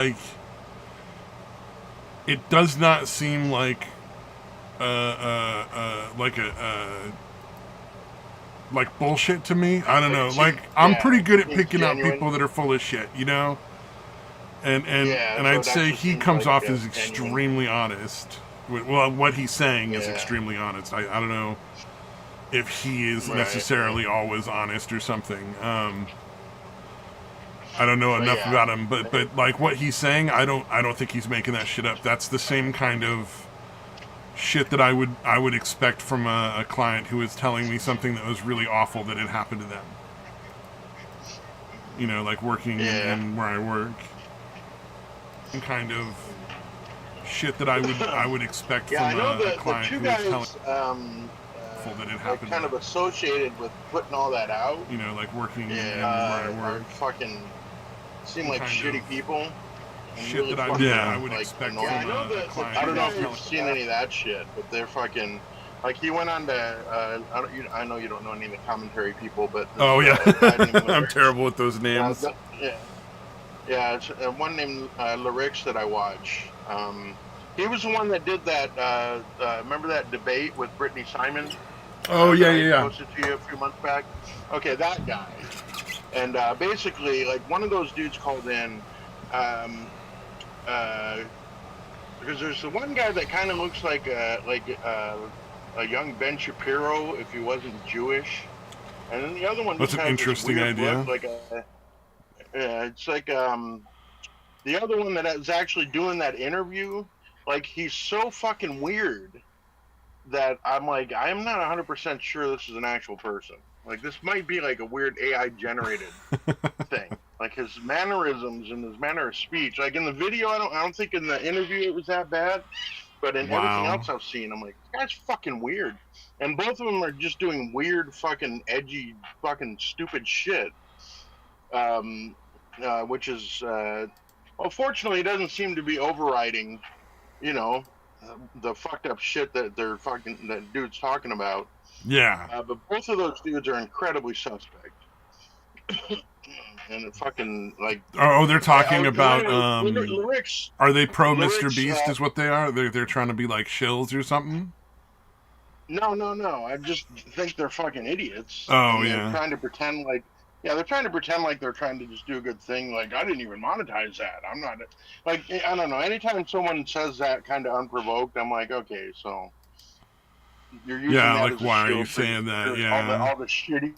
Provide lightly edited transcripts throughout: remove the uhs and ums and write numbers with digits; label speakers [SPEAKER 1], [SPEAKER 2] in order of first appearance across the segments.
[SPEAKER 1] like it does not seem like like bullshit to me. I don't know. Like I'm pretty good at
[SPEAKER 2] Seems
[SPEAKER 1] picking out people
[SPEAKER 2] genuine.
[SPEAKER 1] that are full of shit, you know.
[SPEAKER 2] Yeah,
[SPEAKER 1] And
[SPEAKER 2] so
[SPEAKER 1] I'd
[SPEAKER 2] it
[SPEAKER 1] say
[SPEAKER 2] actually
[SPEAKER 1] he
[SPEAKER 2] seems
[SPEAKER 1] comes
[SPEAKER 2] like
[SPEAKER 1] off as
[SPEAKER 2] genuine.
[SPEAKER 1] extremely honest. Well, what he's saying is
[SPEAKER 2] Yeah,
[SPEAKER 1] extremely honest. I don't know if he is
[SPEAKER 2] right.
[SPEAKER 1] necessarily always honest or something. I don't know
[SPEAKER 2] But
[SPEAKER 1] enough
[SPEAKER 2] yeah,
[SPEAKER 1] about him, but like what he's saying, I don't think he's making that shit up. That's the same kind of shit that I would expect from a client who is telling me something that was really awful that had happened to them. You know, like working
[SPEAKER 2] yeah.
[SPEAKER 1] in where I work, and kind of shit that I would expect
[SPEAKER 2] Yeah, I
[SPEAKER 1] from
[SPEAKER 2] know
[SPEAKER 1] a
[SPEAKER 2] the
[SPEAKER 1] client
[SPEAKER 2] two
[SPEAKER 1] who is telling
[SPEAKER 2] guys
[SPEAKER 1] me that had
[SPEAKER 2] like
[SPEAKER 1] happened to
[SPEAKER 2] kind
[SPEAKER 1] them.
[SPEAKER 2] of associated with putting all that out.
[SPEAKER 1] You know, like working in where I
[SPEAKER 2] Yeah,
[SPEAKER 1] work,
[SPEAKER 2] are fucking seem
[SPEAKER 1] and
[SPEAKER 2] like
[SPEAKER 1] kind of
[SPEAKER 2] shitty people and
[SPEAKER 1] shit
[SPEAKER 2] really
[SPEAKER 1] that I
[SPEAKER 3] Yeah.
[SPEAKER 2] fucking
[SPEAKER 1] would
[SPEAKER 2] like
[SPEAKER 1] expect
[SPEAKER 2] annoying.
[SPEAKER 1] from
[SPEAKER 2] I know
[SPEAKER 1] a
[SPEAKER 2] the
[SPEAKER 1] client
[SPEAKER 2] I
[SPEAKER 1] who
[SPEAKER 2] don't
[SPEAKER 1] is
[SPEAKER 2] know if
[SPEAKER 1] telling.
[SPEAKER 2] you've seen any of that shit, but they're fucking like he went on to I know you don't know any of the commentary people, but this
[SPEAKER 1] Oh yeah,
[SPEAKER 2] guy named
[SPEAKER 1] I'm
[SPEAKER 2] Lyrics.
[SPEAKER 1] terrible with those names.
[SPEAKER 2] Yeah, yeah, it's one named Lyrics that I watch. He was the one that did that. Remember that debate with Brittany Simon
[SPEAKER 1] Oh
[SPEAKER 2] that
[SPEAKER 1] yeah,
[SPEAKER 2] I
[SPEAKER 1] yeah, yeah.
[SPEAKER 2] posted to you a few months back? Okay, that guy. And basically, like one of those dudes called in, um, uh, because there's the one guy that kind of looks like a young Ben Shapiro if he wasn't Jewish, and then the other one
[SPEAKER 1] That's
[SPEAKER 2] just
[SPEAKER 1] an
[SPEAKER 2] has this
[SPEAKER 1] interesting
[SPEAKER 2] weird look,
[SPEAKER 1] idea.
[SPEAKER 2] like a it's like the other one that is actually doing that interview. Like he's so fucking weird that I'm like I'm not 100% sure this is an actual person. Like this might be like a weird AI generated thing. Like his mannerisms and his manner of speech. Like in the video, I don't think in the interview it was that bad, but in everything
[SPEAKER 1] Wow.
[SPEAKER 2] else I've seen, I'm like, this guy's fucking weird. And both of them are just doing weird, fucking edgy, fucking stupid shit. Um, which is, well, fortunately, it doesn't seem to be overriding, you know, the fucked up shit that that dude's talking about.
[SPEAKER 1] Yeah.
[SPEAKER 2] But both of those dudes are incredibly suspect. And it fucking like
[SPEAKER 1] Oh, they're talking
[SPEAKER 2] because
[SPEAKER 1] about
[SPEAKER 2] anyway, lyrics,
[SPEAKER 1] are they pro Mr.
[SPEAKER 2] lyrics.
[SPEAKER 1] Beast? Is what they are? They're trying to be like shills or something.
[SPEAKER 2] No, no, no. I just think they're fucking idiots,
[SPEAKER 1] Oh
[SPEAKER 2] and they're
[SPEAKER 1] yeah.
[SPEAKER 2] trying to pretend like, yeah, they're trying to pretend like they're trying to just do a good thing. Like I didn't even monetize that. I'm not like I don't know. Anytime someone says that kind of unprovoked, I'm like, okay, so you're using
[SPEAKER 1] Yeah.
[SPEAKER 2] that
[SPEAKER 1] Like,
[SPEAKER 2] as a
[SPEAKER 1] why are you
[SPEAKER 2] shield for
[SPEAKER 1] saying that?
[SPEAKER 2] all
[SPEAKER 1] Yeah.
[SPEAKER 2] the shitty,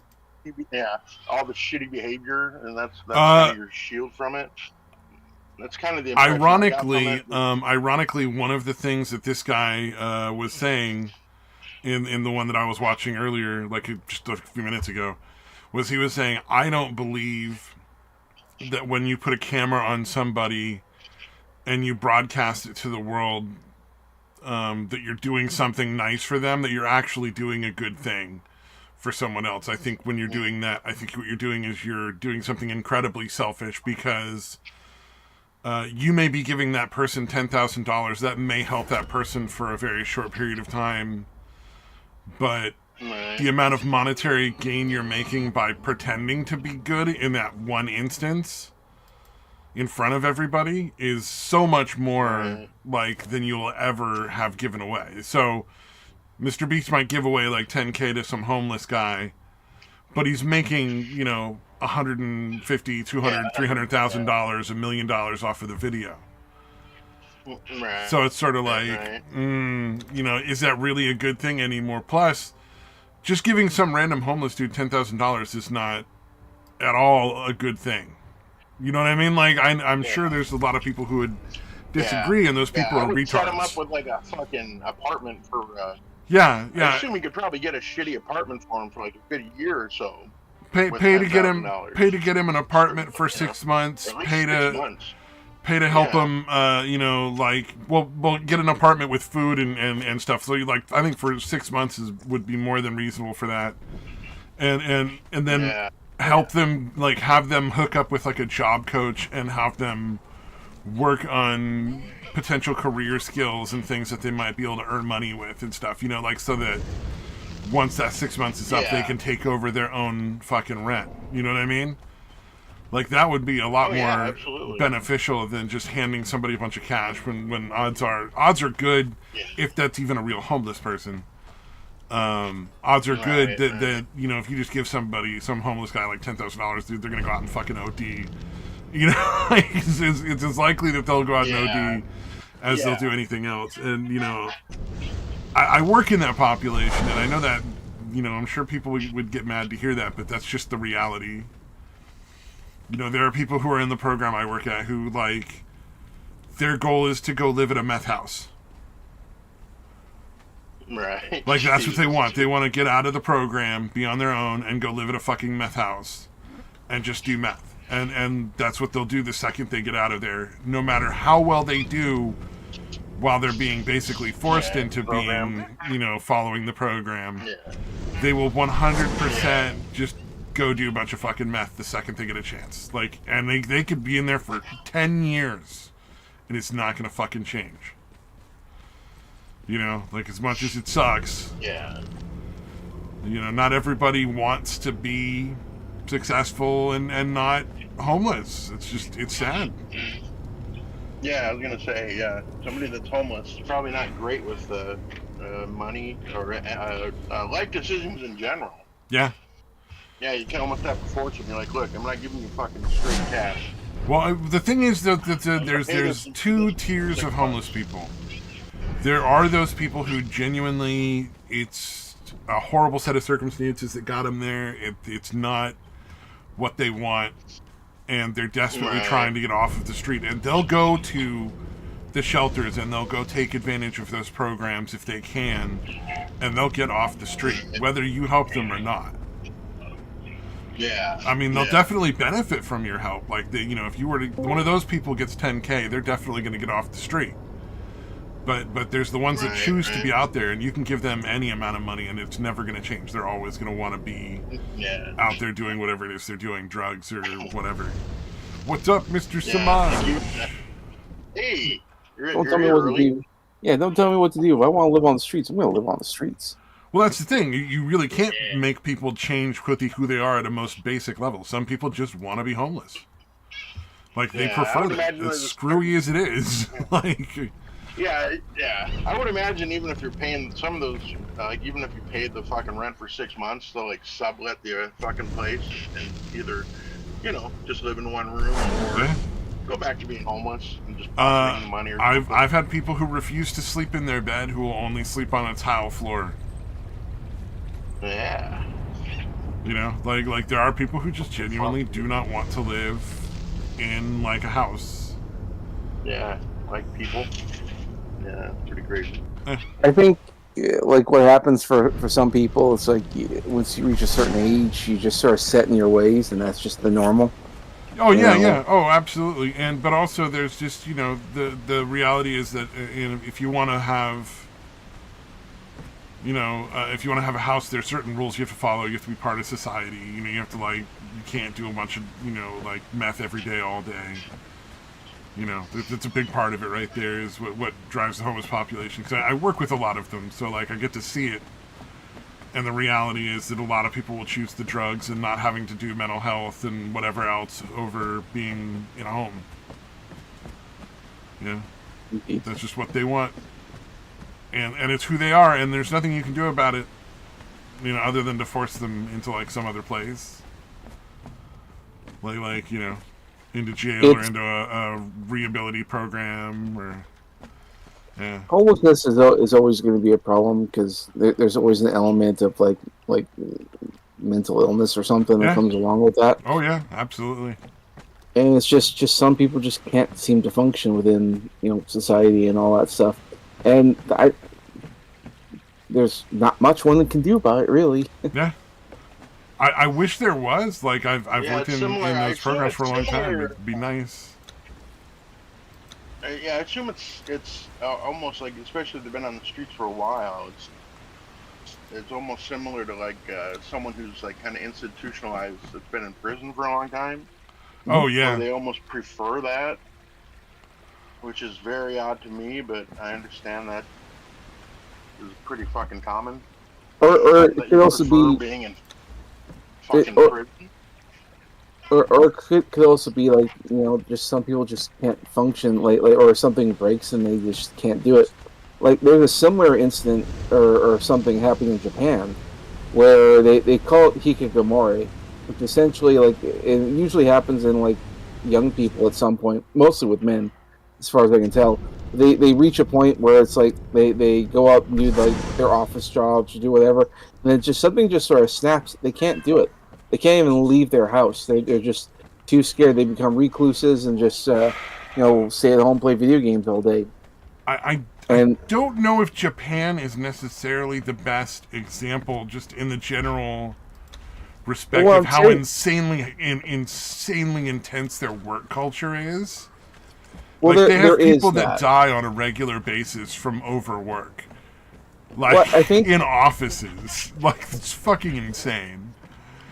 [SPEAKER 2] yeah, all the shitty behavior, and that's kind
[SPEAKER 1] Uh,
[SPEAKER 2] of your shield from it. That's kind of the impression I got from it.
[SPEAKER 1] ironically, one of the things that this guy was saying in the one that I was watching earlier, like just a few minutes ago, was he was saying, I don't believe that when you put a camera on somebody and you broadcast it to the world, that you're doing something nice for them, that you're actually doing a good thing for someone else. I think when you're doing that, I think what you're doing is you're doing something incredibly selfish because you may be giving that person $10,000. That may help that person for a very short period of time, but
[SPEAKER 2] Right.
[SPEAKER 1] the amount of monetary gain you're making by pretending to be good in that one instance in front of everybody is so much more
[SPEAKER 2] Right.
[SPEAKER 1] like than you'll ever have given away. So Mr. Beast might give away like 10K to some homeless guy, but he's making, 150,
[SPEAKER 2] Yeah.
[SPEAKER 1] 200, $300,000, $1 million off of the video.
[SPEAKER 2] Right.
[SPEAKER 1] So it's sort of like,
[SPEAKER 2] Right.
[SPEAKER 1] is that really a good thing anymore? Plus, just giving some random homeless dude $10,000 is not at all a good thing. You know what I mean? Like, I'm
[SPEAKER 2] Yeah.
[SPEAKER 1] sure there's a lot of people who would
[SPEAKER 2] Yeah.
[SPEAKER 1] disagree, and those
[SPEAKER 2] Yeah.
[SPEAKER 1] people
[SPEAKER 2] I
[SPEAKER 1] are
[SPEAKER 2] would set him up
[SPEAKER 1] retards.
[SPEAKER 2] with like a fucking apartment for.
[SPEAKER 1] Yeah,
[SPEAKER 2] I
[SPEAKER 1] yeah.
[SPEAKER 2] assume you could probably get a shitty apartment for him for like a good year or so
[SPEAKER 1] Pay
[SPEAKER 2] with
[SPEAKER 1] pay to get
[SPEAKER 2] $10,000.
[SPEAKER 1] him pay to get him an
[SPEAKER 2] For,
[SPEAKER 1] apartment for
[SPEAKER 2] you know,
[SPEAKER 1] 6 months.
[SPEAKER 2] at least
[SPEAKER 1] Pay
[SPEAKER 2] 6
[SPEAKER 1] to
[SPEAKER 2] months.
[SPEAKER 1] pay to help
[SPEAKER 2] Yeah.
[SPEAKER 1] him. Like well, get an apartment with food and stuff. So you like, I think for 6 months would be more than reasonable for that. And then
[SPEAKER 2] Yeah.
[SPEAKER 1] help them, like have them hook up with like a job coach and have them work on potential career skills and things that they might be able to earn money with and stuff. Like so that once that 6 months is up, they
[SPEAKER 2] Yeah.
[SPEAKER 1] can take over their own fucking rent. You know what I mean? Like, that would be a lot
[SPEAKER 2] Oh yeah,
[SPEAKER 1] more
[SPEAKER 2] absolutely.
[SPEAKER 1] beneficial than just handing somebody a bunch of cash when odds are good,
[SPEAKER 2] Yeah.
[SPEAKER 1] if that's even a real homeless person. Odds are good
[SPEAKER 2] Right.
[SPEAKER 1] that if you just give some homeless guy like $10,000, dude, they're gonna go out and fucking OD. You know, like, it's as likely that they'll go out and
[SPEAKER 2] Yeah.
[SPEAKER 1] OD as they'll
[SPEAKER 2] Yeah.
[SPEAKER 1] do anything else. And I work in that population, and I know that I'm sure people would get mad to hear that, but that's just the reality. There are people who are in the program I work at who, like, their goal is to go live at a meth house.
[SPEAKER 2] Right.
[SPEAKER 1] Like, that's what they
[SPEAKER 2] Jesus.
[SPEAKER 1] want. They want to get out of the program, be on their own, and go live at a fucking meth house and just do meth. And that's what they'll do the second they get out of there. No matter how well they do while they're being basically forced into
[SPEAKER 2] program.
[SPEAKER 1] being, following the program,
[SPEAKER 2] Yeah.
[SPEAKER 1] they will 100% just go do a bunch of fucking meth the second they get a chance. Like, and they could be in there for 10 years and it's not going to fucking change. Like, as much as it sucks,
[SPEAKER 2] Yeah.
[SPEAKER 1] not everybody wants to be successful and not homeless. It's sad.
[SPEAKER 2] Yeah, I was gonna say, yeah, somebody that's homeless is probably not great with money or life decisions in general.
[SPEAKER 1] Yeah.
[SPEAKER 2] Yeah, you can almost have a fortune. You're like, look, I'm not giving you fucking straight cash.
[SPEAKER 1] Well, the thing is that there's
[SPEAKER 2] Pay this in
[SPEAKER 1] two tiers
[SPEAKER 2] 6
[SPEAKER 1] of homeless
[SPEAKER 2] months.
[SPEAKER 1] people. There are those people who genuinely, it's a horrible set of circumstances that got them there. It's not what they want, and they're desperately
[SPEAKER 2] Right.
[SPEAKER 1] trying to get off of the street. And they'll go to the shelters and they'll go take advantage of those programs if they can, and they'll get off the street, whether you help them or not.
[SPEAKER 2] Yeah.
[SPEAKER 1] I mean, they'll
[SPEAKER 2] Yeah.
[SPEAKER 1] definitely benefit from your help. Like, if you were to, one of those people gets 10K, they're definitely going to get off the street. But there's the ones that choose to be out there, and you can give them any amount of money, and it's never going to change. They're always going to want to be
[SPEAKER 2] Yeah.
[SPEAKER 1] out there doing whatever it is they're doing, drugs or whatever. What's up, Mr.
[SPEAKER 2] Yeah.
[SPEAKER 1] Samaj?
[SPEAKER 2] Hey,
[SPEAKER 3] Don't
[SPEAKER 2] you're
[SPEAKER 3] tell me
[SPEAKER 2] here
[SPEAKER 3] what to
[SPEAKER 2] early.
[SPEAKER 3] do. Yeah, don't tell me what to do. If I want to live on the streets, I'm going to live on the streets.
[SPEAKER 1] Well, that's the thing. You really can't make people change quickly who they are at a most basic level. Some people just want to be homeless. Like, they
[SPEAKER 2] Yeah, I
[SPEAKER 1] prefer
[SPEAKER 2] would
[SPEAKER 1] that.
[SPEAKER 2] imagine
[SPEAKER 1] As
[SPEAKER 2] there's a
[SPEAKER 1] screwy as it is. Like,
[SPEAKER 2] Yeah, yeah. I would imagine even if you're paying some of those, even if you paid the fucking rent for 6 months, they'll like sublet the fucking place and either, just live in one room or
[SPEAKER 1] yeah.
[SPEAKER 2] go back to being homeless and just bring money or something.
[SPEAKER 1] I've had people who refuse to sleep in their bed who will only sleep on a tile floor.
[SPEAKER 2] Yeah.
[SPEAKER 1] Like there are people who just genuinely do not want to live in like a house.
[SPEAKER 2] Yeah. Like people. Yeah, pretty crazy.
[SPEAKER 3] I think, like, what happens for some people, it's like once you reach a certain age, you just sort of set in your ways, and that's just the normal.
[SPEAKER 1] Oh yeah,
[SPEAKER 3] You know?
[SPEAKER 1] yeah. Oh, absolutely. But also there's just the reality is that if you want to have if you want to have a house, there's certain rules you have to follow. You have to be part of society. You have to you can't do a bunch of like meth every day all day. That's a big part of it right there is what drives the homeless population. Because I work with a lot of them, so like I get to see it. And the reality is that a lot of people will choose the drugs and not having to do mental health and whatever else over being in a home. Yeah, that's just what they want, and it's who they are, and there's nothing you can do about it. Other than to force them into like some other place, like into jail or into a rehabilitation program or. Yeah.
[SPEAKER 3] Homelessness is always going to be a problem because there's always an element of like mental illness or something that comes along with that.
[SPEAKER 1] Oh yeah, absolutely.
[SPEAKER 3] And it's just some people just can't seem to function within society and all that stuff. And there's not much one can do about it, really.
[SPEAKER 1] Yeah. I wish there was. Like I've worked in those programs for a long time. It'd be nice.
[SPEAKER 2] Yeah, I assume it's almost like, especially if they've been on the streets for a while, it's almost similar to like someone who's like kind of institutionalized that's been in prison for a long time.
[SPEAKER 1] Oh yeah.
[SPEAKER 2] They almost prefer that, which is very odd to me, but I understand that is pretty fucking common.
[SPEAKER 3] Or it could also be
[SPEAKER 2] being in fucking prison.
[SPEAKER 3] or it could also be like, just some people just can't function lately, or something breaks and they just can't do it. Like there's a similar incident or something happening in Japan where they call it hikikomori, which essentially like it usually happens in like young people at some point, mostly with men, as far as I can tell. They reach a point where it's like they go out and do like their office jobs or do whatever, and then just something just sort of snaps. They can't do it. They can't even leave their house. They're just too scared. They become recluses and just stay at home, play video games all day.
[SPEAKER 1] I
[SPEAKER 3] And
[SPEAKER 1] don't know if Japan is necessarily the best example, just in the general respect
[SPEAKER 3] well,
[SPEAKER 1] of
[SPEAKER 3] I'm
[SPEAKER 1] how
[SPEAKER 3] saying,
[SPEAKER 1] insanely intense their work culture is.
[SPEAKER 3] well,
[SPEAKER 1] Like they
[SPEAKER 3] there
[SPEAKER 1] have
[SPEAKER 3] is
[SPEAKER 1] people that
[SPEAKER 3] that.
[SPEAKER 1] die on a regular basis from overwork,
[SPEAKER 3] Well, I
[SPEAKER 1] like
[SPEAKER 3] think
[SPEAKER 1] in offices. Like it's fucking insane.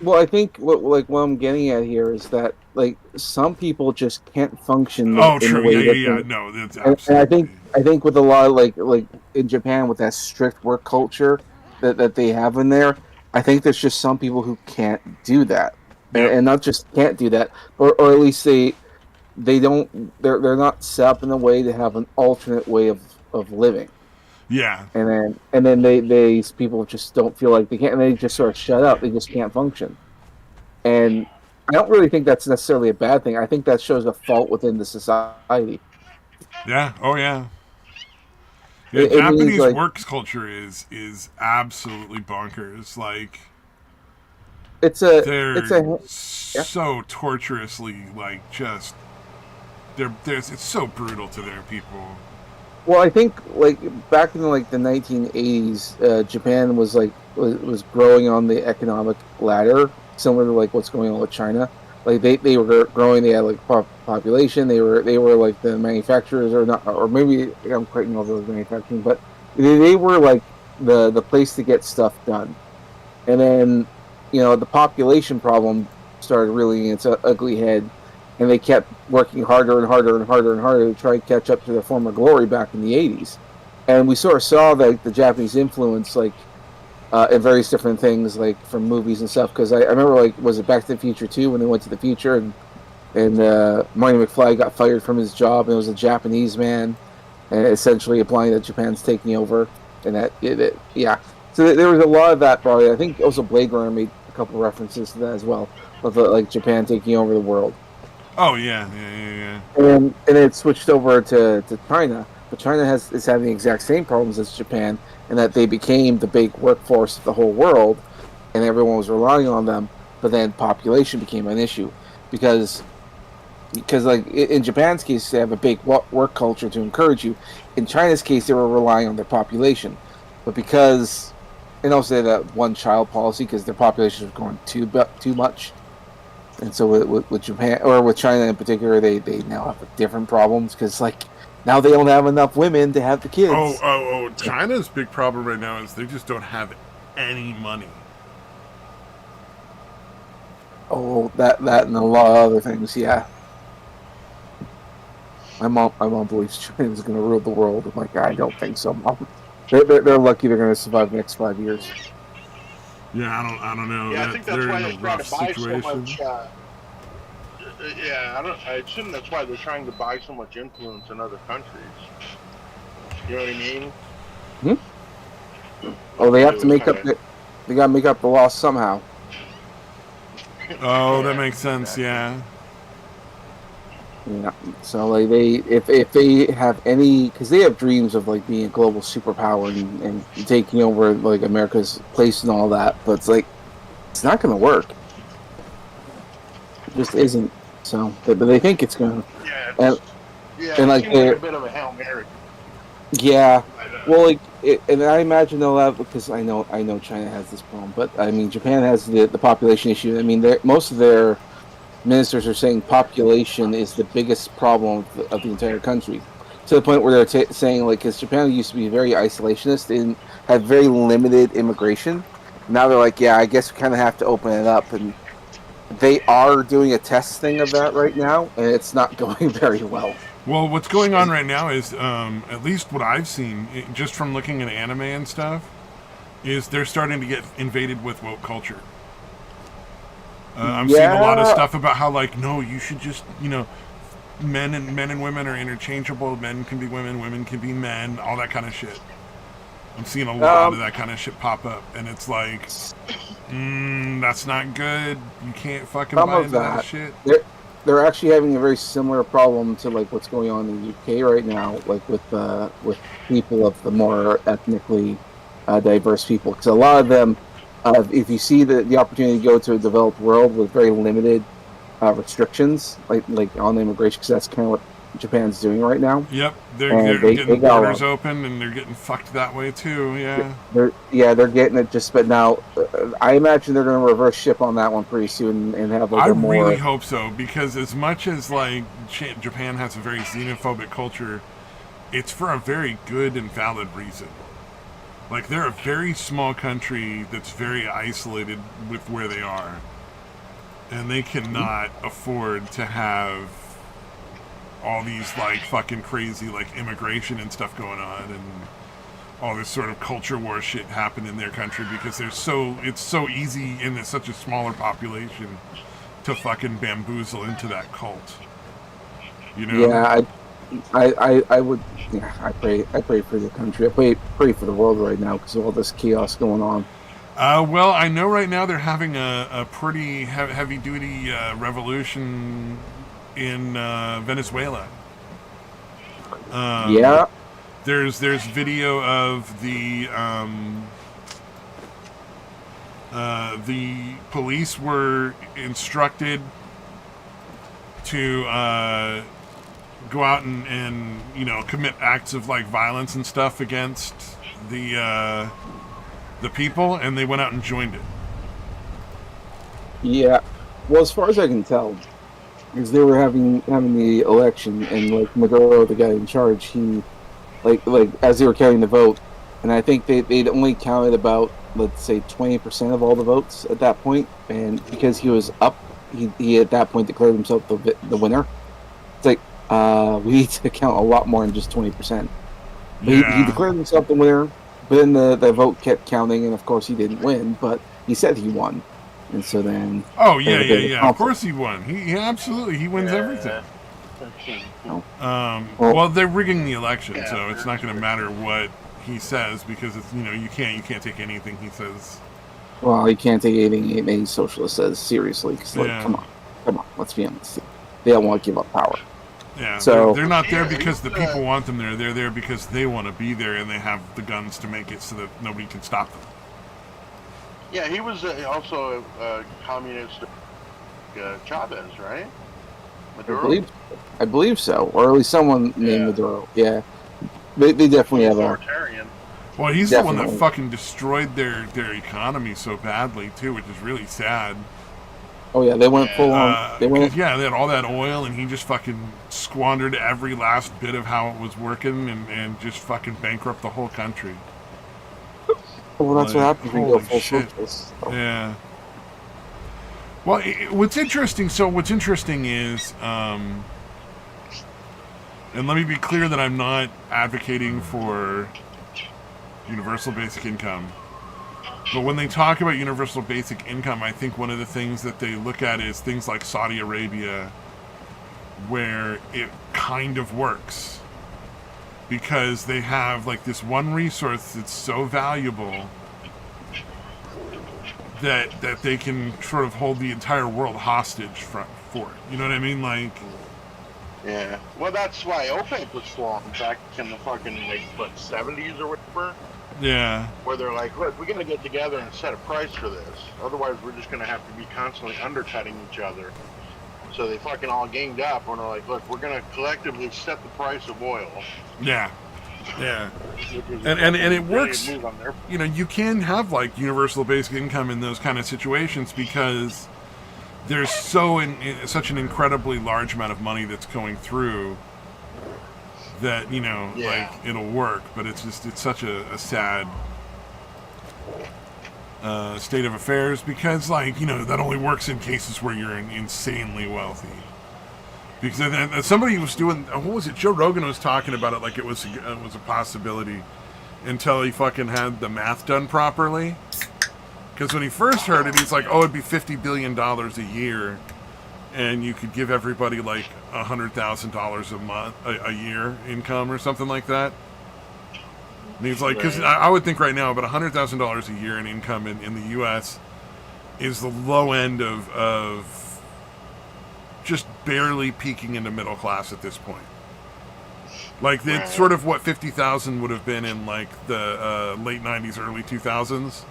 [SPEAKER 3] Well, I think what I'm getting at here is that like some people just can't function
[SPEAKER 1] Oh,
[SPEAKER 3] in the
[SPEAKER 1] true. Yeah,
[SPEAKER 3] way
[SPEAKER 1] yeah,
[SPEAKER 3] that
[SPEAKER 1] yeah. No, that's
[SPEAKER 3] and
[SPEAKER 1] absolutely.
[SPEAKER 3] I think with a lot of like in Japan with that strict work culture that they have in there, I think there's just some people who can't do that,
[SPEAKER 1] Yep.
[SPEAKER 3] and not just can't do that, or at least they don't they're not set up in a way to have an alternate way of living,
[SPEAKER 1] Yeah.
[SPEAKER 3] and then these people just don't feel like they can't, and they just sort of shut up. They just can't function. And I don't really think that's necessarily a bad thing. I think that shows a fault within the society.
[SPEAKER 1] Yeah. Oh, yeah. Yeah.
[SPEAKER 3] It means
[SPEAKER 1] Japanese
[SPEAKER 3] like
[SPEAKER 1] work culture is absolutely bonkers. Like
[SPEAKER 3] it's
[SPEAKER 1] they're
[SPEAKER 3] a yeah.
[SPEAKER 1] so torturously like just there's it's so brutal to their people.
[SPEAKER 3] Well, I think like back in like the 1980s, Japan was was growing on the economic ladder, similar to like what's going on with China. Like they were growing, they had like population, they were like the manufacturers or not, or maybe I'm quite know if it was manufacturing, but they were like the place to get stuff done. And then, the population problem started rearing its ugly head, and they kept working harder and harder and harder and harder to try and catch up to their former glory back in the 80s. And we sort of saw that the Japanese influence, like, in various different things, like from movies and stuff. Because I remember, like, was it Back to the Future 2 when they went to the future and Marty McFly got fired from his job, and it was a Japanese man, and essentially implying that Japan's taking over, and yeah. So there was a lot of that. Probably, I think also Blade Runner made a couple of references to that as well, of like Japan taking over the world,
[SPEAKER 1] Oh yeah, yeah, yeah, yeah.
[SPEAKER 3] and it switched over to China, but China is having the exact same problems as Japan, in that they became the big workforce of the whole world, and everyone was relying on them. But then population became an issue because like in Japan's case, they have a big work culture to encourage you. In China's case, they were relying on their population, but because and also they had that one child policy because their population was growing too much, and so with Japan or with China in particular, they now have different problems because like now they don't have enough women to have the
[SPEAKER 1] Oh,
[SPEAKER 3] kids.
[SPEAKER 1] oh, oh! China's big problem right now is they just don't have any money.
[SPEAKER 3] Oh, that and a lot of other things. Yeah, my mom believes China is going to rule the world. I'm like, I don't think so, mom. They're lucky they're going to survive the next 5 years.
[SPEAKER 1] Yeah, I don't know.
[SPEAKER 2] Yeah, I
[SPEAKER 1] That
[SPEAKER 2] think that's
[SPEAKER 1] they're
[SPEAKER 2] why
[SPEAKER 1] in a
[SPEAKER 2] they're trying
[SPEAKER 1] rough
[SPEAKER 2] to buy so
[SPEAKER 1] situation.
[SPEAKER 2] much. Yeah, I assume that's why they're trying to buy so much influence in other countries. You know what I mean?
[SPEAKER 3] Hmm? Oh,
[SPEAKER 2] Like
[SPEAKER 3] they have to
[SPEAKER 2] to
[SPEAKER 3] make
[SPEAKER 2] kind
[SPEAKER 3] up
[SPEAKER 2] of.
[SPEAKER 3] they got to make up the loss somehow.
[SPEAKER 1] Oh, that
[SPEAKER 2] Yeah,
[SPEAKER 1] makes sense.
[SPEAKER 2] exactly.
[SPEAKER 1] Yeah.
[SPEAKER 3] Yeah. So like if they have any, because they have dreams of like being a global superpower and taking over like America's place and all that, but it's like it's not going to work. It just isn't. So, but they think it's going to,
[SPEAKER 2] Yeah,
[SPEAKER 3] and
[SPEAKER 2] yeah,
[SPEAKER 3] and
[SPEAKER 2] it
[SPEAKER 3] like
[SPEAKER 2] seems like a
[SPEAKER 3] they're
[SPEAKER 2] bit of a hail mary.
[SPEAKER 3] yeah.
[SPEAKER 2] But,
[SPEAKER 3] Well, and I imagine they'll have, because I know China has this problem, but I mean Japan has the population issue. I mean, most of their ministers are saying population is the biggest problem of the entire country, to the point where they're saying like, because Japan used to be very isolationist and had very limited immigration. Now they're like, yeah, I guess we kind of have to open it up, and they are doing a test thing of that right now, and it's not going very well.
[SPEAKER 1] Well, what's going on right now is, at least what I've seen, just from looking at anime and stuff, is they're starting to get invaded with woke culture. I'm seeing a lot of
[SPEAKER 3] Yeah,
[SPEAKER 1] stuff about how like no, you should just men and women are interchangeable. Men can be women, women can be men, all that kind of shit. I'm seeing a lot of
[SPEAKER 3] um,
[SPEAKER 1] that kind of shit pop up, and it's like, that's not good. You can't fucking
[SPEAKER 3] some
[SPEAKER 1] buy
[SPEAKER 3] of
[SPEAKER 1] into that
[SPEAKER 3] that.
[SPEAKER 1] shit.
[SPEAKER 3] They're actually having a very similar problem to like what's going on in the UK right now, like with people of the more ethnically diverse people. Because a lot of them, if you see the opportunity to go to a developed world with very limited restrictions, like on immigration, because that's kind of what Japan's doing right now,
[SPEAKER 1] Yep, they're
[SPEAKER 3] and
[SPEAKER 1] they're
[SPEAKER 3] they
[SPEAKER 1] getting
[SPEAKER 3] got a
[SPEAKER 1] borders
[SPEAKER 3] lot.
[SPEAKER 1] open, and they're getting fucked that way too. Yeah.
[SPEAKER 3] They're getting it just, but now I imagine they're going to reverse ship on that one pretty soon and have like
[SPEAKER 1] I
[SPEAKER 3] a
[SPEAKER 1] really
[SPEAKER 3] more.
[SPEAKER 1] hope so because as much as like Japan has a very xenophobic culture, it's for a very good and valid reason. Like they're a very small country that's very isolated with where they are, and they cannot afford to have all these like fucking crazy like immigration and stuff going on and all this sort of culture war shit happen in their country because it's so easy and it's such a smaller population to fucking bamboozle into that cult. You know?
[SPEAKER 3] Yeah, I would. Yeah, I pray for the country. Pray for the world right now because of all this chaos going on.
[SPEAKER 1] Well, I know right now they're having a pretty heavy duty revolution in Venezuela. Um,
[SPEAKER 3] Yeah,
[SPEAKER 1] there's video of the police were instructed to go out and commit acts of like violence and stuff against the people, and they went out and joined it.
[SPEAKER 3] yeah. Well, as far as I can tell, because they were having the election and like Maduro, the guy in charge, he like as they were counting the vote, and I think they'd only counted about, let's say, 20% of all the votes at that point, and because he was up, he at that point declared himself the winner. It's like we need to count a lot more than just 20%. But he
[SPEAKER 1] Yeah.
[SPEAKER 3] declared himself the winner, but then the vote kept counting, and of course he didn't win, but he said he won, and so then
[SPEAKER 1] Oh
[SPEAKER 3] there
[SPEAKER 1] yeah,
[SPEAKER 3] was a bit
[SPEAKER 1] yeah,
[SPEAKER 3] of a
[SPEAKER 1] yeah. Of
[SPEAKER 3] conflict.
[SPEAKER 1] course he won. He absolutely he wins everything.
[SPEAKER 2] Yeah.
[SPEAKER 3] You well,
[SPEAKER 1] Well, they're rigging the election,
[SPEAKER 2] Yeah,
[SPEAKER 1] so it's not going to matter what he says because it's you can't take anything he says.
[SPEAKER 3] well, you can't take anything any socialist says seriously because, like,
[SPEAKER 1] Yeah.
[SPEAKER 3] come on, let's be honest. They don't want to give up power.
[SPEAKER 1] Yeah,
[SPEAKER 3] So
[SPEAKER 1] they're not there
[SPEAKER 2] Yeah,
[SPEAKER 1] because the
[SPEAKER 2] he's,
[SPEAKER 1] people want them there. They're there because they want to be there and they have the guns to make it so that nobody can stop them.
[SPEAKER 2] yeah, he was also a communist, Chavez, right? Maduro.
[SPEAKER 3] I believe so, or at least someone named
[SPEAKER 2] Yeah.
[SPEAKER 3] Maduro. Yeah, they definitely have a
[SPEAKER 2] Authoritarian.
[SPEAKER 1] Well, he's the one that
[SPEAKER 3] definitely.
[SPEAKER 1] fucking destroyed their economy so badly too, which is really sad.
[SPEAKER 3] Oh yeah, they went
[SPEAKER 2] Yeah.
[SPEAKER 3] full on. They
[SPEAKER 1] 'Cause,
[SPEAKER 3] went.
[SPEAKER 1] yeah, they had all that oil, and he just fucking squandered every last bit of how it was working, and just fucking bankrupt the whole country.
[SPEAKER 3] Well, that's what
[SPEAKER 1] Like,
[SPEAKER 3] happens when you go
[SPEAKER 1] holy
[SPEAKER 3] full
[SPEAKER 1] shit.
[SPEAKER 3] socialist.
[SPEAKER 1] Yeah. Well, what's interesting? So what's interesting is, and let me be clear that I'm not advocating for universal basic income. But when they talk about universal basic income, I think one of the things that they look at is things like Saudi Arabia, where it kind of works. Because they have like this one resource that's so valuable that they can sort of hold the entire world hostage for it. You know what I mean? Like,
[SPEAKER 2] Yeah. Well, that's why OPEC was formed back in the fucking like what 70s or whatever,
[SPEAKER 1] yeah,
[SPEAKER 2] where they're like, look, we're gonna get together and set a price for this. Otherwise, we're just gonna have to be constantly undercutting each other. So they fucking all ganged up and they're like, look, we're gonna collectively set the price of oil.
[SPEAKER 1] yeah, yeah.
[SPEAKER 2] Which was
[SPEAKER 1] And it
[SPEAKER 2] a
[SPEAKER 1] works.
[SPEAKER 2] brilliant move on their
[SPEAKER 1] You know, you can have like universal basic income in those kind of situations because there's such an incredibly large amount of money that's going through that
[SPEAKER 2] Yeah.
[SPEAKER 1] like it'll work, but it's such a sad state of affairs because like that only works in cases where you're insanely wealthy. Because then somebody was doing, what was it? Joe Rogan was talking about it like it was a possibility until he fucking had the math done properly. Because when he first heard it, he's like, "Oh, it'd be $50 billion a year, and you could give everybody like $100,000 a month, a year income or something like that." And he's like, because I would think right now about $100,000 a year in income in the U.S. is the low end of just barely peaking into middle class at this point. Like, it's sort of what 50,000 would have been in like the late 90s, early 2000s,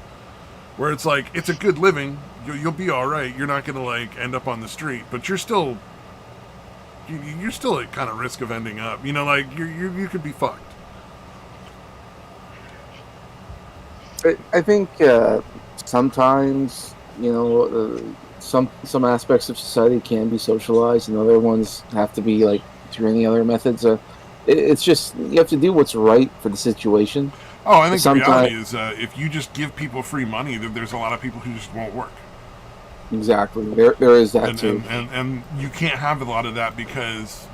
[SPEAKER 1] where it's like, it's a good living, you'll be all right, you're not gonna like end up on the street, but you're still at kind of risk of ending up, you know, like you could be fucked.
[SPEAKER 3] I think sometimes, you know, some aspects of society can be socialized, and other ones have to be like through any other methods. It's just you have to do what's right for the situation.
[SPEAKER 1] Oh, I think the
[SPEAKER 3] Sometimes,
[SPEAKER 1] reality is, if you just give people free money, there's a lot of people who just won't work.
[SPEAKER 3] exactly, there is that too.
[SPEAKER 1] And you can't have a lot of that because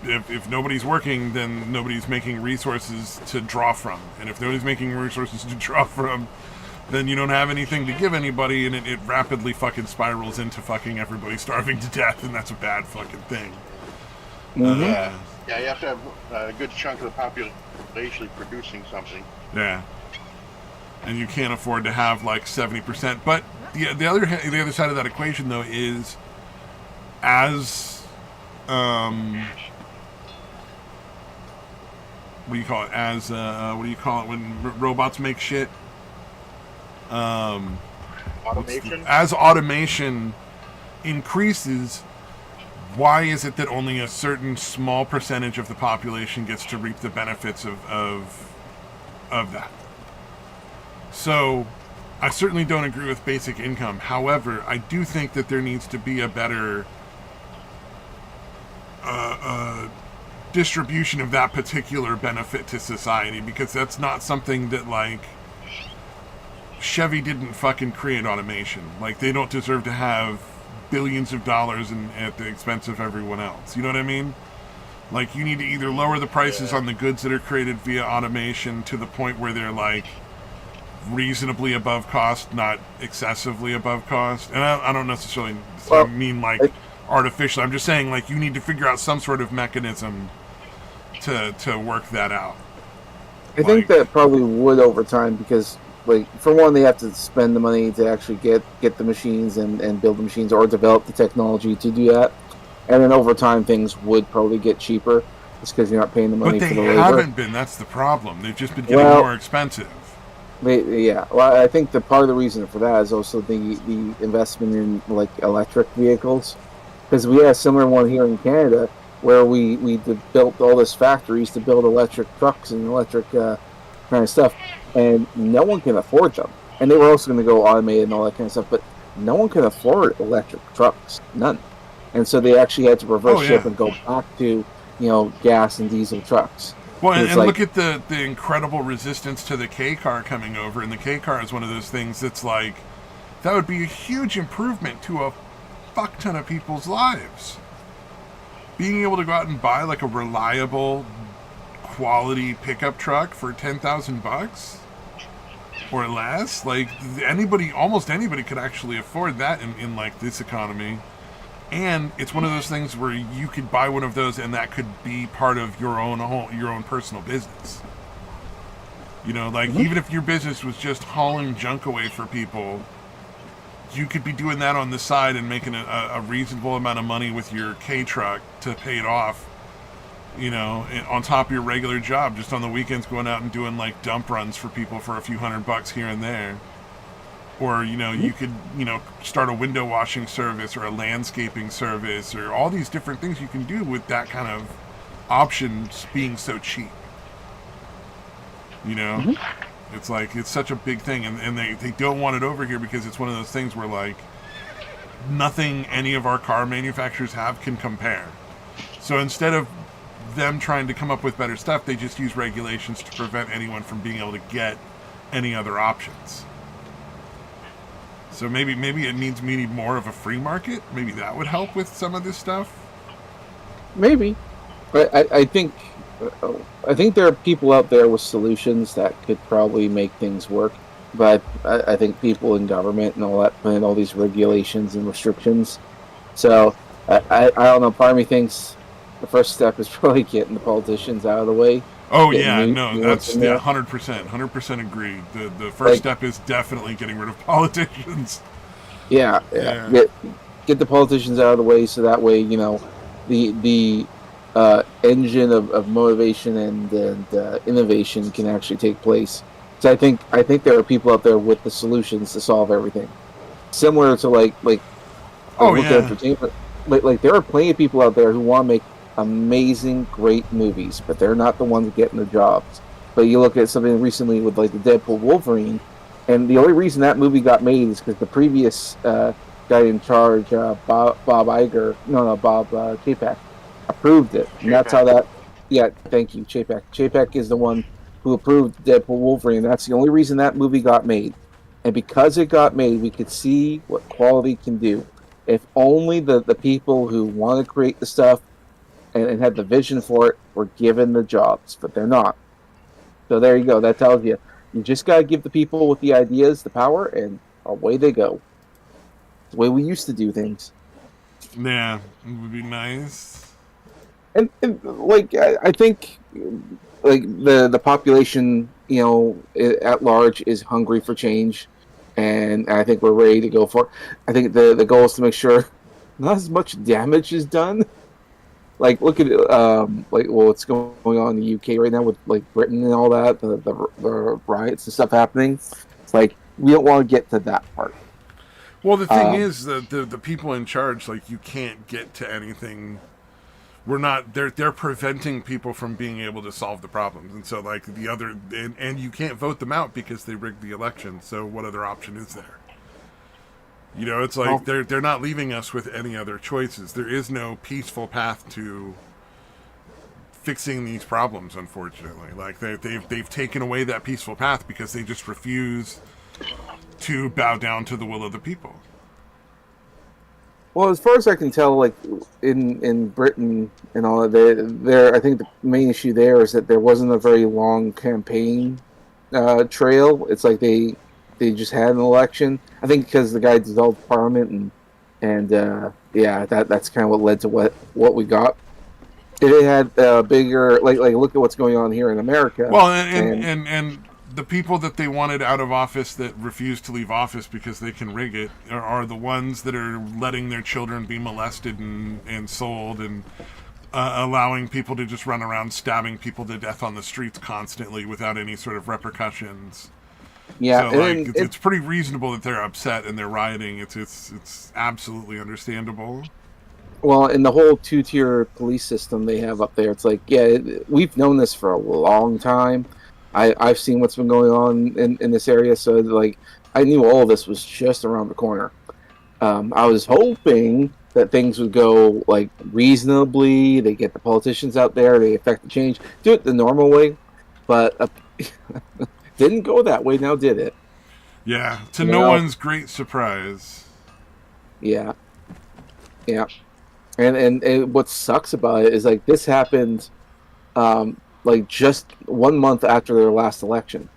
[SPEAKER 1] if nobody's working, then nobody's making resources to draw from. And if nobody's making resources to draw from, then you don't have anything to give anybody, and it rapidly fucking spirals into fucking everybody starving to death, and that's a bad fucking thing.
[SPEAKER 3] Mm-hmm.
[SPEAKER 2] Yeah, you have to have a good chunk of the population producing something.
[SPEAKER 1] Yeah. And you can't afford to have like 70%. But the other side of that equation, though, is as what do you call it? As what do you call it when robots make shit?
[SPEAKER 2] Automation.
[SPEAKER 1] As automation increases, why is it that only a certain small percentage of the population gets to reap the benefits of that? So, I certainly don't agree with basic income. However, I do think that there needs to be a better distribution of that particular benefit to society, because that's not something that, like, Chevy didn't fucking create automation. Like, they don't deserve to have billions of dollars at the expense of everyone else. You know what I mean? Like, you need to either lower the prices on the goods that are created via automation to the point where they're, like, reasonably above cost, not excessively above cost. And I don't necessarily mean, like, artificial. I'm just saying, like, you need to figure out some sort of mechanism to work that out.
[SPEAKER 3] I think that probably would over time, because, like, for one, they have to spend the money to actually get the machines and build the machines, or develop the technology to do that. And then over time, things would probably get cheaper, just because you're not paying the money for the labor. But
[SPEAKER 1] they haven't been. That's the problem. They've just been getting more expensive.
[SPEAKER 3] Well, I think that part of the reason for that is also the investment in, like, electric vehicles. Because we had a similar one here in Canada, where we built all these factories to build electric trucks and electric kind of stuff, and no one can afford them. And they were also going to go automated and all that kind of stuff, but no one can afford electric trucks, none. And so they actually had to reverse ship and go back to, you know, gas and diesel trucks.
[SPEAKER 1] Well, and like, look at the incredible resistance to the K car coming over, and the K car is one of those things that's like, that would be a huge improvement to a fuck ton of people's lives. Being able to go out and buy like a reliable, quality pickup truck for $10,000 or less, like almost anybody could actually afford that in like this economy. And it's one of those things where you could buy one of those, and that could be part of your own personal business. You know, like, even if your business was just hauling junk away for people, you could be doing that on the side and making a reasonable amount of money with your K truck to pay it off, you know, on top of your regular job, just on the weekends going out and doing like dump runs for people for a few $100 here and there. Or, you know, you could, you know, start a window washing service or a landscaping service, or all these different things you can do with that kind of options being so cheap. You know? It's like, it's such a big thing, and they don't want it over here because it's one of those things where, like, nothing any of our car manufacturers have can compare. So instead of them trying to come up with better stuff, they just use regulations to prevent anyone from being able to get any other options. So maybe it means we need more of a free market. Maybe that would help with some of this stuff.
[SPEAKER 3] Maybe, but I think there are people out there with solutions that could probably make things work. but I think people in government and all that put in all these regulations and restrictions. So I don't know. Part of me thinks the first step is probably getting the politicians out of the way,
[SPEAKER 1] Oh
[SPEAKER 3] getting
[SPEAKER 1] yeah, no,
[SPEAKER 3] new ones
[SPEAKER 1] that's
[SPEAKER 3] in
[SPEAKER 1] yeah,
[SPEAKER 3] there.
[SPEAKER 1] 100% agree. The first
[SPEAKER 3] Like,
[SPEAKER 1] step is definitely getting rid of politicians.
[SPEAKER 3] yeah, yeah,
[SPEAKER 1] Yeah,
[SPEAKER 3] get the politicians out of the way, so that way, the engine of motivation and innovation can actually take place. So I think there are people out there with the solutions to solve everything, similar to like
[SPEAKER 1] oh
[SPEAKER 3] look at
[SPEAKER 1] yeah,
[SPEAKER 3] entertainment. Like there are plenty of people out there who want to make amazing, great movies, but they're not the ones getting the jobs. But you look at something recently with like the Deadpool Wolverine, and the only reason that movie got made is because the previous guy in charge, Bob Iger, no, Bob Chapek, approved it, and that's how
[SPEAKER 2] J-Pack.
[SPEAKER 3] that. Yeah, thank you, Chapek. Chapek is the one who approved Deadpool Wolverine. That's the only reason that movie got made, and because it got made, we could see what quality can do. If only the people who want to create the stuff and had the vision for it were given the jobs, but they're not. So there you go. That tells you you just got to give the people with the ideas the power, and away they go. It's the way we used to do things.
[SPEAKER 1] yeah, it would be nice.
[SPEAKER 3] And like I think like the population, at large is hungry for change, and I think we're ready to go for it. I think the goal is to make sure not as much damage is done. Like look at like what's going on in the UK right now with like Britain and all that, the riots and stuff happening. It's like we don't want to get to that part.
[SPEAKER 1] Well, the thing
[SPEAKER 3] Um,
[SPEAKER 1] is that the people in charge, like, you can't get to anything. We're not. They're preventing people from being able to solve the problems, and so like the other, and you can't vote them out because they rigged the election. So what other option is there? You know, it's like
[SPEAKER 3] well,
[SPEAKER 1] they're not leaving us with any other choices. There is no peaceful path to fixing these problems. Unfortunately, like they've taken away that peaceful path because they just refuse to bow down to the will of the people.
[SPEAKER 3] well, as far as I can tell, like in Britain and all that, there I think the main issue there is that there wasn't a very long campaign trail. It's like they just had an election. I think because the guy dissolved parliament and yeah, that's kind of what led to what we got. If it had bigger, like look at what's going on here in America,
[SPEAKER 1] Well,
[SPEAKER 3] and
[SPEAKER 1] and the people that they wanted out of office that refuse to leave office because they can rig it are the ones that are letting their children be molested and sold and allowing people to just run around stabbing people to death on the streets constantly without any sort of repercussions.
[SPEAKER 3] yeah,
[SPEAKER 1] So
[SPEAKER 3] and
[SPEAKER 1] like
[SPEAKER 3] then
[SPEAKER 1] it's pretty reasonable that they're upset and they're rioting. It's absolutely understandable.
[SPEAKER 3] well, in the whole two-tier police system they have up there, it's like, yeah, we've known this for a long time. I've seen what's been going on in this area, so like I knew all of this was just around the corner. I was hoping that things would go like reasonably. They get the politicians out there, they affect the change, do it the normal way, but didn't go that way. Now did it?
[SPEAKER 1] Yeah, to
[SPEAKER 3] You
[SPEAKER 1] no
[SPEAKER 3] know?
[SPEAKER 1] one's great surprise.
[SPEAKER 3] Yeah, yeah. And what sucks about it is like this happened like just 1 month after their last election.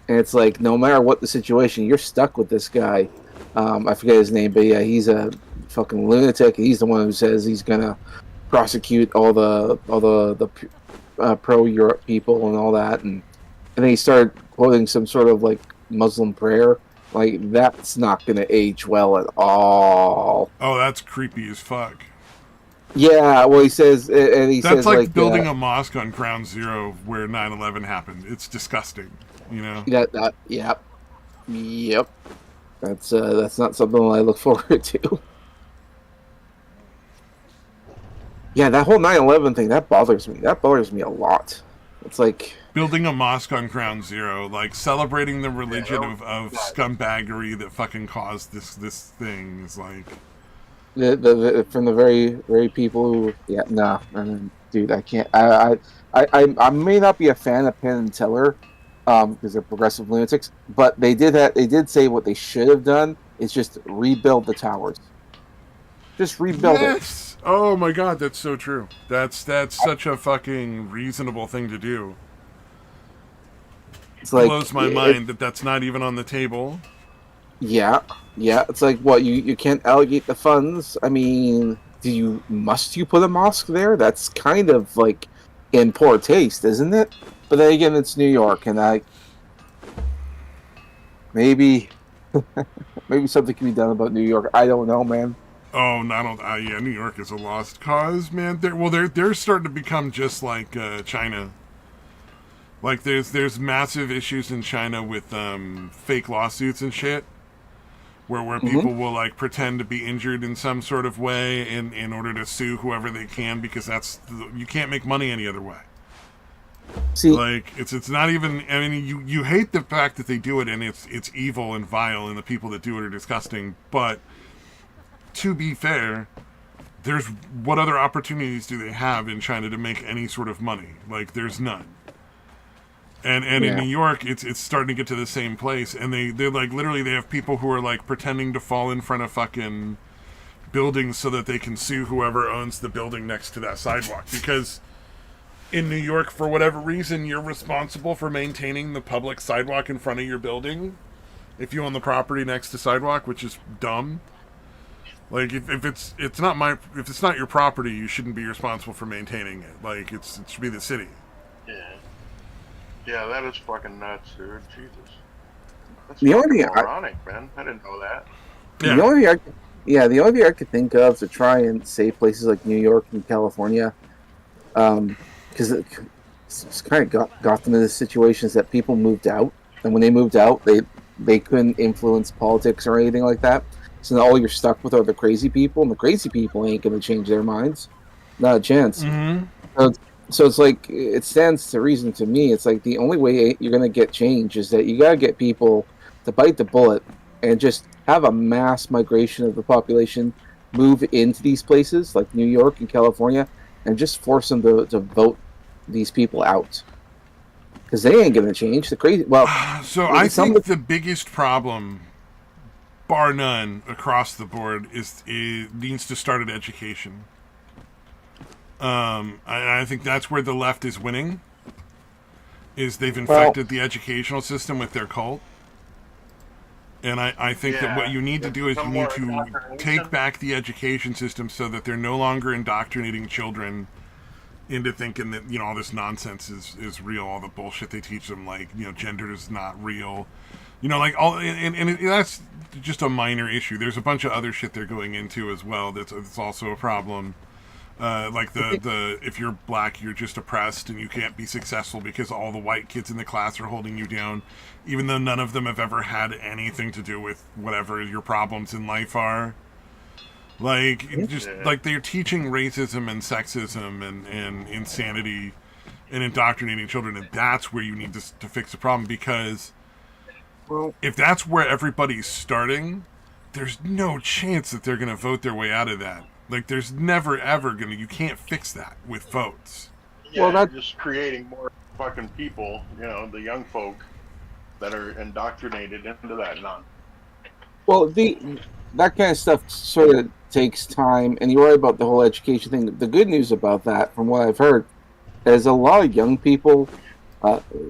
[SPEAKER 3] And it's like no matter what the situation, you're stuck with this guy. I forget his name, but yeah, he's a fucking lunatic. He's the one who says he's gonna prosecute all the pro Europe people and all that, and then he started quoting some sort of like Muslim prayer. Like that's not gonna age well at all.
[SPEAKER 1] Oh, that's creepy as fuck.
[SPEAKER 3] Yeah, well, he says, and he
[SPEAKER 1] That's
[SPEAKER 3] says
[SPEAKER 1] like
[SPEAKER 3] like,
[SPEAKER 1] building a mosque on Ground Zero where 9/11 happened. It's disgusting, you know?
[SPEAKER 3] yep, yep. That's not something I look forward to. Yeah, that whole 9/11 thing that bothers me. That bothers me a lot. It's like
[SPEAKER 1] Building a mosque on Ground Zero, like celebrating the
[SPEAKER 2] Yeah,
[SPEAKER 1] religion
[SPEAKER 2] that was
[SPEAKER 1] of
[SPEAKER 2] nuts.
[SPEAKER 1] scumbaggery that fucking caused this thing is like,
[SPEAKER 3] from the very people who, yeah, nah, dude, I can't. I may not be a fan of Penn and Teller, because they're progressive lunatics, but they did say what they should have done is just rebuild the towers. Just rebuild it.
[SPEAKER 1] yes! Oh my god, that's so true. That's such a fucking reasonable thing to do.
[SPEAKER 3] It's like
[SPEAKER 1] Blows my mind that that's not even on the table.
[SPEAKER 3] yeah, yeah. It's like what you can't allocate the funds. I mean, must you put a mosque there? That's kind of like in poor taste, isn't it? But then again, it's New York, and maybe maybe something can be done about New York. I don't know, man.
[SPEAKER 1] Oh, not all. Yeah, New York is a lost cause, man. They're starting to become just like China. Like there's massive issues in China with fake lawsuits and shit, where
[SPEAKER 3] Hmm.
[SPEAKER 1] people will like pretend to be injured in some sort of way in order to sue whoever they can because you can't make money any other way.
[SPEAKER 3] See,
[SPEAKER 1] Like it's not even. I mean, you hate the fact that they do it and it's evil and vile and the people that do it are disgusting. But to be fair, there's what other opportunities do they have in China to make any sort of money? Like there's none. And in
[SPEAKER 3] yeah.
[SPEAKER 1] New York, it's starting to get to the same place, and they're like literally they have people who are like pretending to fall in front of fucking buildings so that they can sue whoever owns the building next to that sidewalk because in New York, for whatever reason, you're responsible for maintaining the public sidewalk in front of your building if you own the property next to sidewalk, which is dumb. Like if if it's not your property, you shouldn't be responsible for maintaining it. Like it should be the city.
[SPEAKER 2] Yeah. Yeah, that is fucking nuts, dude. Jesus. That's
[SPEAKER 3] The only
[SPEAKER 2] fucking
[SPEAKER 3] thing I,
[SPEAKER 2] moronic, man. I didn't know that.
[SPEAKER 3] the
[SPEAKER 1] Yeah.
[SPEAKER 3] only thing I, yeah, the only thing I could think of to try and save places like New York and California, because it's kind of got them into this situation is that people moved out, and when they moved out, they couldn't influence politics or anything like that. So now all you're stuck with are the crazy people, and the crazy people ain't going to change their minds, not a chance.
[SPEAKER 1] Mm-hmm.
[SPEAKER 3] So, so it's like it stands to reason to me. It's like the only way you're going to get change is that you got to get people to bite the bullet and just have a mass migration of the population move into these places like New York and California, and just force them to vote these people out because they ain't going to change. The crazy, well,
[SPEAKER 1] So I
[SPEAKER 3] some
[SPEAKER 1] think
[SPEAKER 3] of
[SPEAKER 1] the biggest problem, bar none, across the board, is it needs to start at education. I think that's where the left is winning. Is they've
[SPEAKER 3] well,
[SPEAKER 1] infected the educational system with their cult. And I think that what
[SPEAKER 2] Yeah.
[SPEAKER 1] you need to
[SPEAKER 2] It's
[SPEAKER 1] do is you
[SPEAKER 2] become
[SPEAKER 1] need
[SPEAKER 2] more
[SPEAKER 1] to take
[SPEAKER 2] indoctrination.
[SPEAKER 1] back the education system so that they're no longer indoctrinating children into thinking that all this nonsense is real, all the bullshit they teach them, like gender is not real, like all, that's just a minor issue. There's a bunch of other shit they're going into as well. That's also a problem. Like the if you're black, you're just oppressed and you can't be successful because all the white kids in the class are holding you down, even though none of them have ever had anything to do with whatever your problems in life are. Like just
[SPEAKER 2] Yeah.
[SPEAKER 1] like they're teaching racism and sexism and insanity and indoctrinating children, and that's where you need to fix the problem because
[SPEAKER 3] well,
[SPEAKER 1] if that's where everybody's starting, there's no chance that they're going to vote their way out of that. Like, there's never ever going to. You can't fix that with votes.
[SPEAKER 3] well,
[SPEAKER 2] Yeah, you're
[SPEAKER 3] that
[SPEAKER 2] just creating more fucking people, the young folk that are indoctrinated into that nonsense.
[SPEAKER 3] well the that kind of stuff sort of takes time, and you're right about the whole education thing. The good news about that, from what I've heard, is a lot of young people,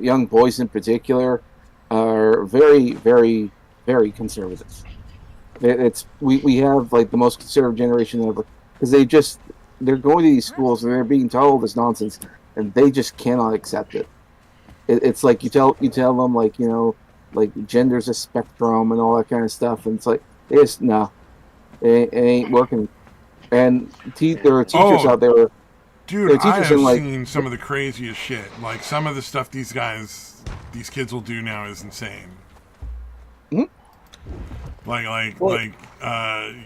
[SPEAKER 3] young boys in particular, are very, very, very conservative. We have like the most conservative generation ever because they're going to these schools and they're being told all this nonsense and they just cannot accept it. It's like you tell them like like gender's a spectrum and all that kind of stuff, and it's like it's no, it ain't working. And there are teachers
[SPEAKER 1] Oh,
[SPEAKER 3] out there.
[SPEAKER 1] dude,
[SPEAKER 3] There are
[SPEAKER 1] I
[SPEAKER 3] teachers
[SPEAKER 1] have
[SPEAKER 3] in like
[SPEAKER 1] seen some of the craziest shit. Like, some of the stuff these kids will do now is insane.
[SPEAKER 3] hmm? Well,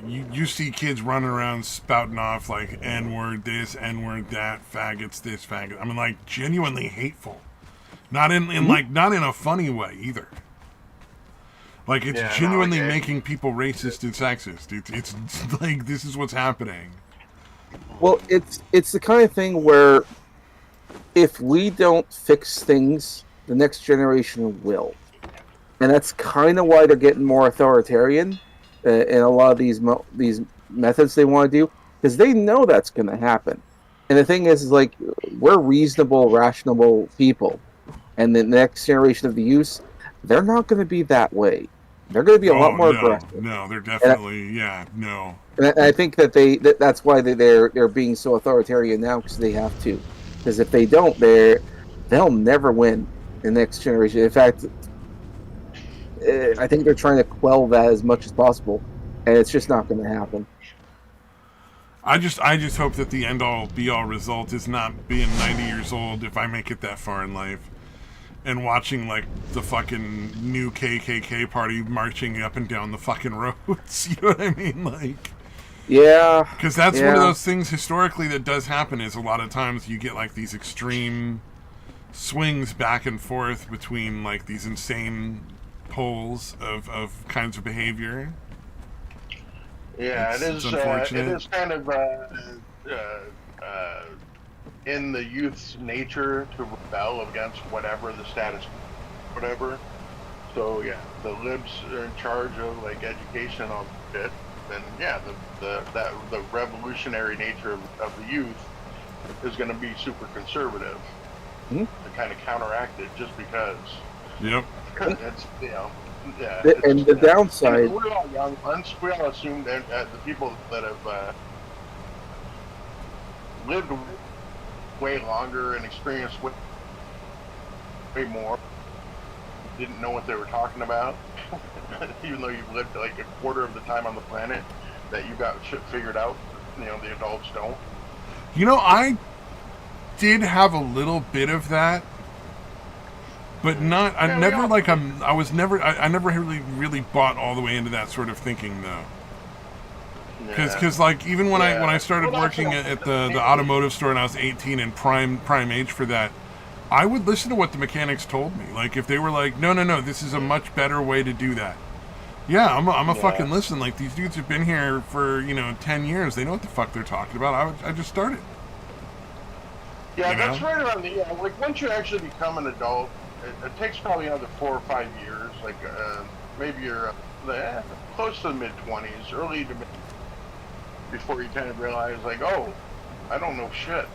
[SPEAKER 1] You see kids running around spouting off like N word this, N word that, faggots this, faggot. I mean, like, genuinely hateful. Not in
[SPEAKER 3] mhm.
[SPEAKER 1] like not in a funny way either. Like, it's
[SPEAKER 2] Yeah, no,
[SPEAKER 1] genuinely
[SPEAKER 2] yeah.
[SPEAKER 1] making people racist and sexist. It's like this is what's happening.
[SPEAKER 3] Well, it's the kind of thing where if we don't fix things, the next generation will. And that's kind of why they're getting more authoritarian in a lot of these methods they want to do because they know that's going to happen. And the thing is like we're reasonable, rational people, and the next generation of the youth, they're not going to be that way. They're going to be a lot
[SPEAKER 1] Oh
[SPEAKER 3] more
[SPEAKER 1] no,
[SPEAKER 3] aggressive.
[SPEAKER 1] no, they're
[SPEAKER 3] And
[SPEAKER 1] definitely no.
[SPEAKER 3] I think that that's why they're being so authoritarian now, because they have to. Because if they don't, they'll never win the next generation. In fact, I think they're trying to quell that as much as possible, and it's just not going to happen.
[SPEAKER 1] I just hope that the end all be all result is not being 90 years old if I make it that far in life and watching like the fucking new KKK party marching up and down the fucking roads. You know what I mean? Like,
[SPEAKER 3] Yeah,
[SPEAKER 1] because that's one of
[SPEAKER 3] yeah,
[SPEAKER 1] those things historically that does happen. Is a lot of times you get like these extreme swings back and forth between like these insane poles of kinds of behavior.
[SPEAKER 2] Yeah,
[SPEAKER 1] It's
[SPEAKER 2] it
[SPEAKER 1] unfortunate.
[SPEAKER 2] is kind of uh, in the youth's nature to rebel against whatever the status, whatever. So yeah, the libs are in charge of like education and all that shit. Then yeah, the revolutionary nature of the youth is going to be super conservative
[SPEAKER 3] mhm.
[SPEAKER 2] to kind of counteract it, just because
[SPEAKER 1] Yep.
[SPEAKER 2] it's yeah, it's
[SPEAKER 3] And the downside,
[SPEAKER 2] we're all young ones. We all assume that the people that have lived way longer and experienced way more didn't know what they were talking about, even though you've lived like a quarter of the time on the planet, that you got shit figured out. The adults don't.
[SPEAKER 1] You know, I did have a little bit of that, but not. I
[SPEAKER 2] Yeah, we
[SPEAKER 1] never
[SPEAKER 2] all.
[SPEAKER 1] like. I was never. I never really bought all the way into that sort of thinking though.
[SPEAKER 2] Yeah,
[SPEAKER 1] Because like even when I
[SPEAKER 2] yeah.
[SPEAKER 1] started
[SPEAKER 2] Well, that's
[SPEAKER 1] working at the automotive store and I was 18 and prime age for that, I would listen to what the mechanics told me. Like if they were like, no, this is a much better way to do that. Yeah, I'm a
[SPEAKER 2] yeah.
[SPEAKER 1] fucking listen. Like these dudes have been here for 10 years. They know what the fuck they're talking about. I just started.
[SPEAKER 2] Yeah,
[SPEAKER 1] You
[SPEAKER 2] that's
[SPEAKER 1] know.
[SPEAKER 2] right around the like once you actually become an adult, it takes probably another 4 or 5 years. Like maybe you're close to the mid 20s, early to mid, before you kind of realize like, oh, I don't know shit.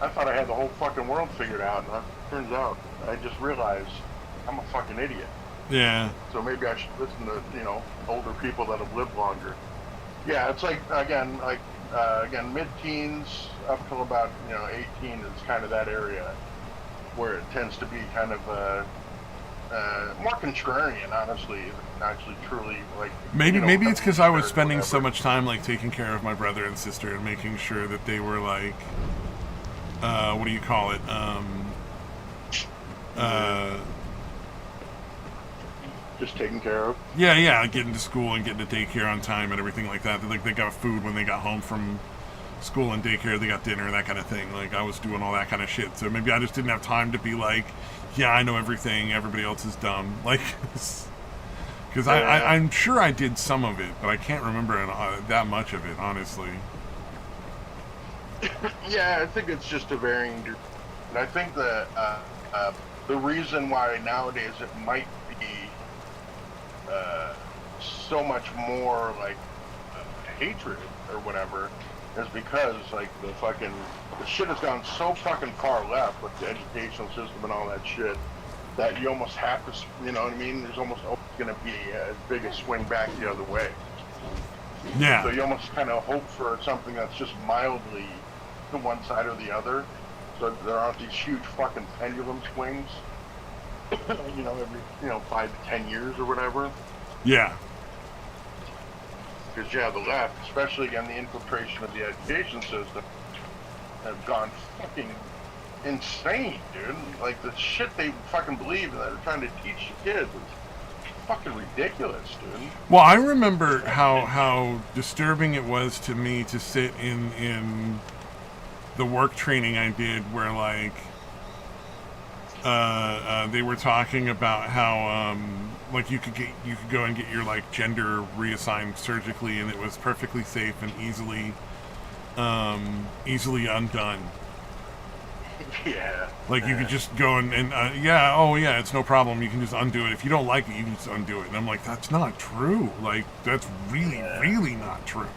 [SPEAKER 2] I thought I had the whole fucking world figured out, and it turns out I just realized I'm a fucking idiot.
[SPEAKER 1] Yeah.
[SPEAKER 2] So maybe I should listen to older people that have lived longer. Yeah, it's like again mid-teens up till about 18 is kind of that area where it tends to be kind of more contrarian, honestly, than actually truly like
[SPEAKER 1] Maybe it's because I was
[SPEAKER 2] evolutionary or
[SPEAKER 1] spending so
[SPEAKER 2] whatever.
[SPEAKER 1] much time like taking care of my brother and sister and making sure that they were like, what do you call it? Uh,
[SPEAKER 2] Just taken care of.
[SPEAKER 1] yeah, getting to school and getting to daycare on time and everything like that. Like they got food when they got home from school and daycare. They got dinner, that kind of thing. Like I was doing all that kind of shit. So maybe I just didn't have time to be like, yeah, I know everything. Everybody else is dumb. Like, because
[SPEAKER 2] Yeah.
[SPEAKER 1] I'm sure I did some of it, but I can't remember that much of it, honestly.
[SPEAKER 2] Yeah, I think it's just a varying degree. And I think the reason why nowadays it might be uh, so much more like hatred or whatever is because like the shit has gone so fucking far left with the educational system and all that shit that you almost have to, you know what I mean? There's almost always going to be as big a swing back the other way. So
[SPEAKER 1] Yeah,
[SPEAKER 2] you almost kind of hope for something that's just mildly to one side or the other. So there aren't these huge fucking pendulum swings, every 5 to 10 years or whatever.
[SPEAKER 1] yeah,
[SPEAKER 2] Because yeah, the left, especially again the infiltration of the education system, have gone fucking insane, dude. Like the shit they fucking believe and that they're trying to teach the kids is fucking ridiculous, dude.
[SPEAKER 1] Well, I remember how disturbing it was to me to sit in the work training I did, where like they were talking about how like you could go and get your like gender reassigned surgically, and it was perfectly safe and easily undone.
[SPEAKER 2] Yeah.
[SPEAKER 1] Like you could just go and yeah, oh yeah, it's no problem. You can just undo it. If you don't like it, you can just undo it. And I'm like, that's not true. Like that's really
[SPEAKER 2] Yeah.
[SPEAKER 1] really not true.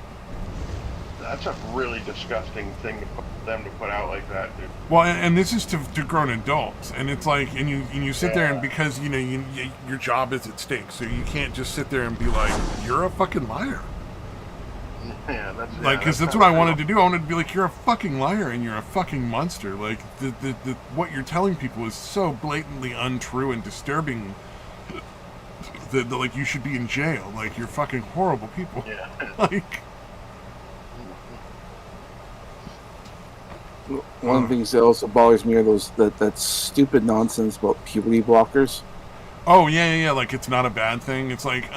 [SPEAKER 2] That's a really disgusting thing to put them to put out like that, dude.
[SPEAKER 1] Well, and this is to grown adults, and it's like, and you sit there, and because your job is at stake, so you can't just sit there and be like, you're a fucking liar.
[SPEAKER 2] Yeah, that's
[SPEAKER 1] like, because that's what I wanted to do. I wanted to be like, you're a fucking liar and you're a fucking monster. Like, the what you're telling people is so blatantly untrue and disturbing that like you should be in jail. Like, you're fucking horrible people.
[SPEAKER 2] Yeah.
[SPEAKER 1] Like.
[SPEAKER 3] One of the things that also bothers me are that stupid nonsense about puberty blockers.
[SPEAKER 1] Oh yeah. Like, it's not a bad thing. It's like,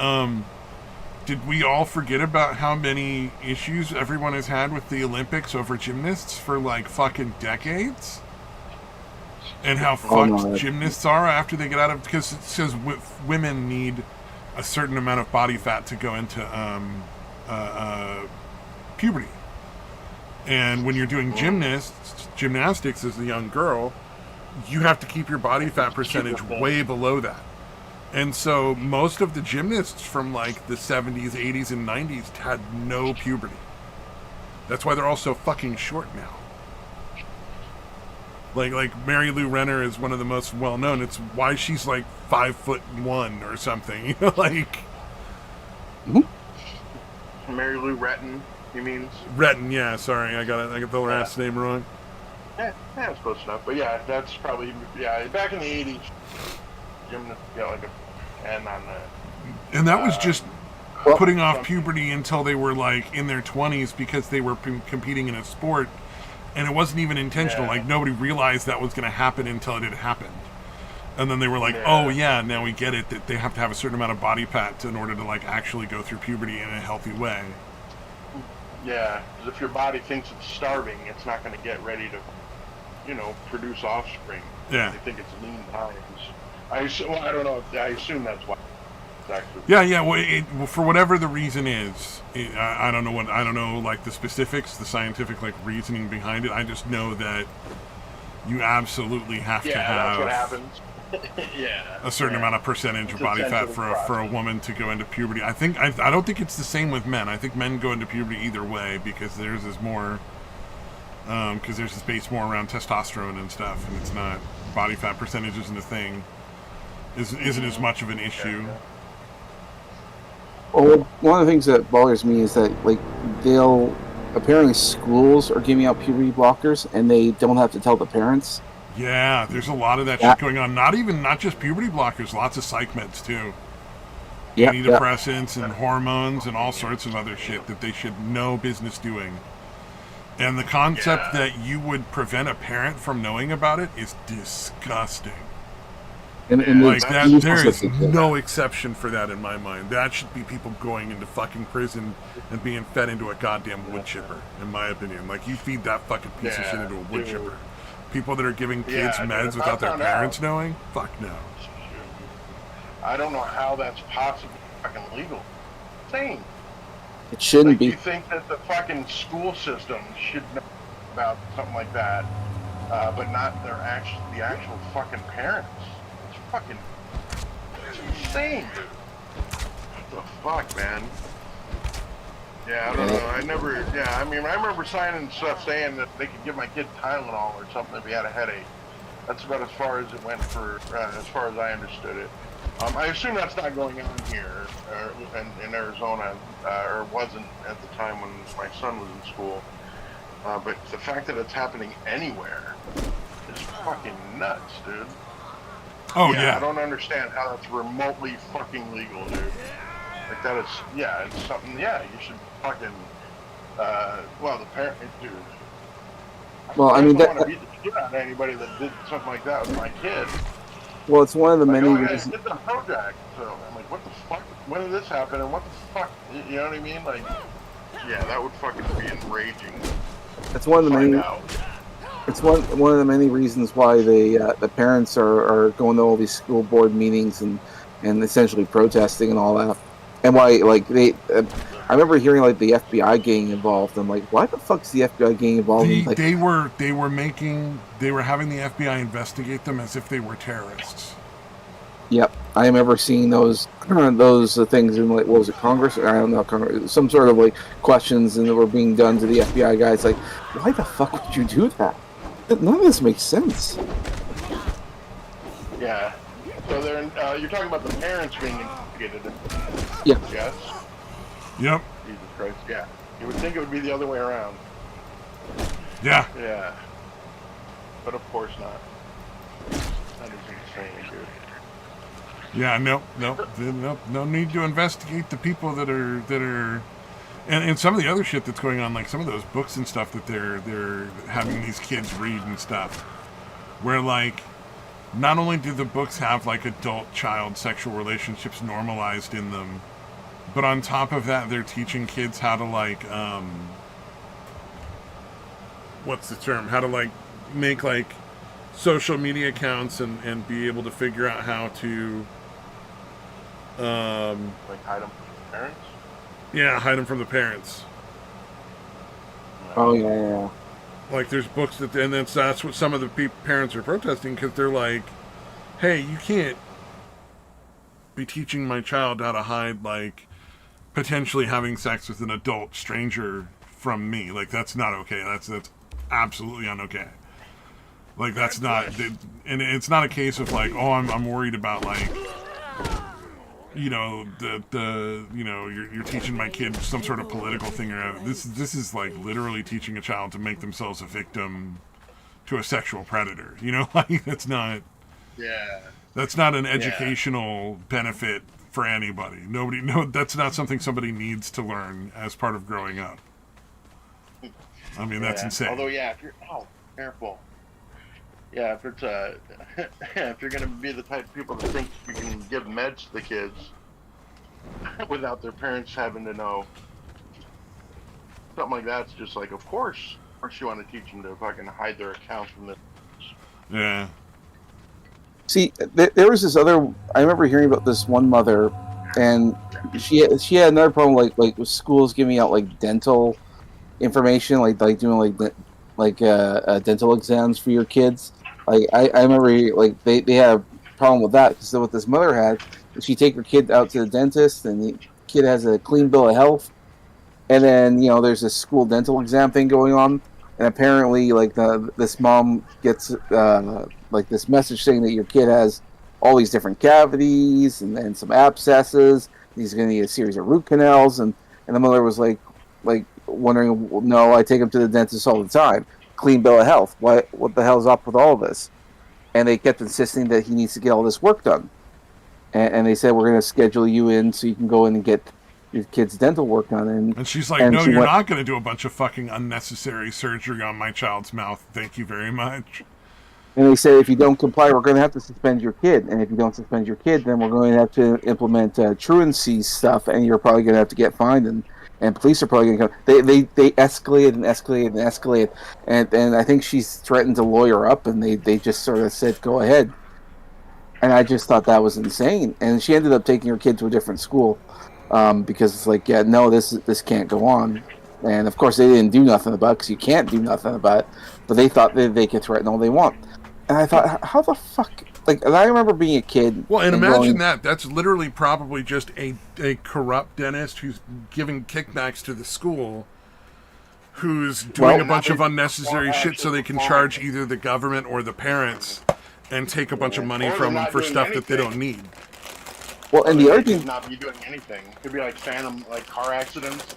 [SPEAKER 1] did we all forget about how many issues everyone has had with the Olympics over gymnasts for like fucking decades? And how fucked gymnasts are after they get out of, because it says women need a certain amount of body fat to go into puberty. And when you're doing gymnastics as a young girl, you have to keep your body fat percentage way below that. And so most of the gymnasts from like the 70s, 80s, and 90s had no puberty. That's why they're all so fucking short now. Like Mary Lou Renner is one of the most well known. It's why she's like 5'1" or something. You know, like.
[SPEAKER 2] Mary Lou Retton, you mean?
[SPEAKER 1] Retton, yeah. Sorry, I got the last name wrong.
[SPEAKER 2] Yeah, it's close enough. But yeah, that's probably back in the 80s. Gymnast got like a 10 on the.
[SPEAKER 1] And that was just putting off puberty until they were like in their 20s because they were competing in a sport. And it wasn't even intentional. Like, nobody realized that was going to happen until it had happened. And then they were like, oh, yeah, now we get it, that they have to have a certain amount of body fat in order to, like, actually go through puberty in a healthy way.
[SPEAKER 2] Yeah, because if your body thinks it's starving, it's not going to get ready to, produce offspring.
[SPEAKER 1] Yeah.
[SPEAKER 2] They think it's lean times. I don't know. I assume that's why. Actually.
[SPEAKER 1] Yeah. Well, for whatever the reason is, I don't know like the specifics, the scientific like reasoning behind it. I just know that you absolutely have to have
[SPEAKER 2] that's what happens.
[SPEAKER 1] a certain amount of percentage of body fat for a woman to go into puberty. I don't think it's the same with men. I think men go into puberty either way because theirs is more because theirs is based more around testosterone and stuff, and it's not body fat percentage isn't a thing. Isn't as much of an issue.
[SPEAKER 3] Well, one of the things that bothers me is that, like, apparently schools are giving out puberty blockers, and they don't have to tell the parents.
[SPEAKER 1] Yeah, there's a lot of that shit going on. Not just puberty blockers, lots of psych meds too. Antidepressants and hormones and all sorts of other shit that they should no business doing. And the concept that you would prevent a parent from knowing about it is disgusting.
[SPEAKER 3] And
[SPEAKER 1] like that, there is no exception for that in my mind. That should be people going into fucking prison and being fed into a goddamn wood chipper, in my opinion. Like, you feed that fucking piece of shit into a wood chipper. People that are giving kids meds without their parents knowing? Fuck no.
[SPEAKER 2] I don't know how that's possibly fucking legal. Insane.
[SPEAKER 3] It shouldn't be.
[SPEAKER 2] You think that the fucking school system should know about something like that, but not the actual fucking parents? Fucking insane, dude. What the fuck, man? Yeah, I don't know. I remember signing stuff saying that they could give my kid Tylenol or something if he had a headache. That's about as far as it went for, as far as I understood it. I assume that's not going on here in Arizona, or wasn't at the time when my son was in school. But the fact that it's happening anywhere is fucking nuts, dude.
[SPEAKER 1] Oh, yeah.
[SPEAKER 2] I don't understand how that's remotely fucking legal, dude. Like, that is, it's something, you should fucking, the parent, dude.
[SPEAKER 3] Well, I
[SPEAKER 2] don't want to beat the shit out of anybody that did something like that with my kid.
[SPEAKER 3] Well, it's one of the many
[SPEAKER 2] reasons. I did the project, so I'm like, what the fuck? When did this happen? And what the fuck? You know what I mean? Like, that would fucking be enraging.
[SPEAKER 3] It's one of the many. It's one of the many reasons why the parents are going to all these school board meetings and essentially protesting and all that, and why I remember hearing like the FBI getting involved. I'm like, why the fuck's the FBI getting involved?
[SPEAKER 1] They were having the FBI investigate them as if they were terrorists.
[SPEAKER 3] Yep, I remember seeing those those things in like what was it, Congress? I don't know, Congress, some sort of like questions, and that were being done to the FBI guys. Like, why the fuck would you do that? None of this makes sense.
[SPEAKER 2] Yeah. So you're talking about the parents being investigated.
[SPEAKER 3] Yeah.
[SPEAKER 2] Yes.
[SPEAKER 1] Yep.
[SPEAKER 2] Jesus Christ. Yeah. You would think it would be the other way around.
[SPEAKER 1] Yeah.
[SPEAKER 2] Yeah. But of course not. That is insane, dude.
[SPEAKER 1] Yeah. No. No need to investigate the people that are. And some of the other shit that's going on, like some of those books and stuff that they're having these kids read and stuff, where like not only do the books have like adult child sexual relationships normalized in them, but on top of that they're teaching kids how to like what's the term? How to like make like social media accounts and be able to figure out how to
[SPEAKER 2] Like hide them from the parents.
[SPEAKER 1] hide them from the parents.
[SPEAKER 3] Oh yeah.
[SPEAKER 1] Like there's books that, and that's what some of the parents are protesting, because they're like, hey, you can't be teaching my child how to hide like potentially having sex with an adult stranger from me. Like that's not okay. That's absolutely unokay. Like that's not, and it's not a case of like, oh, I'm worried about like, you know, the you know, you're teaching my kid some sort of political thing, or this is like literally teaching a child to make themselves a victim to a sexual predator. You know, like that's not an educational benefit for anybody. That's not something somebody needs to learn as part of growing up. I mean, that's insane.
[SPEAKER 2] Although, yeah, if you're careful. Yeah, if it's if you're gonna be the type of people that think you can give meds to the kids without their parents having to know, something like that's just like, of course you want to teach them to fucking hide their accounts from the.
[SPEAKER 1] Yeah.
[SPEAKER 3] See, there was this other. I remember hearing about this one mother, and she had another problem, like with schools giving out like dental information, like doing dental exams for your kids. Like I remember like they had a problem with that, because what this mother had, she take her kid out to the dentist, and the kid has a clean bill of health, and then there's this school dental exam thing going on, and apparently like this mom gets like this message saying that your kid has all these different cavities and some abscesses. He's going to need a series of root canals, and the mother was like wondering, no, I take him to the dentist all the time. Clean bill of health. What the hell's up with all this? And they kept insisting that he needs to get all this work done. And they said, we're going to schedule you in so you can go in and get your kid's dental work done.
[SPEAKER 1] And she's like, no, you're not going to do a bunch of fucking unnecessary surgery on my child's mouth. Thank you very much.
[SPEAKER 3] And they said, if you don't comply, we're going to have to suspend your kid. And if you don't suspend your kid, then we're going to have to implement truancy stuff, and you're probably going to have to get fined, and police are probably going to come. They escalated and escalated and escalated, and I think she's threatened to lawyer up, and they just sort of said, go ahead. And I just thought that was insane. And she ended up taking her kid to a different school, because it's like, yeah, no, this can't go on. And of course they didn't do nothing about it, because you can't do nothing about it. But they thought they could threaten all they want. And I thought, how the fuck? Like, and I remember being a kid.
[SPEAKER 1] Well, and imagine that's literally probably just a corrupt dentist who's giving kickbacks to the school, who's doing a bunch of unnecessary shit so they can charge either the government or the parents and take a bunch of money from them for stuff that they don't need.
[SPEAKER 3] Well, and the other thing,
[SPEAKER 2] not be doing anything. It could be like phantom, like car accidents.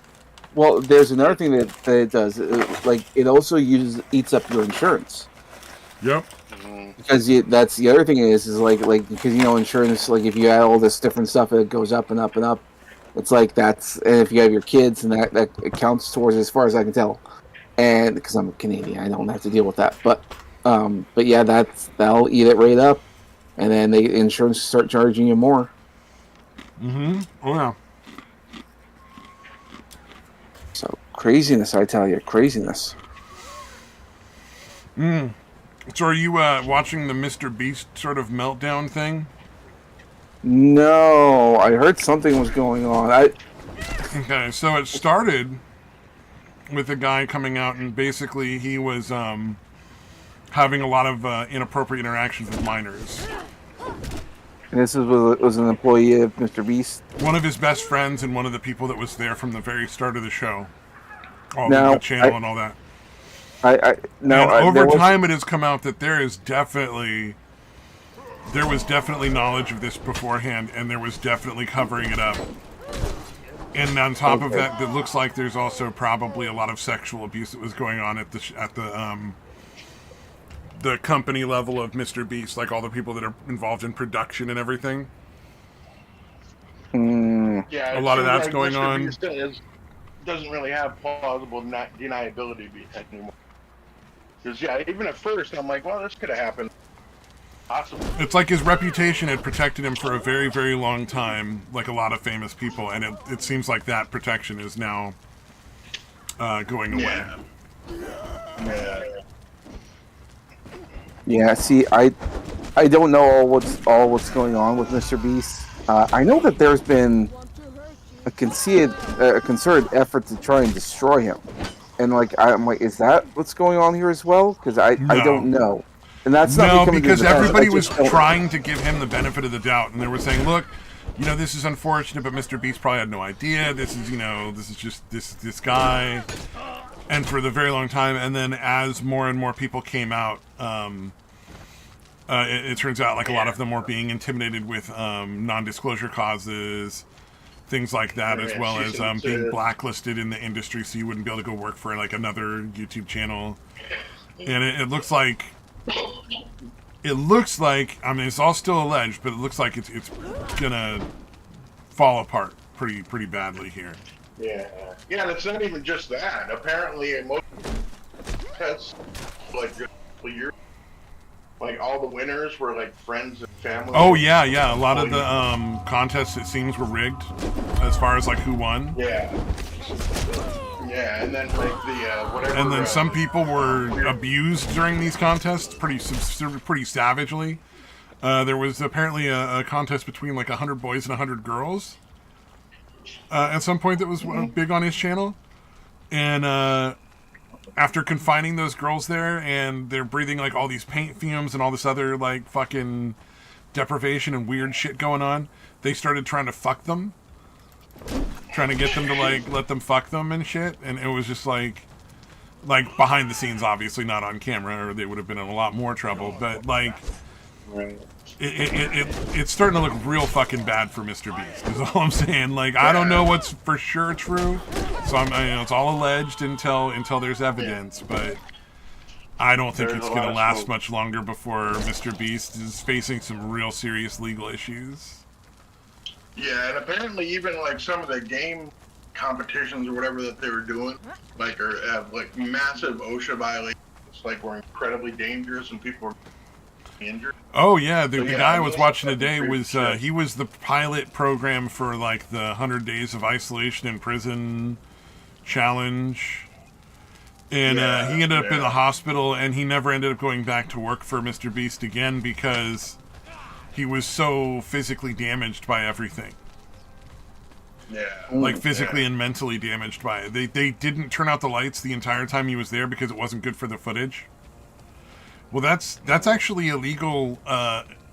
[SPEAKER 3] Well, there's another thing that it does. It also eats up your insurance.
[SPEAKER 1] Yep.
[SPEAKER 3] Because that's the other thing is like because insurance, like if you add all this different stuff, it goes up and up and up. It's like and if you have your kids, and that counts towards, as far as I can tell. And because I'm Canadian, I don't have to deal with that. But yeah, that'll eat it right up, and then the insurance start charging you more.
[SPEAKER 1] Mm-hmm. Oh yeah.
[SPEAKER 3] So craziness, I tell you, craziness.
[SPEAKER 1] So are you watching the Mr. Beast sort of meltdown thing?
[SPEAKER 3] No, I heard something was going on.
[SPEAKER 1] Okay, so it started with a guy coming out, and basically he was having a lot of inappropriate interactions with minors.
[SPEAKER 3] And this was an employee of Mr. Beast.
[SPEAKER 1] One of his best friends and one of the people that was there from the very start of the show. All the
[SPEAKER 3] Now,
[SPEAKER 1] channel and all that.
[SPEAKER 3] Now,
[SPEAKER 1] and over
[SPEAKER 3] there was,
[SPEAKER 1] time, it has come out that there was definitely knowledge of this beforehand, and there was definitely covering it up. And on top of that, it looks like there's also probably a lot of sexual abuse that was going on at the company level of Mr. Beast, like all the people that are involved in production and everything.
[SPEAKER 2] Yeah,
[SPEAKER 1] a lot of that's
[SPEAKER 2] like
[SPEAKER 1] going
[SPEAKER 2] Mr.
[SPEAKER 1] on.
[SPEAKER 2] Beast doesn't really have plausible deniability anymore. Because even at first I'm like, well, this could have happened. Possibly.
[SPEAKER 1] It's like his reputation had protected him for a very, very long time, like a lot of famous people, and it seems like that protection is now going away.
[SPEAKER 3] Yeah. See, I don't know all what's going on with Mr. Beast. I know that there's been a concerted effort to try and destroy him, and I'm like, is that what's going on here as well? Because I don't know. And that's not
[SPEAKER 1] because everybody was trying to give him the benefit of the doubt, and they were saying, "Look, this is unfortunate, but Mr. Beast probably had no idea. This is just this guy." And for the very long time, and then as more and more people came out, it turns out like a lot of them were being intimidated with non-disclosure causes, things like that, as well as being blacklisted in the industry, so you wouldn't be able to go work for like another YouTube channel. And it looks like. I mean, it's all still alleged, but it looks like it's gonna fall apart pretty badly here.
[SPEAKER 2] Yeah, and it's not even just that. Apparently, most pets, like all the winners were like friends and family.
[SPEAKER 1] Oh yeah. A lot of the contests, it seems, were rigged as far as like who won.
[SPEAKER 2] Yeah, and then like the whatever.
[SPEAKER 1] And then some people were abused during these contests pretty savagely. There was apparently a contest between like 100 boys and 100 girls at some point that was big on his channel. And after confining those girls there, and they're breathing like all these paint fumes and all this other like fucking deprivation and weird shit going on, they started trying to fuck them. Trying to get them to like let them fuck them and shit, and it was just like behind the scenes, obviously not on camera, or they would have been in a lot more trouble. But like, it's starting to look real fucking bad for Mr. Beast. Is all I'm saying. Like, I don't know what's for sure true, so it's all alleged until there's evidence. But I don't think it's going to last much longer before Mr. Beast is facing some real serious legal issues.
[SPEAKER 2] Yeah, and apparently even like some of the game competitions or whatever that they were doing, like have like massive OSHA violations, like were incredibly dangerous and people were injured.
[SPEAKER 1] Oh yeah, the guy I was watching today was he was the pilot program for like the 100 Days of Isolation in Prison challenge, and he ended up in the hospital, and he never ended up going back to work for Mr. Beast again because he was so physically damaged by everything.
[SPEAKER 2] Yeah.
[SPEAKER 1] Like physically and mentally damaged by it. They didn't turn out the lights the entire time he was there because it wasn't good for the footage. Well, that's actually illegal.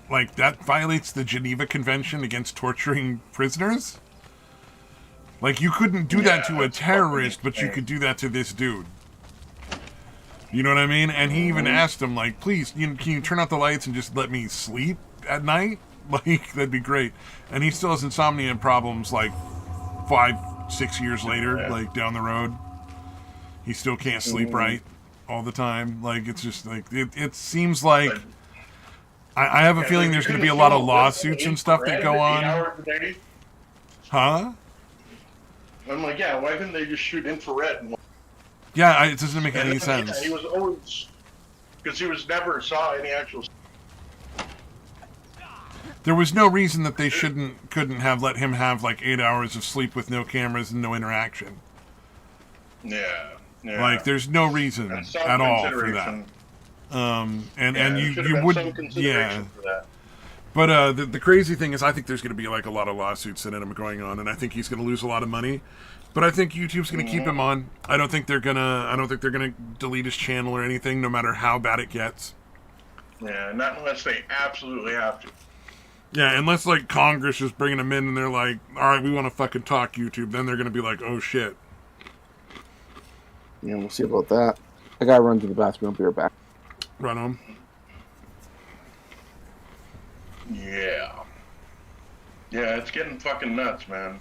[SPEAKER 1] Like that violates the Geneva Convention against torturing prisoners. Like you couldn't do that to a terrorist, but you could do that to this dude. You know what I mean? And he even asked him, like, please, can you turn out the lights and just let me sleep at night? Like, that'd be great. And he still has insomnia problems, like, 5-6 years later, like, down the road. He still can't sleep right all the time. Like, it's just, like, it seems like... I have a feeling there's going to be a lot of lawsuits and stuff that go on. Huh?
[SPEAKER 2] I'm like, yeah, why couldn't they just shoot infrared?
[SPEAKER 1] Yeah, it doesn't make any sense.
[SPEAKER 2] Yeah, he was always... Because he never saw any actual...
[SPEAKER 1] There was no reason that they couldn't have let him have like 8 hours of sleep with no cameras and no interaction.
[SPEAKER 2] Yeah.
[SPEAKER 1] Like there's no reason at all for that. And you wouldn't, yeah. But the crazy thing is, I think there's going to be like a lot of lawsuits that end up going on, and I think he's going to lose a lot of money. But I think YouTube's going to keep him on. I don't think they're gonna delete his channel or anything, no matter how bad it gets.
[SPEAKER 2] Yeah, not unless they absolutely have to.
[SPEAKER 1] Yeah, unless like Congress is bringing them in and they're like, all right, we want to fucking talk YouTube, then they're going to be like, oh shit.
[SPEAKER 3] Yeah, we'll see about that. I gotta run to the bathroom. I'll be right back.
[SPEAKER 1] Run on.
[SPEAKER 2] Yeah. Yeah, it's getting fucking nuts, man.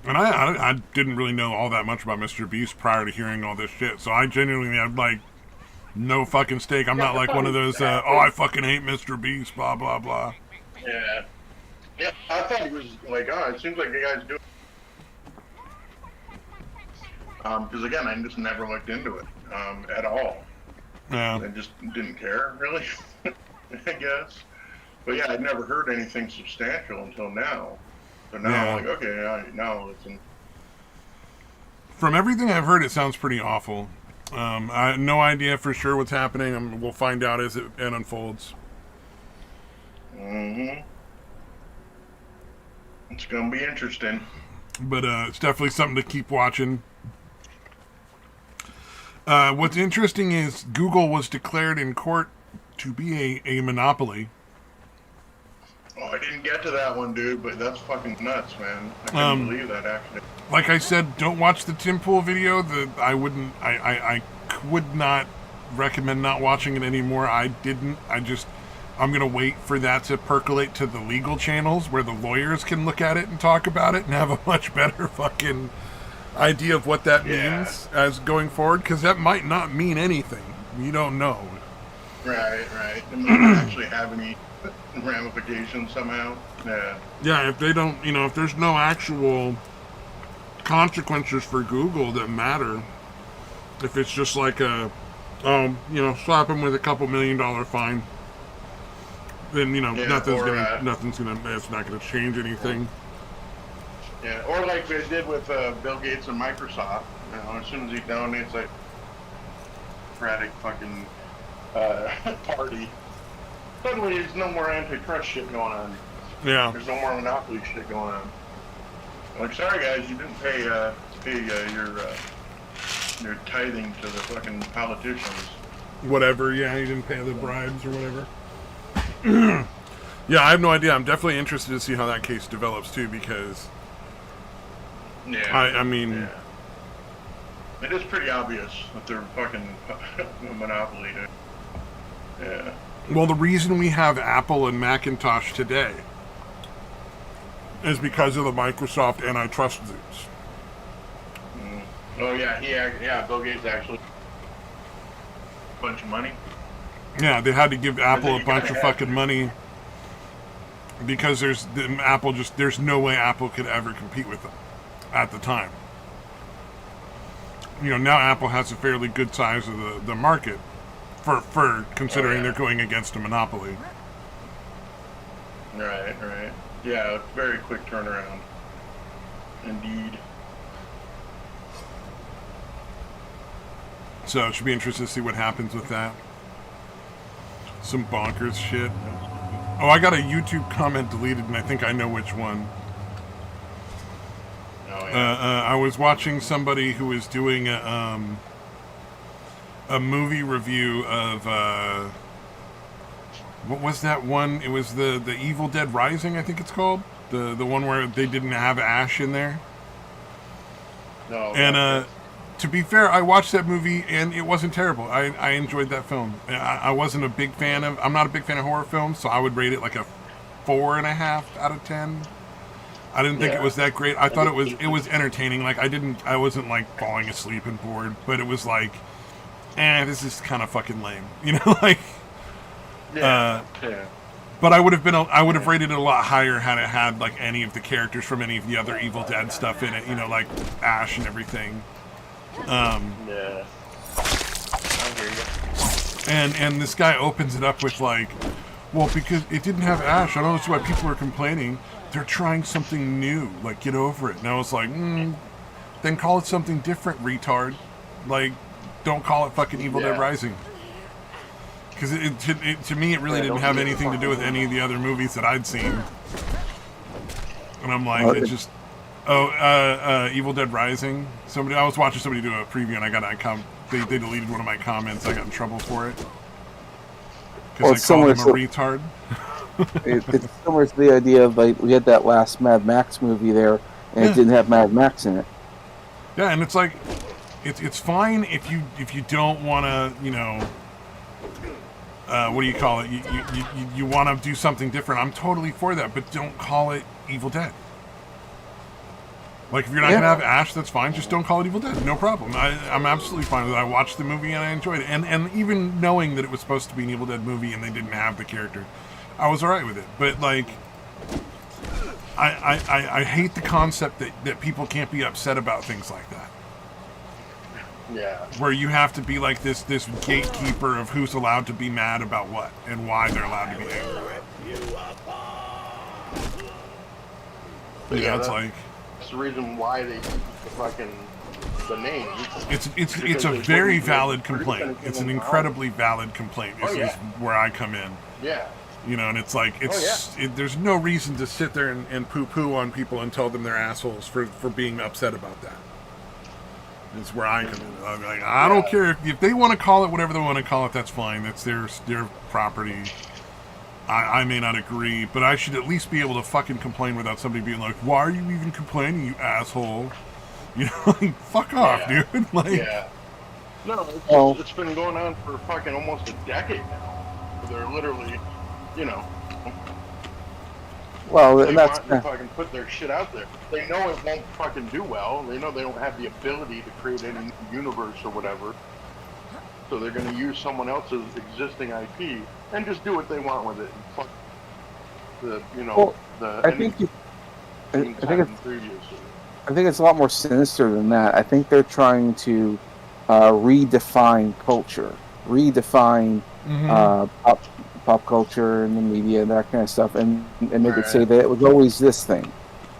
[SPEAKER 1] And I didn't really know all that much about Mr. Beast prior to hearing all this shit, so I genuinely had like no fucking stake. I'm not like one of those, oh, I fucking hate Mr. Beast, blah, blah, blah.
[SPEAKER 2] Yeah. Yeah, I thought it was like, oh, it seems like you guys do. Because again, I just never looked into it at all.
[SPEAKER 1] Yeah.
[SPEAKER 2] I just didn't care, really, I guess. But yeah, I'd never heard anything substantial until now. So now
[SPEAKER 1] Yeah.
[SPEAKER 2] I'm like, okay, now listen.
[SPEAKER 1] From everything I've heard, it sounds pretty awful. I have no idea for sure what's happening. We'll find out as it unfolds.
[SPEAKER 2] Mm-hmm. It's gonna be interesting.
[SPEAKER 1] But it's definitely something to keep watching. What's interesting is Google was declared in court to be a monopoly.
[SPEAKER 2] Oh, I didn't get to that one, dude, but that's fucking nuts, man. I couldn't believe that, actually.
[SPEAKER 1] Like I said, don't watch the Tim Pool video. I would not recommend not watching it anymore. I'm going to wait for that to percolate to the legal channels where the lawyers can look at it and talk about it and have a much better fucking idea of what that means as going forward, because that might not mean anything. You don't know.
[SPEAKER 2] Right. It might actually have any ramifications somehow. Yeah.
[SPEAKER 1] Yeah, if they don't, if there's no actual consequences for Google that matter, if it's just like slap them with a couple $1 million fine, then it's not gonna change anything.
[SPEAKER 2] Yeah, or like they did with Bill Gates and Microsoft. As soon as he donates like Democratic fucking party, suddenly there's no more antitrust shit going on.
[SPEAKER 1] Yeah.
[SPEAKER 2] There's no more monopoly shit going on. Like, sorry guys, you didn't pay your tithing to the fucking politicians.
[SPEAKER 1] Whatever, yeah, you didn't pay the bribes or whatever. Yeah, I have no idea. I'm definitely interested to see how that case develops too, because I mean,
[SPEAKER 2] it is pretty obvious that they're fucking a monopoly. Yeah.
[SPEAKER 1] Well, the reason we have Apple and Macintosh today is because of the Microsoft antitrust suits.
[SPEAKER 2] Oh yeah, Bill Gates actually a bunch of money.
[SPEAKER 1] Yeah, they had to give Apple a bunch of fucking money because there's no way Apple could ever compete with them at the time. Now Apple has a fairly good size of the market for considering they're going against a monopoly.
[SPEAKER 2] Right. Yeah, very quick turnaround. Indeed.
[SPEAKER 1] So it should be interesting to see what happens with that. Some bonkers shit. Oh, I got a YouTube comment deleted, and I think I know which one.
[SPEAKER 2] Oh, yeah.
[SPEAKER 1] I was watching somebody who was doing a movie review of what was that one? It was the Evil Dead Rising, I think it's called. The one where they didn't have Ash in there.
[SPEAKER 2] No.
[SPEAKER 1] And to be fair, I watched that movie and it wasn't terrible. I enjoyed that film. I wasn't a big fan of. I'm not a big fan of horror films, so I would rate it like a 4.5 out of 10. I didn't think it was that great. I thought it was entertaining. Like I wasn't like falling asleep and bored, but it was like, this is kind of fucking lame, like.
[SPEAKER 2] Yeah.
[SPEAKER 1] But I would have rated it a lot higher had it had like any of the characters from any of the other Evil Dead stuff in it, like Ash and everything.
[SPEAKER 2] Yeah. I hear you.
[SPEAKER 1] And this guy opens it up with like, well, because it didn't have Ash, I don't know why people are complaining. They're trying something new. Like, get over it. And I was like, then call it something different, retard. Like, don't call it fucking Evil Dead Rising. Because to me, it really didn't have anything to do with any of the other movies that I'd seen. And I'm like, it's just... Evil Dead Rising. I was watching somebody do a preview, and I got they deleted one of my comments. I got in trouble for it because I called him a retard.
[SPEAKER 3] It's similar to the idea of like we had that last Mad Max movie there, and it
[SPEAKER 1] Yeah,
[SPEAKER 3] didn't have Mad Max in it.
[SPEAKER 1] yeah, and it's like it's fine if you don't want to, what do you call it? You want to do something different. I'm totally for that, but don't call it Evil Dead. Like, if you're not
[SPEAKER 3] Yeah.
[SPEAKER 1] gonna have Ash, that's fine. Just don't call it Evil Dead. No problem. I'm absolutely fine with it. I watched the movie and I enjoyed it. And even knowing that it was supposed to be an Evil Dead movie and they didn't have the character, I was alright with it. But like, I hate the concept that people can't be upset about things like that.
[SPEAKER 2] Yeah.
[SPEAKER 1] Where you have to be like this gatekeeper of who's allowed to be mad about what and why they're allowed to be angry.
[SPEAKER 2] Yeah,
[SPEAKER 1] It's like
[SPEAKER 2] that's the reason why they keep the name.
[SPEAKER 1] it's a very valid complaint. It's an incredibly valid complaint. This is where I come in.
[SPEAKER 2] Yeah.
[SPEAKER 1] And it's like there's no reason to sit there and poo-poo on people and tell them they're assholes for being upset about that. It's where I come in. I'm like, I don't care if they want to call it whatever they want to call it. That's fine. That's their property. I may not agree, but I should at least be able to fucking complain without somebody being like, "Why are you even complaining, you asshole?" Like, fuck off, dude. Like,
[SPEAKER 2] no, it's been going on for fucking almost a decade now. They're literally,
[SPEAKER 3] Well,
[SPEAKER 2] they
[SPEAKER 3] and that's
[SPEAKER 2] want to fucking put their shit out there. They know it won't fucking do well. They know they don't have the ability to create any universe or whatever. So they're going to use someone else's existing IP and just do what they want with it. And fuck
[SPEAKER 3] I think it's a lot more sinister than that. I think they're trying to redefine culture, redefine pop culture and the media and that kind of stuff, and they could say that it was always this thing,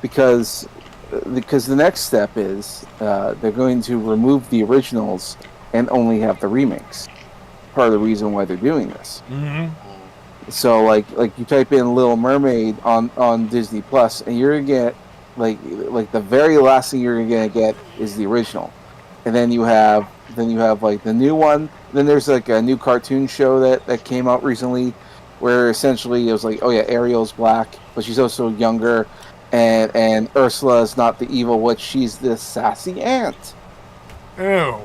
[SPEAKER 3] because the next step is they're going to remove the originals and only have the remakes. Part of the reason why they're doing this.
[SPEAKER 1] Mm-hmm.
[SPEAKER 3] So like you type in Little Mermaid on Disney Plus, and you're gonna get like the very last thing you're gonna get is the original, and then you have like the new one. Then there's like a new cartoon show that came out recently, where essentially it was like, oh yeah, Ariel's black, but she's also younger, and Ursula is not the evil witch; she's the sassy aunt.
[SPEAKER 1] Ew.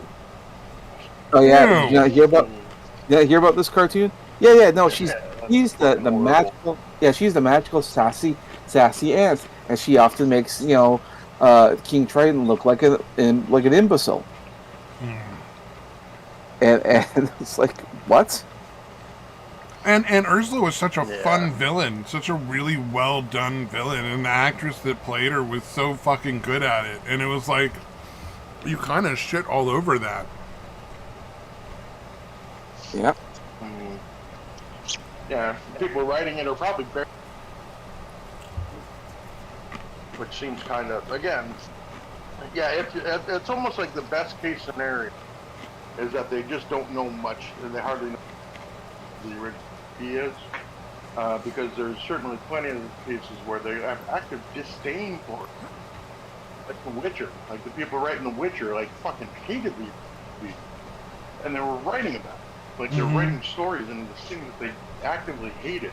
[SPEAKER 3] Oh yeah, did you hear about this cartoon? Yeah. No, she's the magical. Yeah, she's the magical sassy aunt, and she often makes King Triton look like an imbecile. And it's like, what?
[SPEAKER 1] And Ursula was such a fun villain, such a really well done villain, and the actress that played her was so fucking good at it. And it was like, you kind of shit all over that.
[SPEAKER 3] Yeah.
[SPEAKER 2] Yeah, people writing it are probably which seems kind of, again, it's almost like the best case scenario is that they just don't know much, and they hardly know who the original is, because there's certainly plenty of cases where they have active disdain for it. Like The Witcher, like the people writing The Witcher, like fucking hated these, and they were writing about it. Like they're writing stories and the things that they actively hated,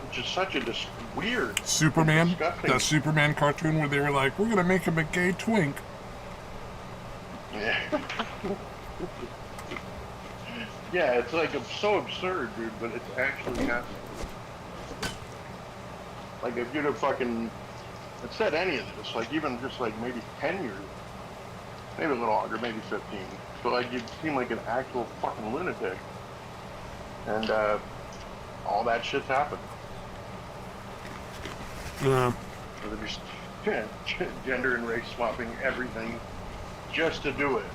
[SPEAKER 2] which is such a weird
[SPEAKER 1] Superman, that Superman cartoon where they were like, we're gonna make him a gay twink.
[SPEAKER 2] Yeah. Yeah, it's like so absurd, dude, but it's actually happening. Like if you'd have fucking said any of this, like even just like maybe 10 years, maybe a little longer, maybe 15. So like you'd seem like an actual fucking lunatic. And all that shit's happened.
[SPEAKER 1] Yeah.
[SPEAKER 2] So they're just gender and race swapping everything just to do it.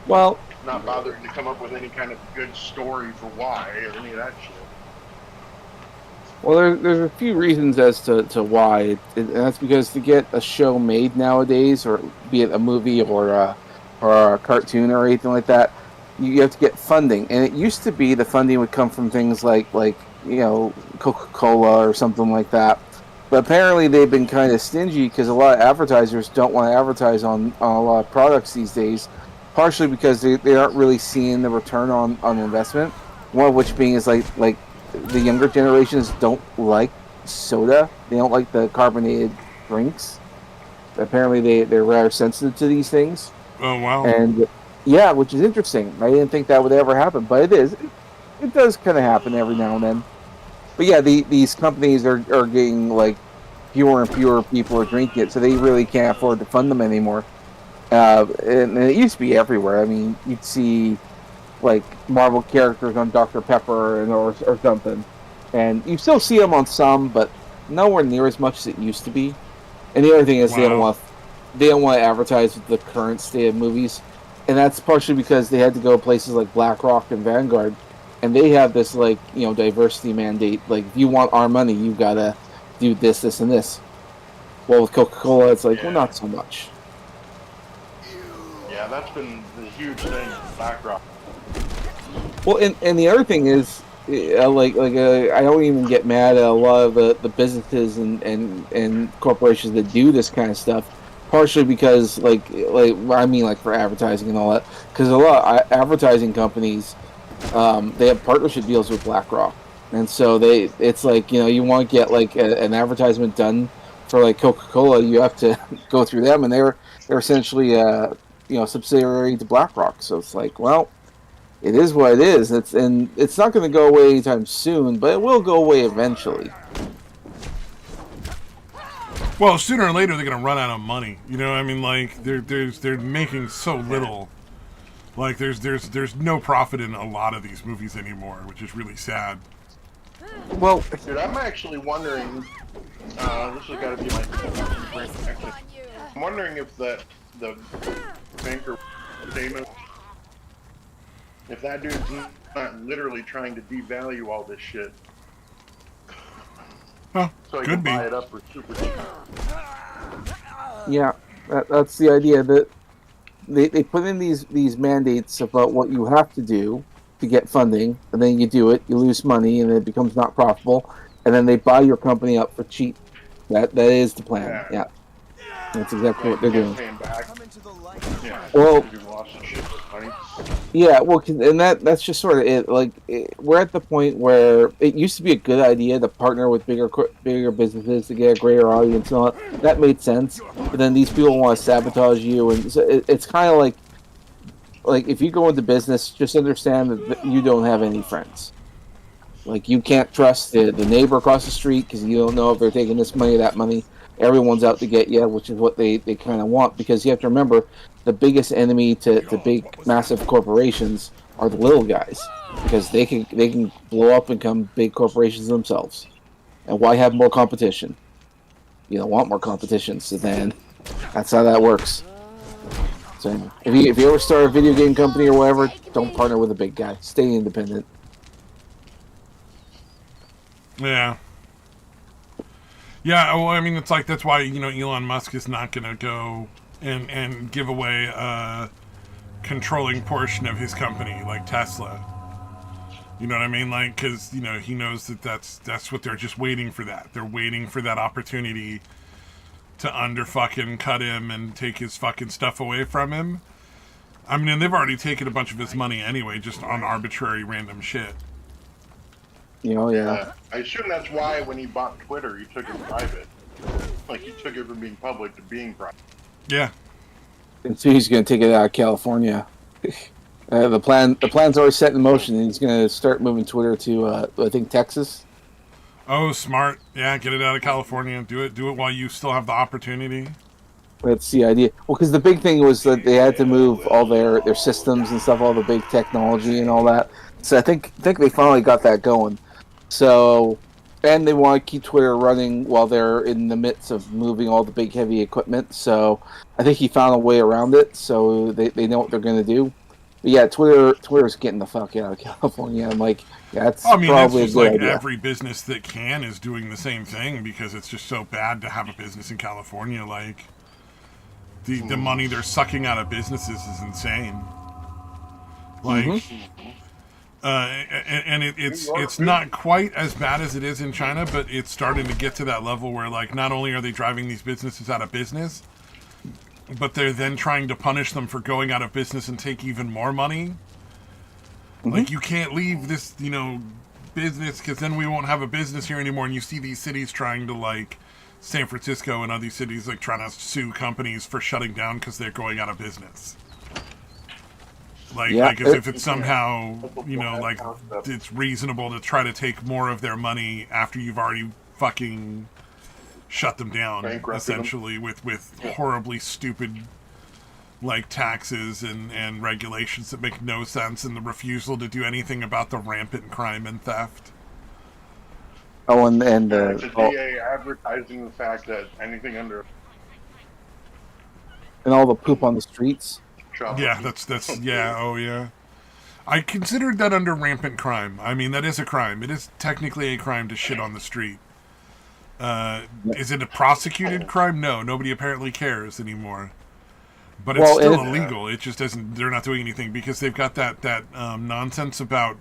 [SPEAKER 3] Well,
[SPEAKER 2] Not bothering to come up with any kind of good story for why or any of that shit.
[SPEAKER 3] Well, there's a few reasons as to why, and that's because to get a show made nowadays, or be it a movie or a cartoon or anything like that, you have to get funding. And it used to be the funding would come from things like Coca-Cola or something like that. But apparently they've been kind of stingy because a lot of advertisers don't want to advertise on a lot of products these days, partially because they aren't really seeing the return on investment. One of which being is like the younger generations don't like soda. They don't like the carbonated drinks. Apparently, they're rather sensitive to these things.
[SPEAKER 1] Oh wow.
[SPEAKER 3] And yeah, which is interesting. I didn't think that would ever happen, but it is. It does kind of happen every now and then. But yeah, these companies are getting like fewer and fewer people are drinking it, so they really can't afford to fund them anymore. And it used to be everywhere. I mean, you'd see like Marvel characters on Dr. Pepper or something, and you still see them on some, but nowhere near as much as it used to be. And the other thing is
[SPEAKER 1] Wow.
[SPEAKER 3] they don't want to advertise with the current state of movies, and that's partially because they had to go places like BlackRock and Vanguard, and they have this like diversity mandate. Like if you want our money, you gotta do this, this, and this. Well, with Coca-Cola, it's like, well,
[SPEAKER 2] Yeah.
[SPEAKER 3] not so much.
[SPEAKER 2] Yeah, that's been the huge thing. BlackRock.
[SPEAKER 3] Well, and the other thing is, I don't even get mad at a lot of the businesses and corporations that do this kind of stuff. Partially because I mean like for advertising and all that. Because a lot of advertising companies, they have partnership deals with BlackRock, and so it's like you want to get like an advertisement done for like Coca-Cola, you have to go through them, and they're essentially subsidiary to BlackRock. So it's like, well, it is what it is. It's not going to go away anytime soon, but it will go away eventually.
[SPEAKER 1] Well, sooner or later they're gonna run out of money. You know, I mean, like they're making so little. Like there's no profit in a lot of these movies anymore, which is really sad.
[SPEAKER 3] Well,
[SPEAKER 2] Dude, I'm actually wondering. This has got to be my. I'm wondering if the banker statement, if that dude's not literally trying to devalue all this shit,
[SPEAKER 1] Well,
[SPEAKER 2] so he
[SPEAKER 1] could
[SPEAKER 2] can
[SPEAKER 1] be.
[SPEAKER 2] buy it up for super cheap.
[SPEAKER 3] yeah, that's the idea that they put in these mandates about what you have to do to get funding, and then you do it, you lose money, and it becomes not profitable, and then they buy your company up for cheap. That is the plan.
[SPEAKER 2] Yeah,
[SPEAKER 3] Yeah, that's exactly
[SPEAKER 2] yeah,
[SPEAKER 3] what
[SPEAKER 2] you
[SPEAKER 3] they're
[SPEAKER 2] can't
[SPEAKER 3] doing.
[SPEAKER 2] pay him back. Yeah,
[SPEAKER 3] Well,
[SPEAKER 2] you lost some shit with money.
[SPEAKER 3] yeah, well, and that's just sort of it. Like we're at the point where it used to be a good idea to partner with bigger businesses to get a greater audience and all that. That made sense. But then these people want to sabotage you, and so it's kind of like if you go into business, just understand that you don't have any friends. Like you can't trust the neighbor across the street because you don't know if they're taking this money, that money. Everyone's out to get you, which is what they kind of want. Because you have to remember, the biggest enemy to big, massive corporations are the little guys, because they can blow up and become big corporations themselves. And why have more competition? You don't want more competition, so then that's how that works. So if you ever start a video game company or whatever, don't partner with a big guy. Stay independent.
[SPEAKER 1] Yeah. Yeah, well, I mean, it's like that's why Elon Musk is not going to go and give away a controlling portion of his company like Tesla. You know what I mean? Like, because he knows that's what they're just waiting for. They're waiting for that opportunity to under fucking cut him and take his fucking stuff away from him. I mean, and they've already taken a bunch of his money anyway, just on arbitrary random shit.
[SPEAKER 3] Yeah.
[SPEAKER 2] I assume that's why when he bought Twitter, he took it private. Like he took it from being public to being private.
[SPEAKER 1] Yeah.
[SPEAKER 3] And so he's going to take it out of California. The plan's already set in motion, and he's going to start moving Twitter to I think Texas.
[SPEAKER 1] Oh, smart. Yeah, get it out of California. Do it while you still have the opportunity.
[SPEAKER 3] That's the idea. Well, because the big thing was that they had to move all their systems and stuff, all the big technology and all that. So I think they finally got that going. So, and they want to keep Twitter running while they're in the midst of moving all the big heavy equipment. So I think he found a way around it. So they know what they're going to do. But yeah, Twitter's getting the fuck out of California. I'm like, yeah, that's
[SPEAKER 1] I mean, that's
[SPEAKER 3] probably a
[SPEAKER 1] just
[SPEAKER 3] good
[SPEAKER 1] like
[SPEAKER 3] idea.
[SPEAKER 1] every business that can is doing the same thing because it's just so bad to have a business in California. Like, the money they're sucking out of businesses is insane. Like, and it's not quite as bad as it is in China, but it's starting to get to that level where, like, not only are they driving these businesses out of business, but they're then trying to punish them for going out of business and take even more money. Like, you can't leave this, business, because then we won't have a business here anymore. And you see these cities trying to, like, San Francisco and other cities, like, trying to sue companies for shutting down because they're going out of business. Like as if it's somehow, like, it's reasonable to try to take more of their money after you've already fucking shut them down, essentially, with horribly stupid, like, taxes and regulations that make no sense, and the refusal to do anything about the rampant crime and theft.
[SPEAKER 3] Oh, and
[SPEAKER 2] it's a DA advertising the fact that anything under
[SPEAKER 3] and all the poop on the streets.
[SPEAKER 1] Yeah, that's yeah, oh yeah. I considered that under rampant crime. I mean, that is a crime. It is technically a crime to shit on the street. Is it a prosecuted crime? No, nobody apparently cares anymore. But it's still illegal. It just doesn't. They're not doing anything because they've got that nonsense about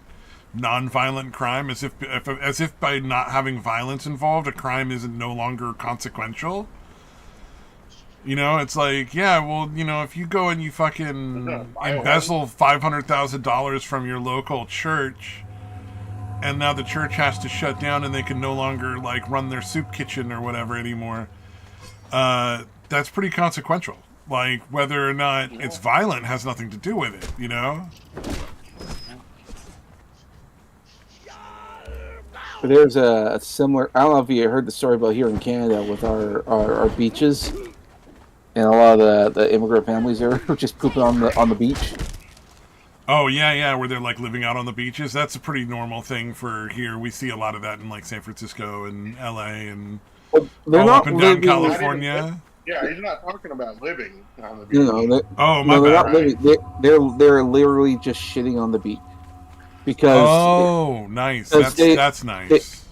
[SPEAKER 1] non-violent crime, as if by not having violence involved, a crime is no longer consequential. It's like, yeah, well, if you go and you fucking embezzle $500,000 from your local church, and now the church has to shut down and they can no longer, like, run their soup kitchen or whatever anymore, that's pretty consequential. Like, whether or not it's violent has nothing to do with it,
[SPEAKER 3] But there's a similar, I don't know if you heard the story about here in Canada with our beaches. And a lot of the immigrant families are just pooping on the beach.
[SPEAKER 1] Oh, yeah, where they're, like, living out on the beaches. That's a pretty normal thing for here. We see a lot of that in, like, San Francisco and L.A. and all up and down California.
[SPEAKER 2] Yeah, he's not talking about living on the beach.
[SPEAKER 1] My bad.
[SPEAKER 3] Living, they're literally just shitting on the beach. Because
[SPEAKER 1] nice. That's nice.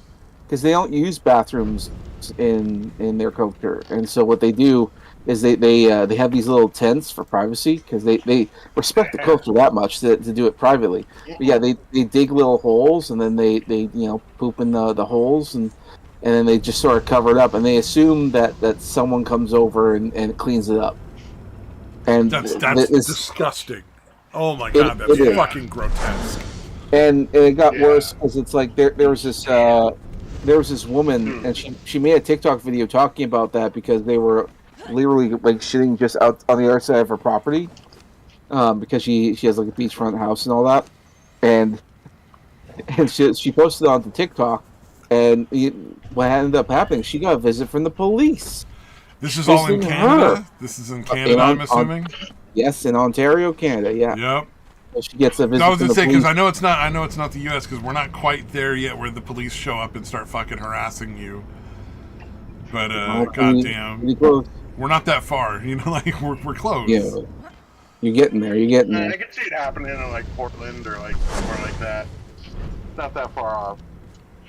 [SPEAKER 3] Because they don't use bathrooms in their culture. And so what they do is they have these little tents for privacy because they respect the culture that much to do it privately. But yeah, they dig little holes and then they poop in the holes and then they just sort of cover it up and they assume that someone comes over and cleans it up. And
[SPEAKER 1] that's disgusting. Oh my god, that's fucking grotesque.
[SPEAKER 3] And it got worse because it's like there was this woman and she made a TikTok video talking about that because they were literally like shitting just out on the other side of her property because she has like a beachfront house and all that, and she posted it onto TikTok, and what ended up happening, she got a visit from the police.
[SPEAKER 1] This is all in Canada. This is in Canada, I'm assuming.
[SPEAKER 3] Yes, in Ontario, Canada. Yeah.
[SPEAKER 1] Yep.
[SPEAKER 3] So she gets a visit.
[SPEAKER 1] I was gonna say
[SPEAKER 3] because
[SPEAKER 1] I know it's not the U.S. because we're not quite there yet where the police show up and start fucking harassing you. But goddamn. We're not that far, like we're close.
[SPEAKER 3] Yeah, you're getting there. You're getting there.
[SPEAKER 2] I can see it happening in like Portland or like somewhere like that. Not that far off.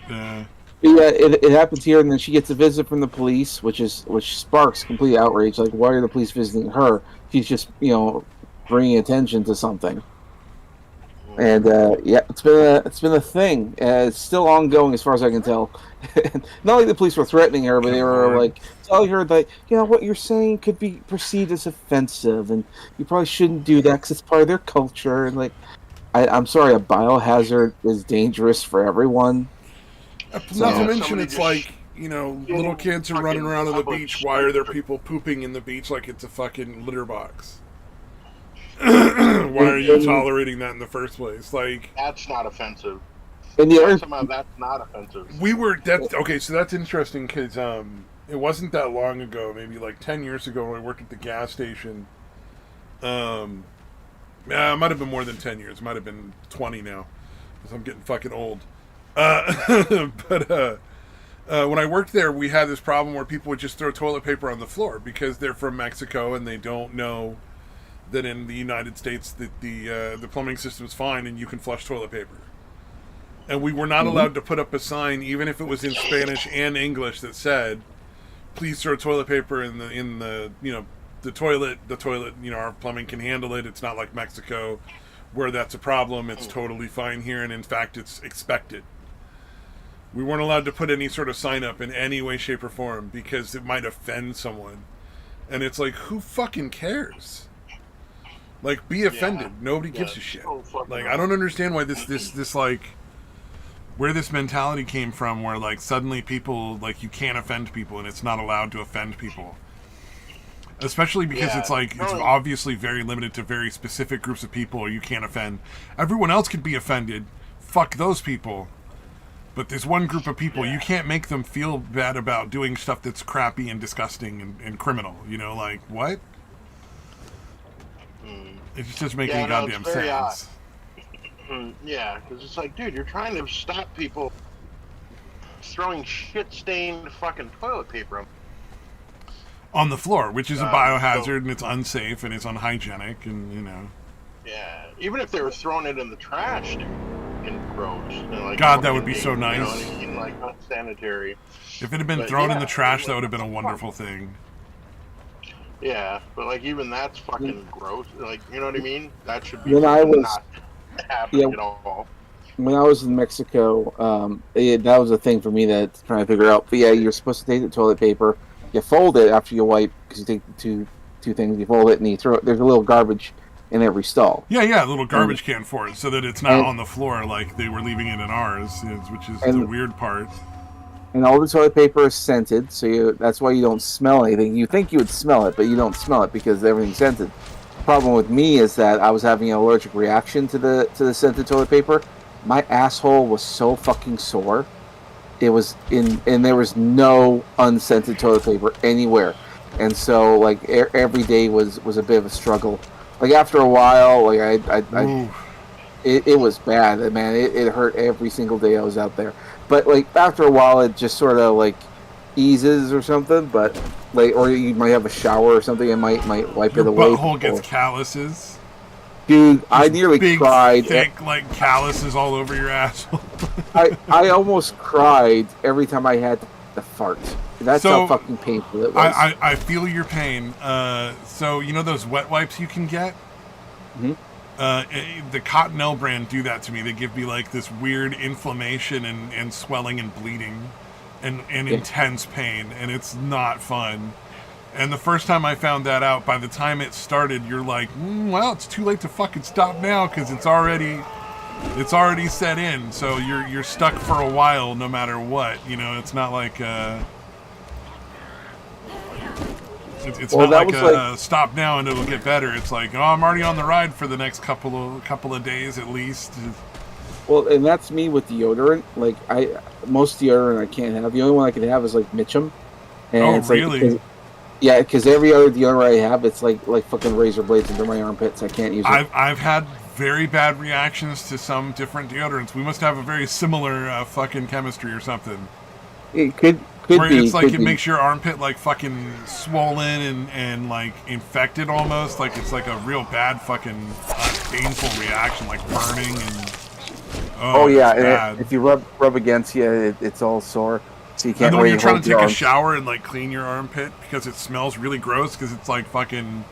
[SPEAKER 1] Yeah.
[SPEAKER 3] Yeah, it happens here, and then she gets a visit from the police, which sparks complete outrage. Like, why are the police visiting her? She's just bringing attention to something. And yeah, it's been a thing. It's still ongoing as far as I can tell. Not like the police were threatening her, but they were like telling her that what you're saying could be perceived as offensive, and you probably shouldn't do that because it's part of their culture. And like, I'm sorry, a biohazard is dangerous for everyone.
[SPEAKER 1] Not to mention, it's like little kids are running around on the beach. Why are there people pooping in the beach like it's a fucking litter box? Why are you tolerating that in the first place? Like,
[SPEAKER 2] that's not offensive.
[SPEAKER 3] And
[SPEAKER 2] that's not offensive.
[SPEAKER 1] So that's interesting because it wasn't that long ago, maybe like 10 years ago, when I worked at the gas station. It might have been more than 10 years. It might have been 20 now, because I'm getting fucking old. But when I worked there, we had this problem where people would just throw toilet paper on the floor because they're from Mexico and they don't know that in the United States that the plumbing system's fine and you can flush toilet paper. And we were not allowed to put up a sign, even if it was in Spanish and English, that said, "Please throw toilet paper in the the toilet. The toilet, our plumbing can handle it. It's not like Mexico, where that's a problem. It's totally fine here, and in fact, it's expected." We weren't allowed to put any sort of sign up in any way, shape, or form because it might offend someone. And it's like, who fucking cares? Like, be offended. Nobody gives a shit. Like, I don't understand why this like where this mentality came from, where like suddenly people like you can't offend people and it's not allowed to offend people. Especially because
[SPEAKER 2] Yeah,
[SPEAKER 1] it's like it's
[SPEAKER 2] totally.
[SPEAKER 1] obviously very limited to very specific groups of people, or you can't offend. Everyone else could be offended. Fuck those people. But there's one group of people, you
[SPEAKER 2] Yeah.
[SPEAKER 1] can't make them feel bad about doing stuff that's crappy and disgusting and criminal. You know, like, what?
[SPEAKER 2] Mm.
[SPEAKER 1] It just doesn't make
[SPEAKER 2] Yeah,
[SPEAKER 1] any
[SPEAKER 2] no, it's
[SPEAKER 1] goddamn
[SPEAKER 2] very odd.
[SPEAKER 1] sense.
[SPEAKER 2] Yeah, because it's like, dude, you're trying to stop people throwing shit-stained fucking toilet paper on.
[SPEAKER 1] On the floor, which is a
[SPEAKER 2] So
[SPEAKER 1] biohazard and it's unsafe and it's unhygienic and, you know.
[SPEAKER 2] yeah, even if they were throwing it in the trash, dude, and gross, like
[SPEAKER 1] God, that would be
[SPEAKER 2] fucking
[SPEAKER 1] so
[SPEAKER 2] You know
[SPEAKER 1] nice.
[SPEAKER 2] what I mean? Like unsanitary.
[SPEAKER 1] If it had been
[SPEAKER 2] But
[SPEAKER 1] thrown in
[SPEAKER 2] yeah,
[SPEAKER 1] the trash, that
[SPEAKER 2] like,
[SPEAKER 1] would have been a
[SPEAKER 2] what the fuck?
[SPEAKER 1] wonderful thing.
[SPEAKER 2] Yeah, but like even that's fucking gross. Like, you know what I mean? That should be
[SPEAKER 3] When I
[SPEAKER 2] fucking
[SPEAKER 3] was
[SPEAKER 2] not happening
[SPEAKER 3] yeah,
[SPEAKER 2] at all.
[SPEAKER 3] when I was in Mexico, that was a thing for me to try to figure out. But yeah, you're supposed to take the toilet paper, you fold it after you wipe because you take the two things, you fold it and you throw it. There's a little garbage in every stall,
[SPEAKER 1] Yeah, a little
[SPEAKER 3] and
[SPEAKER 1] garbage can for it, so that it's not
[SPEAKER 3] and
[SPEAKER 1] on the floor like they were leaving it in ours, which is the
[SPEAKER 3] and,
[SPEAKER 1] weird part.
[SPEAKER 3] and all the toilet paper is scented, so that's why you don't smell anything. You think you would smell it, but you don't smell it because everything's scented. The problem with me is that I was having an allergic reaction to the scented toilet paper. My asshole was so fucking sore. It was and there was no unscented toilet paper anywhere, and so like every day was a bit of a struggle. Like after a while, like I
[SPEAKER 1] Ooh.
[SPEAKER 3] it was bad, man. It hurt every single day I was out there. But like after a while, it just sort of like eases or something. But like, or you might have a shower or something, and might wipe
[SPEAKER 1] Your
[SPEAKER 3] it away.
[SPEAKER 1] butthole gets calluses.
[SPEAKER 3] Dude, I
[SPEAKER 1] Just
[SPEAKER 3] nearly
[SPEAKER 1] big,
[SPEAKER 3] cried.
[SPEAKER 1] thick, like calluses all over your asshole.
[SPEAKER 3] I almost cried every time I had to fart. That's
[SPEAKER 1] So,
[SPEAKER 3] how fucking painful it was.
[SPEAKER 1] I feel your pain. So you know those wet wipes you can get?
[SPEAKER 3] Mhm.
[SPEAKER 1] The Cottonelle brand do that to me. They give me like this weird inflammation and swelling and bleeding and
[SPEAKER 3] Yeah.
[SPEAKER 1] intense pain, and it's not fun. And the first time I found that out, by the time it started, you're like, well, it's too late to fucking stop now because it's already set in. So you're stuck for a while, no matter what. You know, it's not like it's
[SPEAKER 3] Well,
[SPEAKER 1] not
[SPEAKER 3] that
[SPEAKER 1] like
[SPEAKER 3] was like
[SPEAKER 1] stop now and it'll get better. It's like, oh, I'm already on the ride for the next couple of days at least.
[SPEAKER 3] well, and that's me with deodorant. Like most deodorant I can't have. The only one I can have is like Mitchum, and
[SPEAKER 1] Oh,
[SPEAKER 3] it's like
[SPEAKER 1] really?
[SPEAKER 3] yeah, because every other deodorant I have, it's like fucking razor blades under my armpits. I can't use it.
[SPEAKER 1] I've had very bad reactions to some different deodorants. We must have a very similar fucking chemistry or something.
[SPEAKER 3] It could
[SPEAKER 1] Where
[SPEAKER 3] be,
[SPEAKER 1] it's like
[SPEAKER 3] could
[SPEAKER 1] it
[SPEAKER 3] be.
[SPEAKER 1] makes your armpit like fucking swollen and like infected almost. Like it's like a real bad fucking painful reaction, like burning and
[SPEAKER 3] Oh
[SPEAKER 1] it's
[SPEAKER 3] yeah,
[SPEAKER 1] bad.
[SPEAKER 3] if you rub against you, it's all sore, so you
[SPEAKER 1] And
[SPEAKER 3] can't
[SPEAKER 1] then when
[SPEAKER 3] really
[SPEAKER 1] you're trying
[SPEAKER 3] hold
[SPEAKER 1] to
[SPEAKER 3] your
[SPEAKER 1] take a
[SPEAKER 3] arms.
[SPEAKER 1] shower and like clean your armpit because it smells really gross because it's like fucking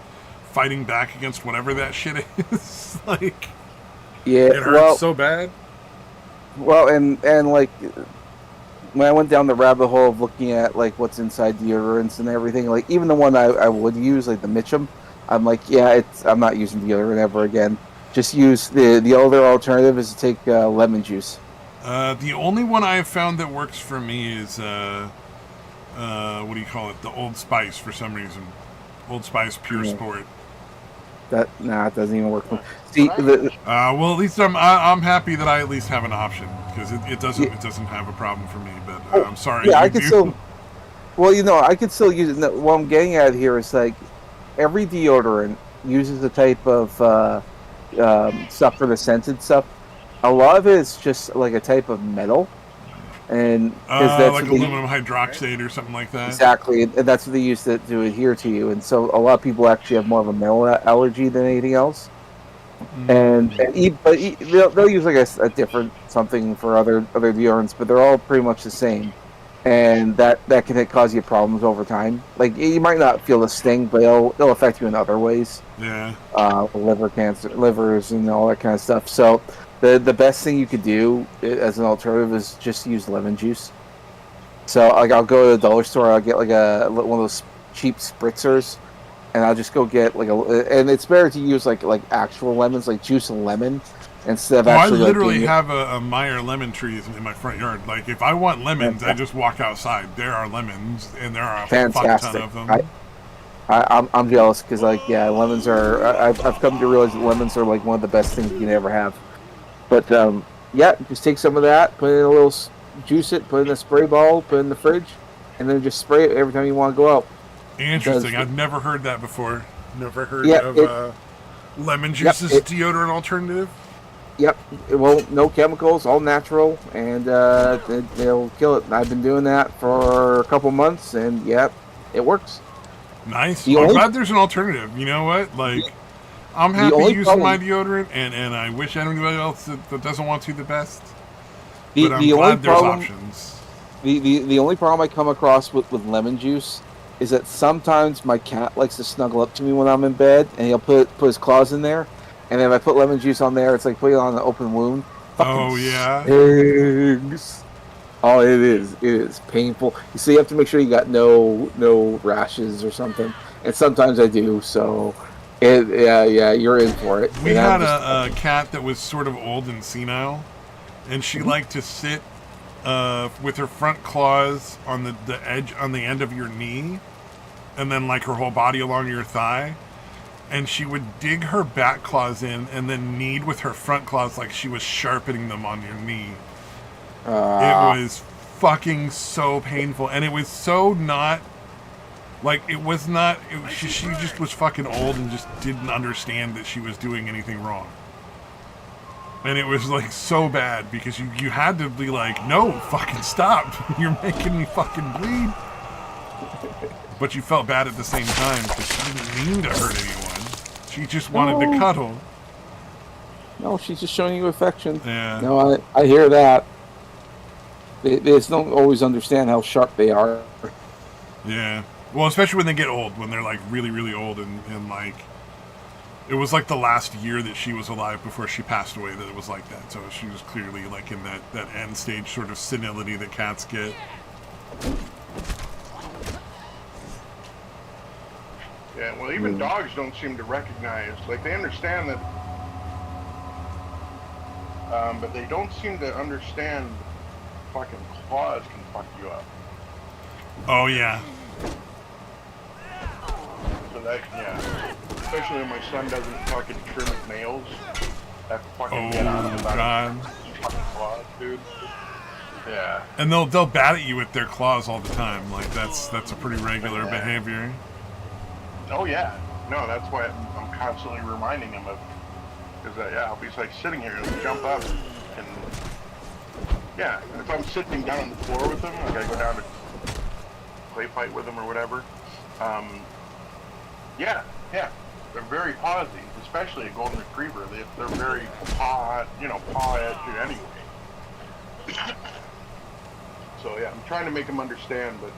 [SPEAKER 1] fighting back against whatever that shit is. Like
[SPEAKER 3] Yeah,
[SPEAKER 1] it hurts so bad.
[SPEAKER 3] and like when I went down the rabbit hole of looking at like what's inside deodorants and everything, like even the one I would use, like the Mitchum, I'm like, yeah, I'm not using deodorant ever again. Just use the other alternative is to take lemon juice.
[SPEAKER 1] The only one I've found that works for me is what do you call it? The Old Spice for some reason. Old Spice Pure
[SPEAKER 3] Yeah.
[SPEAKER 1] Sport.
[SPEAKER 3] It doesn't even work for me. See,
[SPEAKER 1] Well, at least I'm happy that I at least have an option because it doesn't have a problem for me. But I'm sorry.
[SPEAKER 3] yeah,
[SPEAKER 1] you
[SPEAKER 3] I could
[SPEAKER 1] do.
[SPEAKER 3] still. Well, I could still use it. No, what I'm getting at here is like every deodorant uses a type of stuff for the scented stuff. A lot of it is just like a type of metal, and because that's
[SPEAKER 1] like
[SPEAKER 3] what they,
[SPEAKER 1] aluminum hydroxide or something like that.
[SPEAKER 3] exactly, and that's what they use to adhere to you. And so a lot of people actually have more of a metal allergy than anything else. They'll use like a different something for other deodorants, but they're all pretty much the same, and that can cause you problems over time. Like you might not feel the sting, but it'll affect you in other ways.
[SPEAKER 1] Yeah.
[SPEAKER 3] Liver cancer, livers, and all that kind of stuff. So the best thing you could do as an alternative is just use lemon juice. So like I'll go to the dollar store, I'll get like one of those cheap spritzers, and I'll just go get and it's better to use like actual lemons, like juice a lemon, instead of
[SPEAKER 1] Oh, I
[SPEAKER 3] actually like
[SPEAKER 1] literally
[SPEAKER 3] getting it.
[SPEAKER 1] have a Meyer lemon trees in my front yard. Like, if I want lemons, I just walk outside. There are lemons, and there are a fuck ton
[SPEAKER 3] Fantastic.
[SPEAKER 1] of them.
[SPEAKER 3] I'm jealous because like yeah, lemons are. I've come to realize that lemons are like one of the best things you can ever have. But yeah, just take some of that, put it in a little juice it, put it in a spray bottle, put it in the fridge, and then just spray it every time you want to go out.
[SPEAKER 1] Interesting.
[SPEAKER 3] Because
[SPEAKER 1] I've never heard that before. Never heard
[SPEAKER 3] yeah,
[SPEAKER 1] of
[SPEAKER 3] it
[SPEAKER 1] lemon
[SPEAKER 3] yep
[SPEAKER 1] juice as a
[SPEAKER 3] it
[SPEAKER 1] deodorant alternative.
[SPEAKER 3] yep. It won't no chemicals, all natural, and they'll kill it. And I've been doing that for a couple months, and yep, it works.
[SPEAKER 1] Nice.
[SPEAKER 3] The
[SPEAKER 1] Well, I'm
[SPEAKER 3] only
[SPEAKER 1] glad there's an alternative. You know what? Like, I'm
[SPEAKER 3] the
[SPEAKER 1] happy
[SPEAKER 3] only
[SPEAKER 1] using my
[SPEAKER 3] problem
[SPEAKER 1] deodorant, and I wish anybody else that doesn't want to the best.
[SPEAKER 3] the
[SPEAKER 1] But I'm
[SPEAKER 3] the only
[SPEAKER 1] glad there's
[SPEAKER 3] problem
[SPEAKER 1] options.
[SPEAKER 3] the only problem I come across with lemon juice is that sometimes my cat likes to snuggle up to me when I'm in bed, and he'll put his claws in there, and if I put lemon juice on there, it's like putting it on an open wound. Fucking
[SPEAKER 1] Oh yeah.
[SPEAKER 3] stings. Oh, it is painful. So you have to make sure you got no rashes or something, and sometimes I do. So yeah, you're in for it,
[SPEAKER 1] We
[SPEAKER 3] and I'm
[SPEAKER 1] had
[SPEAKER 3] just
[SPEAKER 1] a cat that was sort of old and senile, and she
[SPEAKER 3] Mhm.
[SPEAKER 1] liked to sit with her front claws on the edge on the end of your knee, and then like her whole body along your thigh. And she would dig her back claws in and then knead with her front claws like she was sharpening them on your knee. It
[SPEAKER 3] uh,
[SPEAKER 1] was fucking so painful, and it was so not like it was not. She just was fucking old and just didn't understand that she was doing anything wrong. And it was like so bad because you had to be like, no, fucking stop! You're making me fucking bleed. But you felt bad at the same time because she didn't mean to hurt anyone. She just wanted to
[SPEAKER 3] no,
[SPEAKER 1] cuddle.
[SPEAKER 3] no, she's just showing you affection.
[SPEAKER 1] Yeah,
[SPEAKER 3] No, I hear that. They just don't always understand how sharp they are.
[SPEAKER 1] yeah. Well, especially when they get old, when they're like really, really old, and like it was like the last year that she was alive before she passed away that it was like that. So she was clearly like in that end stage sort of senility that cats get.
[SPEAKER 2] Yeah, well, even dogs don't seem to recognize. Like, they understand that, but they don't seem to understand fucking claws can fuck you up.
[SPEAKER 1] Oh yeah.
[SPEAKER 2] So that, yeah. Especially when my son doesn't fucking trim his nails. That fucking get on him
[SPEAKER 1] Oh
[SPEAKER 2] about
[SPEAKER 1] god.
[SPEAKER 2] his fucking claws, dude. Yeah.
[SPEAKER 1] And they'll bat at you with their claws all the time. Like that's a pretty regular behavior.
[SPEAKER 2] Oh, yeah. No, that's why I'm constantly reminding him of. Because, yeah, I'll be like sitting here and jump up and. Yeah, and if I'm sitting down on the floor with him, like I go down to play fight with him or whatever. Yeah, they're very pawsy, especially a golden retriever. They're very paw at you anyway. So yeah, I'm trying to make him understand, but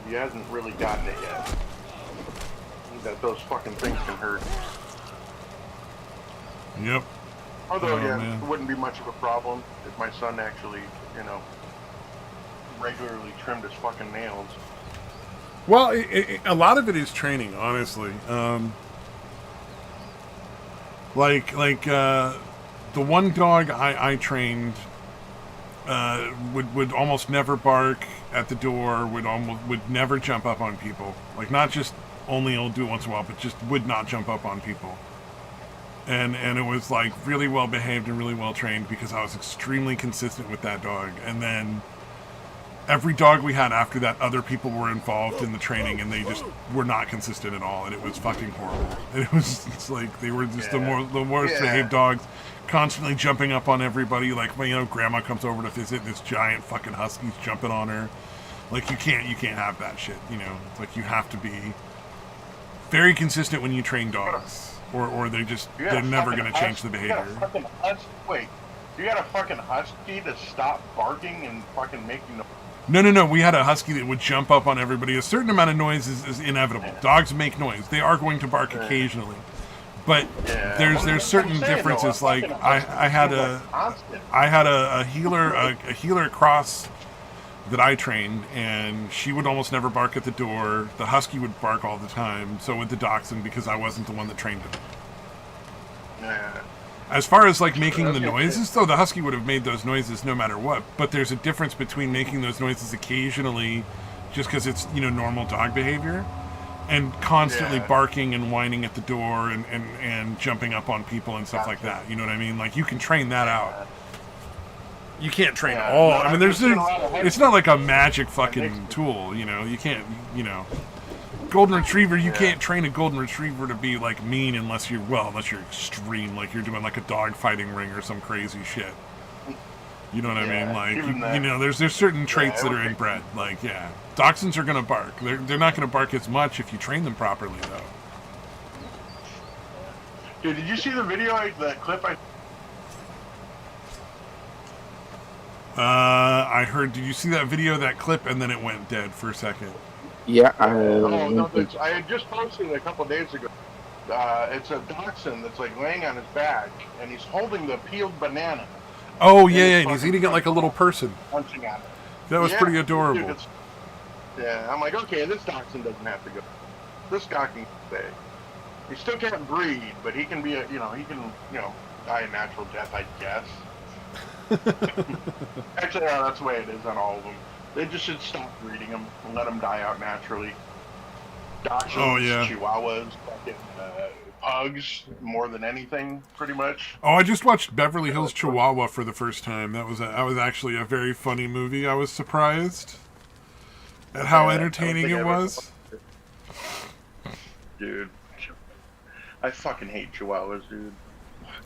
[SPEAKER 2] he hasn't really gotten it yet. That those fucking things can hurt.
[SPEAKER 1] Yep.
[SPEAKER 2] Although,
[SPEAKER 1] Oh,
[SPEAKER 2] yeah,
[SPEAKER 1] man.
[SPEAKER 2] it wouldn't be much of a problem if my son actually, regularly trimmed his fucking nails.
[SPEAKER 1] Well, a lot of it is training, honestly. The one dog I trained would almost never bark at the door. Would never jump up on people. Like not just only he'll do it once in a while, but just would not jump up on people. And it was like really well behaved and really well trained because I was extremely consistent with that dog. And then every dog we had after that, other people were involved in the training, and they just were not consistent at all, and it was fucking horrible. And it's like they were just the worst behaved dogs, constantly jumping up on everybody. Like when grandma comes over to visit, and this giant fucking husky's jumping on her. Like you can't have that shit. It's like you have to be very consistent when you train dogs, or they're never going to change the behavior.
[SPEAKER 2] You got a fucking husky to stop barking and fucking making the.
[SPEAKER 1] No. We had a husky that would jump up on everybody. A certain amount of noise is inevitable. Dogs make noise. They are going to bark occasionally, but there's certain differences. Like I had a healer cross that I trained, and she would almost never bark at the door. The husky would bark all the time. So would the dachshund because I wasn't the one that trained him.
[SPEAKER 2] Yeah.
[SPEAKER 1] As far as like making the
[SPEAKER 2] Okay.
[SPEAKER 1] noises, though, the husky would have made those noises no matter what. But there's a difference between making those noises occasionally, just because it's normal dog behavior, and constantly
[SPEAKER 2] Yeah.
[SPEAKER 1] barking and whining at the door and jumping up on people and stuff like that. You know what I mean? Like you can train that out. You can't train
[SPEAKER 2] Yeah.
[SPEAKER 1] all.
[SPEAKER 2] No,
[SPEAKER 1] I mean,
[SPEAKER 2] I've
[SPEAKER 1] there's
[SPEAKER 2] seen a lot of
[SPEAKER 1] it's not like a magic fucking tool. You can't. Golden Retriever, you can't train a Golden Retriever to be like mean unless you're extreme, like you're doing like a dog fighting ring or some crazy shit. You know what I mean? Like there's certain traits that are inbred. Like Dachshunds are gonna bark. They're not gonna bark as much if you train them properly though.
[SPEAKER 2] Dude, did you see the video? The clip
[SPEAKER 1] I heard. Did you see that video, that clip, and then it went dead for a second?
[SPEAKER 3] Yeah,
[SPEAKER 2] I had just posted it a couple days ago. It's a dachshund that's like laying on his back, and he's holding the peeled banana.
[SPEAKER 1] Oh yeah, and he's eating it like a little person.
[SPEAKER 2] Punching at it.
[SPEAKER 1] That was pretty adorable.
[SPEAKER 2] Dude, I'm like, okay, this dachshund doesn't have to go. This guy can stay. He still can't breed, but he can be he can die a natural death, I guess. Actually, that's the way it is on all of them. They just should stop breeding them and let them die out naturally. Dachshunds, Chihuahuas, fucking pugs, more than anything, pretty much.
[SPEAKER 1] Oh, I just watched Beverly Hills Chihuahua for the first time. That was actually a very funny movie. I was surprised at how entertaining it was.
[SPEAKER 2] Dude, I fucking hate Chihuahuas, dude.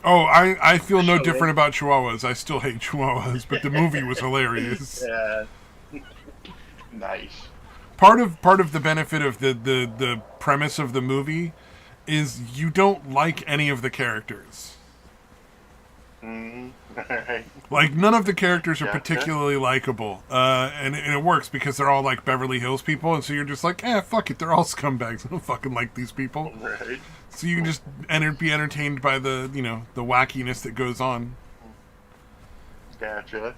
[SPEAKER 1] Oh, I feel no different about Chihuahuas. I still hate Chihuahuas, but the movie was hilarious.
[SPEAKER 2] Yeah. Nice.
[SPEAKER 1] Part of the benefit of the premise of the movie is you don't like any of the characters. Like none of the characters are particularly likable, and it works because they're all like Beverly Hills people, and so you're just like, fuck it, they're all scumbags. I don't fucking like these people.
[SPEAKER 2] Right.
[SPEAKER 1] So you can just be entertained by the the wackiness that goes on.
[SPEAKER 2] Gotcha.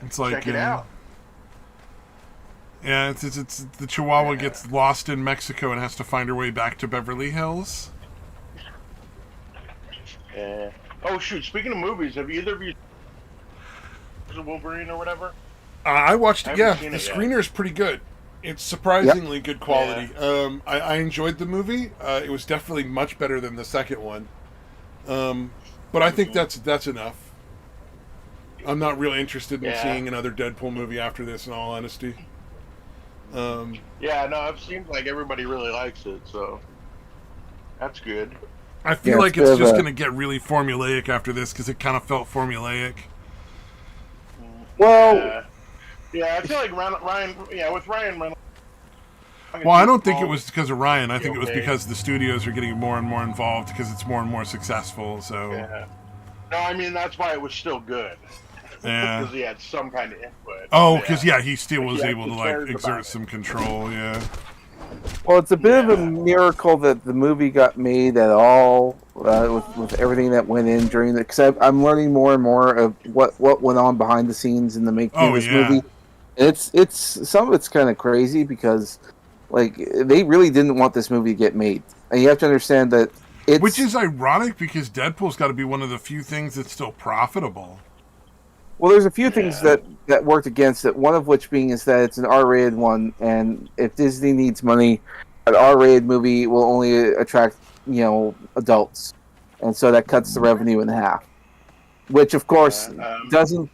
[SPEAKER 1] It's like
[SPEAKER 2] check it out.
[SPEAKER 1] Yeah, it's the Chihuahua gets lost in Mexico and has to find her way back to Beverly Hills.
[SPEAKER 2] Yeah. Oh shoot! Speaking of movies, have either of you seen Wolverine or whatever?
[SPEAKER 1] I watched it. Yeah, the
[SPEAKER 2] yet.
[SPEAKER 1] screener is pretty good. It's surprisingly good quality. Yeah. I enjoyed the movie. It was definitely much better than the second one. But I think that's enough. I'm not really interested in seeing another Deadpool movie after this, in all honesty.
[SPEAKER 2] Yeah, no, it seems like everybody really likes it, so that's good.
[SPEAKER 1] I feel like it's just going to get really formulaic after this because it kind of felt formulaic.
[SPEAKER 3] Well,
[SPEAKER 2] I feel like Ryan. Yeah, with Ryan Reynolds.
[SPEAKER 1] Well, I don't think it was because of Ryan. I think it was because the studios are getting more and more involved because it's more and more successful. So.
[SPEAKER 2] Yeah. No, I mean that's why it was still good.
[SPEAKER 1] Yeah.
[SPEAKER 2] Because he had some kind of input.
[SPEAKER 1] Oh, because he still was able to like exert some control. Yeah.
[SPEAKER 3] Well, it's a bit of a miracle that the movie got made at all, with everything that went in during the. Because I'm learning more and more of what went on behind the scenes in the making of this movie. And it's some of it's kind of crazy because, like, they really didn't want this movie to get made, and you have to understand that
[SPEAKER 1] which is ironic because Deadpool's got to be one of the few things that's still profitable.
[SPEAKER 3] Well, there's a few things that worked against it. One of which being is that it's an R-rated one, and if Disney needs money, an R-rated movie will only attract adults, and so that cuts the revenue in half. Which, of course,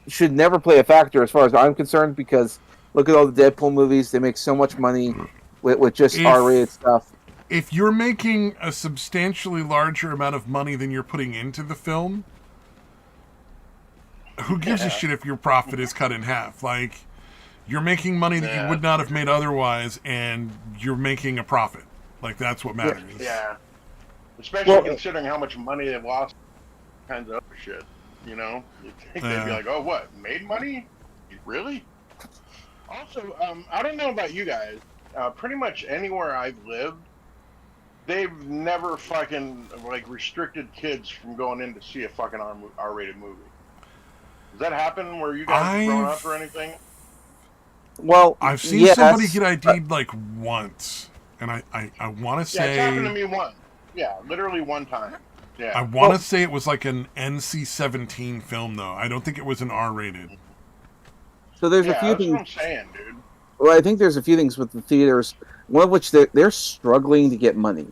[SPEAKER 3] should never play a factor as far as I'm concerned, because look at all the Deadpool movies; they make so much money with just R-rated stuff.
[SPEAKER 1] If you're making a substantially larger amount of money than you're putting into the film, who gives a shit if your profit is cut in half? Like, you're making money that you would not have made otherwise, and you're making a profit. Like, that's what matters.
[SPEAKER 2] Yeah. Especially considering how much money they've lost, kinds of other shit. You know, you'd think they'd be like, "Oh, what? Made money? Really?" Also, I don't know about you guys. Pretty much anywhere I've lived, they've never fucking restricted kids from going in to see a fucking R-rated movie. Does that happen where you guys have grown up or anything?
[SPEAKER 3] Well,
[SPEAKER 1] I've seen somebody get ID'd once, and I want to say
[SPEAKER 2] it's happened to me once. Yeah, literally one time. Yeah.
[SPEAKER 1] I want to say it was like an NC-17 film, though. I don't think it was an R-rated.
[SPEAKER 3] So there's a
[SPEAKER 2] Yeah,
[SPEAKER 3] few
[SPEAKER 2] that's what
[SPEAKER 3] things.
[SPEAKER 2] I'm saying, dude.
[SPEAKER 3] Well, I think there's a few things with the theaters. One of which they're struggling to get money.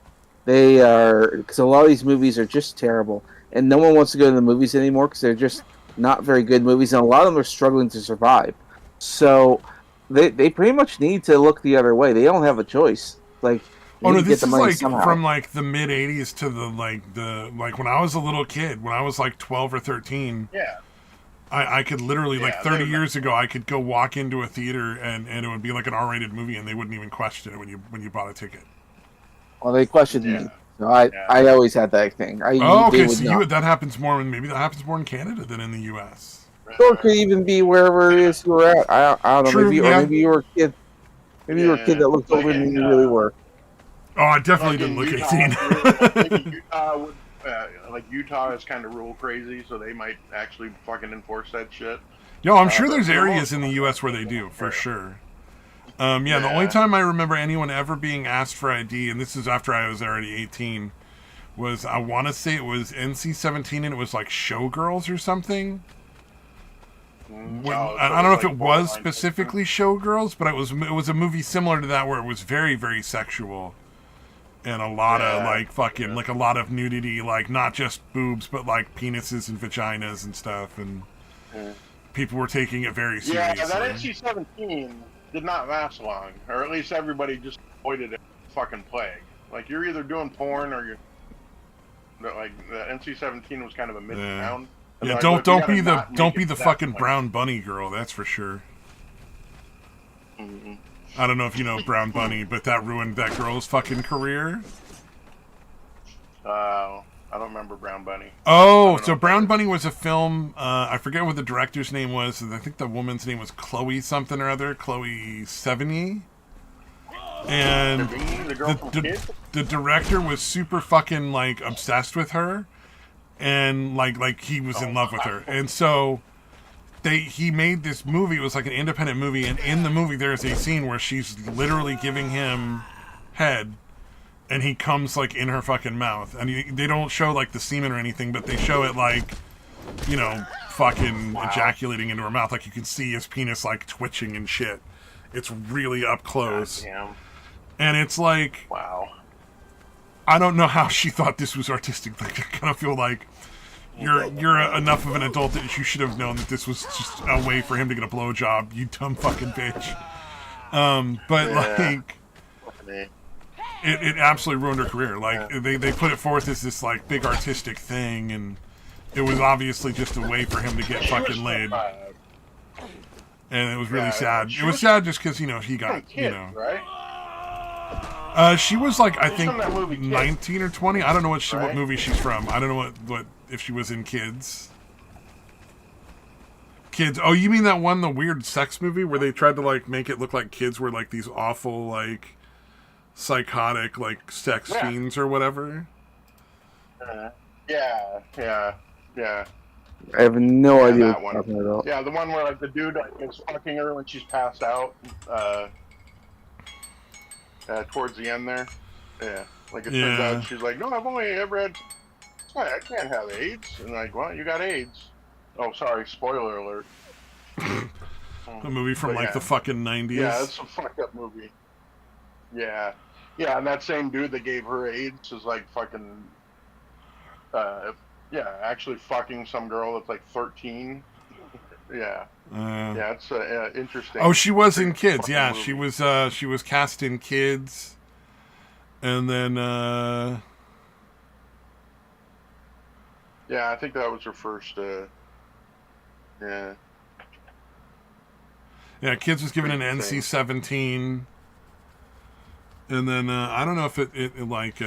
[SPEAKER 3] They are, because a lot of these movies are just terrible, and no one wants to go to the movies anymore because they're just not very good movies, and a lot of them are struggling to survive. So they pretty much need to look the other way. They don't have a choice. Like they
[SPEAKER 1] Oh
[SPEAKER 3] need
[SPEAKER 1] no,
[SPEAKER 3] to get
[SPEAKER 1] this
[SPEAKER 3] the
[SPEAKER 1] is
[SPEAKER 3] money
[SPEAKER 1] like
[SPEAKER 3] somehow.
[SPEAKER 1] from like the mid '80s to the when I was a little kid, when I was like 12 or 13.
[SPEAKER 2] Yeah.
[SPEAKER 1] I could literally, like
[SPEAKER 2] Yeah.
[SPEAKER 1] 30 years ago, I could go walk into a theater and it would be like an R-rated movie, and they wouldn't even question it when you bought a ticket.
[SPEAKER 3] Well, they questioned
[SPEAKER 2] Yeah.
[SPEAKER 3] me. So I
[SPEAKER 2] Yeah.
[SPEAKER 3] I always had that thing.
[SPEAKER 1] Oh,
[SPEAKER 3] They
[SPEAKER 1] okay.
[SPEAKER 3] would
[SPEAKER 1] So
[SPEAKER 3] not.
[SPEAKER 1] that happens more, and maybe that happens more in Canada than in the U.S.
[SPEAKER 3] Or it could even be wherever it is you were at. I don't know.
[SPEAKER 1] True.
[SPEAKER 3] Maybe or
[SPEAKER 1] Yeah.
[SPEAKER 3] maybe you were a kid. Maybe you were a kid
[SPEAKER 2] Yeah.
[SPEAKER 3] that looked
[SPEAKER 2] Like
[SPEAKER 3] older than
[SPEAKER 2] in
[SPEAKER 3] you really were.
[SPEAKER 1] Oh, I definitely
[SPEAKER 2] like
[SPEAKER 1] didn't
[SPEAKER 2] in
[SPEAKER 1] look
[SPEAKER 2] Utah,
[SPEAKER 1] 18.
[SPEAKER 2] maybe Utah would like Utah is kind of rule crazy, so they might actually fucking enforce that shit.
[SPEAKER 1] Yo, I'm sure
[SPEAKER 2] But
[SPEAKER 1] there's
[SPEAKER 2] for the most
[SPEAKER 1] areas in the
[SPEAKER 2] part,
[SPEAKER 1] U.S. where they do, for sure. Yeah, the only
[SPEAKER 2] Yeah.
[SPEAKER 1] time I remember anyone ever being asked for ID, and this is after I was already 18, was I want to say it was NC-17, and it was like Showgirls or something.
[SPEAKER 2] Oh, so
[SPEAKER 1] I don't know if
[SPEAKER 2] like
[SPEAKER 1] it was
[SPEAKER 2] borderline
[SPEAKER 1] specifically Showgirls, but it was a movie similar to that where it was very, very sexual. And a lot of like fucking like a lot of nudity, like not just boobs, but like penises and vaginas and stuff, and
[SPEAKER 2] Yeah.
[SPEAKER 1] people were taking it very
[SPEAKER 2] Yeah,
[SPEAKER 1] seriously.
[SPEAKER 2] that NC-17 did not last long, or at least everybody just avoided it. Fucking plague. Like you're either doing porn or you're like the NC-17 was kind of a mid
[SPEAKER 1] Yeah,
[SPEAKER 2] ground.
[SPEAKER 1] yeah.
[SPEAKER 2] Like, look, we
[SPEAKER 1] Don't
[SPEAKER 2] gotta
[SPEAKER 1] be the
[SPEAKER 2] not make it
[SPEAKER 1] the
[SPEAKER 2] that
[SPEAKER 1] fucking
[SPEAKER 2] point.
[SPEAKER 1] brown bunny girl. That's for sure.
[SPEAKER 2] Mhm.
[SPEAKER 1] I don't know if you know Brown Bunny, but that ruined that girl's fucking career.
[SPEAKER 2] I don't remember Brown Bunny.
[SPEAKER 1] Oh,
[SPEAKER 2] know
[SPEAKER 1] so
[SPEAKER 2] what
[SPEAKER 1] Brown
[SPEAKER 2] that is.
[SPEAKER 1] Bunny was a film. I forget what the director's name was. I think the woman's name was Chloe something or other, Chloe Sevigny. And
[SPEAKER 2] The girl from Kids?
[SPEAKER 1] the director was super fucking like obsessed with her, and like he was in love with her, and so he made this movie. It was like an independent movie, and in the movie there's a scene where she's literally giving him head, and he comes like in her fucking mouth, and they don't show like the semen or anything, but they show it like, you know, fucking ejaculating into her mouth, like you can see his penis like twitching and shit. It's really up close.
[SPEAKER 2] Damn.
[SPEAKER 1] And it's like,
[SPEAKER 2] Wow.
[SPEAKER 1] I don't know how she thought this was artistic. Like, I kind of feel like you're enough of an adult that you should have known that this was just a way for him to get a blowjob. You dumb fucking bitch. But
[SPEAKER 2] Yeah.
[SPEAKER 1] like, it absolutely ruined her career. Like they put it forth as this like big artistic thing, and it was obviously just a way for him to get fucking laid. And it was really sad. It was sad just because he got
[SPEAKER 2] Kid, right?
[SPEAKER 1] She was like I
[SPEAKER 2] She's
[SPEAKER 1] think
[SPEAKER 2] from that movie, Kids.
[SPEAKER 1] 19 or 20. I don't know what
[SPEAKER 2] Right?
[SPEAKER 1] movie she's from. I don't know what if she was in Kids. Kids. Oh, you mean that one, the weird sex movie where they tried to like make it look like kids were like these awful like psychotic like sex fiends or whatever?
[SPEAKER 2] Yeah.
[SPEAKER 3] I have no idea
[SPEAKER 2] that
[SPEAKER 3] what
[SPEAKER 2] one.
[SPEAKER 3] you're talking about.
[SPEAKER 2] Yeah, the one where like the dude is fucking her when she's passed out. Towards the end there. Yeah. Like it turns out she's like, no, I've only ever had. I can't have AIDS. And like, well, you got AIDS. Oh, sorry. Spoiler alert.
[SPEAKER 1] A movie from like the fucking 90s.
[SPEAKER 2] Yeah, it's a fucked up movie. Yeah. Yeah, and that same dude that gave her AIDS is like fucking. Actually fucking some girl that's like 13. Yeah. Yeah, it's interesting.
[SPEAKER 1] Oh, she was in Kids. Yeah,
[SPEAKER 2] movie.
[SPEAKER 1] she was cast in Kids, and then
[SPEAKER 2] yeah, I think that was her first. Yeah.
[SPEAKER 1] Yeah, Kids was given an NC-17, and then I don't know if it like.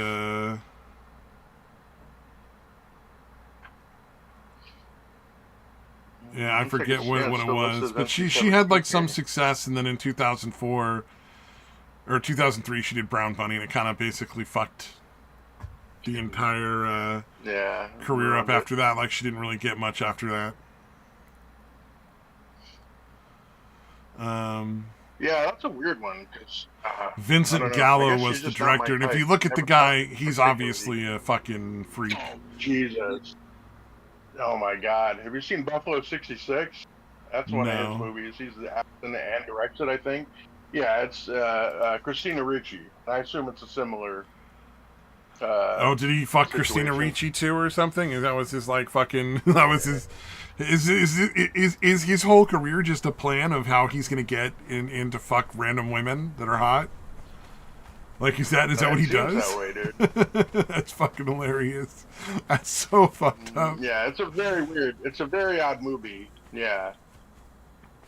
[SPEAKER 1] Yeah, I forget what it was, but she had like some success, and then in 2004 or 2003 she did Brown Bunny, and it kind of basically fucked the entire career up after that. Like she didn't really get much after that.
[SPEAKER 2] Yeah, that's a weird one because I
[SPEAKER 1] Vincent
[SPEAKER 2] don't know. I
[SPEAKER 1] Gallo
[SPEAKER 2] guess she's
[SPEAKER 1] was the
[SPEAKER 2] just not my
[SPEAKER 1] director, and if
[SPEAKER 2] type.
[SPEAKER 1] you look at the
[SPEAKER 2] Never found
[SPEAKER 1] guy,
[SPEAKER 2] it
[SPEAKER 1] he's
[SPEAKER 2] particularly.
[SPEAKER 1] obviously a fucking freak.
[SPEAKER 2] Oh, Jesus. Oh my God. Have you seen Buffalo '66? That's one of his
[SPEAKER 1] No.
[SPEAKER 2] movies. He's the actor and directs it, I think. Yeah, it's Christina Ricci. I assume it's a similar
[SPEAKER 1] Oh, did he fuck Christina
[SPEAKER 2] situation.
[SPEAKER 1] Ricci too, or something? Is that was his like fucking? That was his. Is his whole career just a plan of how he's gonna get into fuck random women that are hot? Like is that what
[SPEAKER 2] It
[SPEAKER 1] he
[SPEAKER 2] seems
[SPEAKER 1] does?
[SPEAKER 2] that way, dude.
[SPEAKER 1] That's fucking hilarious. That's so fucked up.
[SPEAKER 2] Yeah, it's a very weird. It's a very odd movie. Yeah,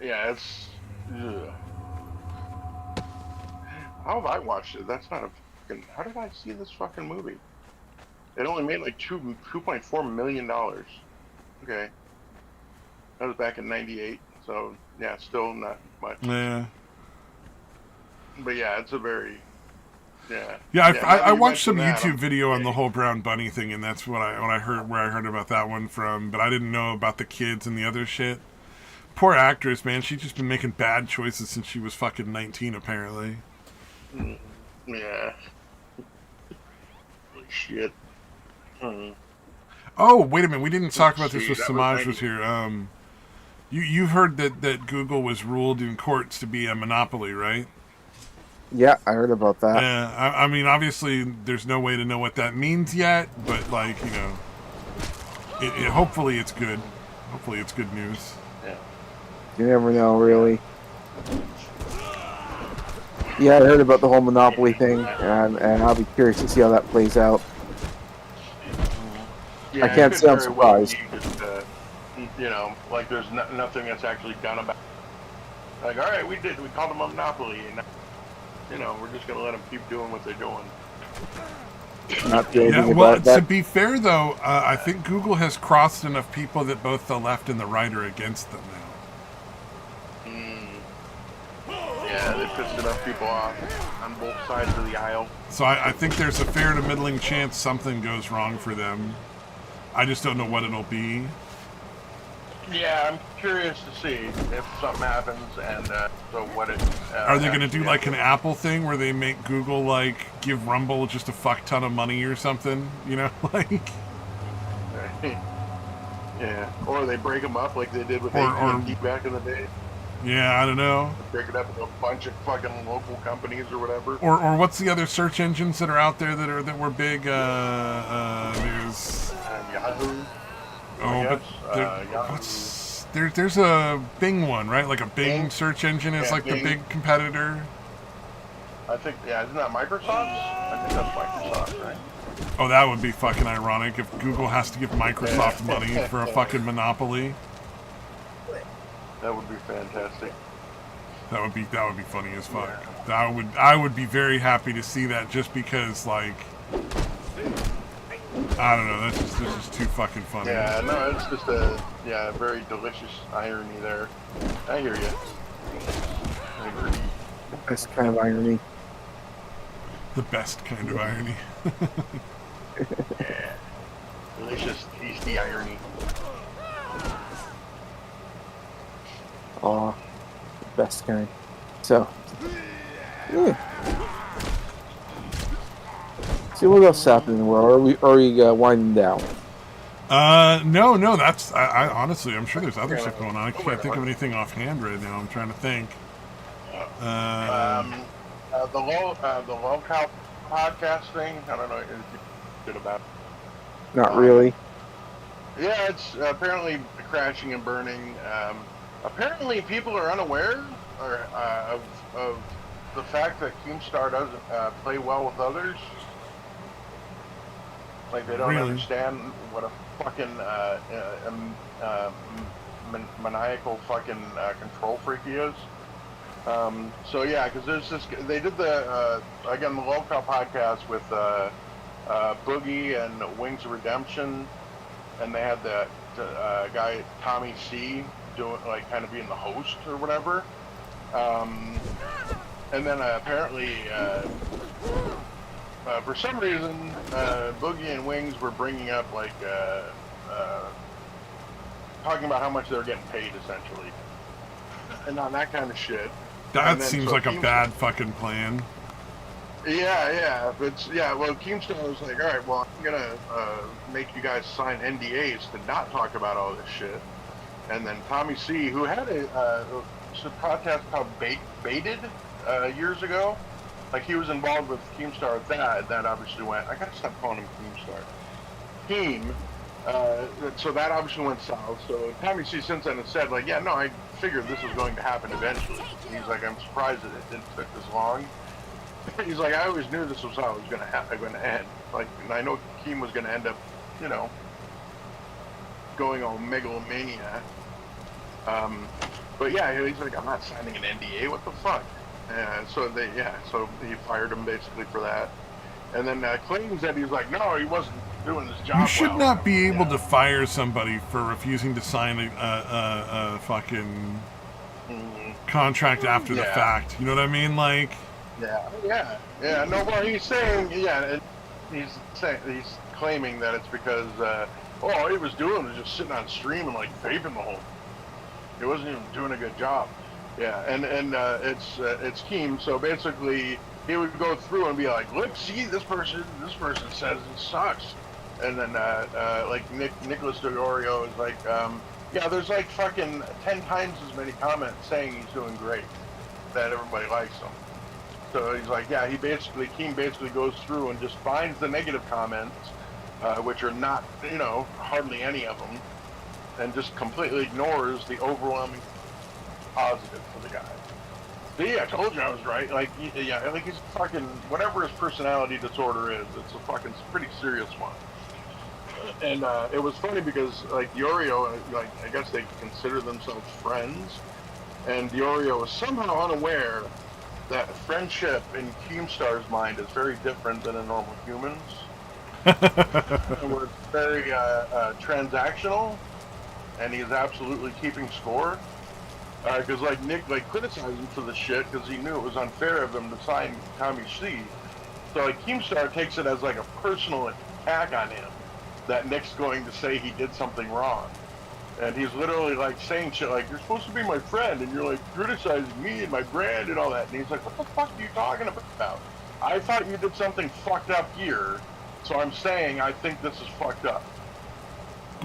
[SPEAKER 2] yeah. It's. Ugh. How have I watched it? That's not a fucking. How did I see this fucking movie? It only made like $2.4 million. Okay, that was back in '98. So yeah, still not much.
[SPEAKER 1] Yeah.
[SPEAKER 2] But yeah, it's a very yeah
[SPEAKER 1] Yeah,
[SPEAKER 2] yeah. Now that
[SPEAKER 1] I
[SPEAKER 2] you
[SPEAKER 1] watched some
[SPEAKER 2] mention that,
[SPEAKER 1] YouTube
[SPEAKER 2] I'm
[SPEAKER 1] video on the
[SPEAKER 2] yeah,
[SPEAKER 1] whole brown bunny thing, and that's what I heard where I heard about that one from. But I didn't know about the kids and the other shit. Poor actress, man. She's just been making bad choices since she was fucking 19, apparently.
[SPEAKER 2] yeah. Holy shit. Hmm.
[SPEAKER 1] Oh, wait a minute. We didn't talk
[SPEAKER 2] Let's
[SPEAKER 1] about this
[SPEAKER 2] see.
[SPEAKER 1] with
[SPEAKER 2] That was
[SPEAKER 1] Samaj was
[SPEAKER 2] 90.
[SPEAKER 1] here. You've heard that Google was ruled in courts to be a monopoly, right?
[SPEAKER 3] Yeah, I heard about that.
[SPEAKER 1] Yeah. I mean, obviously, there's no way to know what that means yet, but like, hopefully it's good. Hopefully it's good news.
[SPEAKER 2] Yeah.
[SPEAKER 3] You never know, really. Yeah, I heard about the whole monopoly thing, and I'll be curious to see how that plays out.
[SPEAKER 2] Yeah,
[SPEAKER 3] I
[SPEAKER 2] it
[SPEAKER 3] can't
[SPEAKER 2] could
[SPEAKER 3] say I'm
[SPEAKER 2] very well
[SPEAKER 3] surprised.
[SPEAKER 2] be just, like there's nothing that's actually done about it. Like, all right, we called them a monopoly, and, we're just going to let them keep doing what they're doing.
[SPEAKER 3] Not do
[SPEAKER 1] Yeah,
[SPEAKER 3] anything
[SPEAKER 1] well,
[SPEAKER 3] about
[SPEAKER 1] to
[SPEAKER 3] that.
[SPEAKER 1] be fair, though, I think Google has crossed enough people that both the left and the right are against them now.
[SPEAKER 2] Yeah, they pissed enough people off on both sides of the aisle.
[SPEAKER 1] So I think there's a fair to middling chance something goes wrong for them. I just don't know what it'll be.
[SPEAKER 2] Yeah, I'm curious to see if something happens and so what it.
[SPEAKER 1] Are they going to do
[SPEAKER 2] actually
[SPEAKER 1] like an
[SPEAKER 2] ends
[SPEAKER 1] Apple thing where they make Google like give Rumble just a fuck ton of money or something? Like.
[SPEAKER 2] up. Yeah, or they break them up like they did with
[SPEAKER 1] Or
[SPEAKER 2] AT&T back in the day.
[SPEAKER 1] Yeah, I don't know.
[SPEAKER 2] Break it up into a bunch of fucking local companies or whatever.
[SPEAKER 1] Or what's the other search engines that are out there that were big? There's
[SPEAKER 2] Yahoo.
[SPEAKER 1] but there's a Bing one, right? Like a Bing search engine is like
[SPEAKER 2] Bing.
[SPEAKER 1] the big competitor.
[SPEAKER 2] I think isn't that Microsoft? I think that's Microsoft, right?
[SPEAKER 1] Oh, that would be fucking ironic if Google has to give Microsoft money for a fucking monopoly.
[SPEAKER 2] That would be fantastic.
[SPEAKER 1] That would be funny as fuck. I would be very happy to see that just because like I don't know, that's just too fucking funny.
[SPEAKER 2] Yeah, no, it's just a very delicious irony there. I hear you. I agree.
[SPEAKER 3] That's kind of irony.
[SPEAKER 1] The best kind of irony.
[SPEAKER 2] Yeah. Delicious, tasty irony.
[SPEAKER 3] Aw, best kind. So, yeah. See what else happening in the world. Are we winding down?
[SPEAKER 1] No, that's I honestly, I'm sure there's other stuff going on. I can't think of anything offhand right now. I'm trying to think.
[SPEAKER 2] The low cow podcast thing. I don't know if you did about.
[SPEAKER 3] Not really.
[SPEAKER 2] Yeah, it's apparently crashing and burning. Apparently, people are unaware of the fact that Keemstar doesn't play well with others. Like they don't
[SPEAKER 1] Really?
[SPEAKER 2] understand what a fucking maniacal fucking control freak he is. So yeah, because there's this. They did the again the Local podcast with Boogie and Wings of Redemption, and they had the guy Tommy C doing like kind of being the host or whatever. And then apparently. For some reason, Boogie and Wings were bringing up like talking about how much they were getting paid, essentially, and on that kind of shit.
[SPEAKER 1] That
[SPEAKER 2] then
[SPEAKER 1] seems
[SPEAKER 2] so
[SPEAKER 1] like a
[SPEAKER 2] Keemstar,
[SPEAKER 1] bad fucking plan.
[SPEAKER 2] Well, Keemstar was like, all right, well, I'm gonna make you guys sign NDAs to not talk about all this shit. And then Tommy C, who had a podcast called Baited years ago, like he was involved with Keemstar with that. That obviously went. I gotta stop calling him Keemstar. Keem. So that obviously went south. So Tommy C since then has said, like, yeah, no, I figured this was going to happen eventually. And he's like, I'm surprised that it didn't take this long. He's like, I always knew this was how it was going to end. Like, and I know Keem was going to end up, you know, going all megalomania. But yeah, he's like, I'm not signing an NDA. What the fuck? So he fired him basically for that. And then claims that he's like, no, he wasn't doing his job.
[SPEAKER 1] You should
[SPEAKER 2] well.
[SPEAKER 1] not be able to fire somebody for refusing to sign a fucking contract after the fact. You know what I mean? Like.
[SPEAKER 2] Yeah. No, well, he's saying, he's claiming that it's because all he was doing was just sitting on stream and like vaping the whole. He wasn't even doing a good job. Yeah, and it's Keem. So basically, he would go through and be like, look, see, this person says it sucks. And then like Nicholas DeOrio is like, yeah, there's like fucking 10 times as many comments saying he's doing great, that everybody likes him. So he's like, yeah, Keem basically goes through and just finds the negative comments, which are not, you know, hardly any of them, and just completely ignores the overwhelming positive for the guy. See, I told you I was right. Like, yeah, like he's fucking, whatever his personality disorder is, it's a fucking pretty serious one. And it was funny because, like, Diorio, like, I guess they consider themselves friends, and Diorio was somehow unaware that friendship in Keemstar's mind is very different than in normal humans. Where it's very transactional, and he is absolutely keeping score. Because like Nick criticized him for the shit because he knew it was unfair of him to sign Tommy C. So like Keemstar takes it as like a personal attack on him that Nick's going to say he did something wrong. And he's literally like saying shit like, you're supposed to be my friend and you're like criticizing me and my brand and all that. And he's like, what the fuck are you talking about? I thought you did something fucked up here, so I'm saying I think this is fucked up.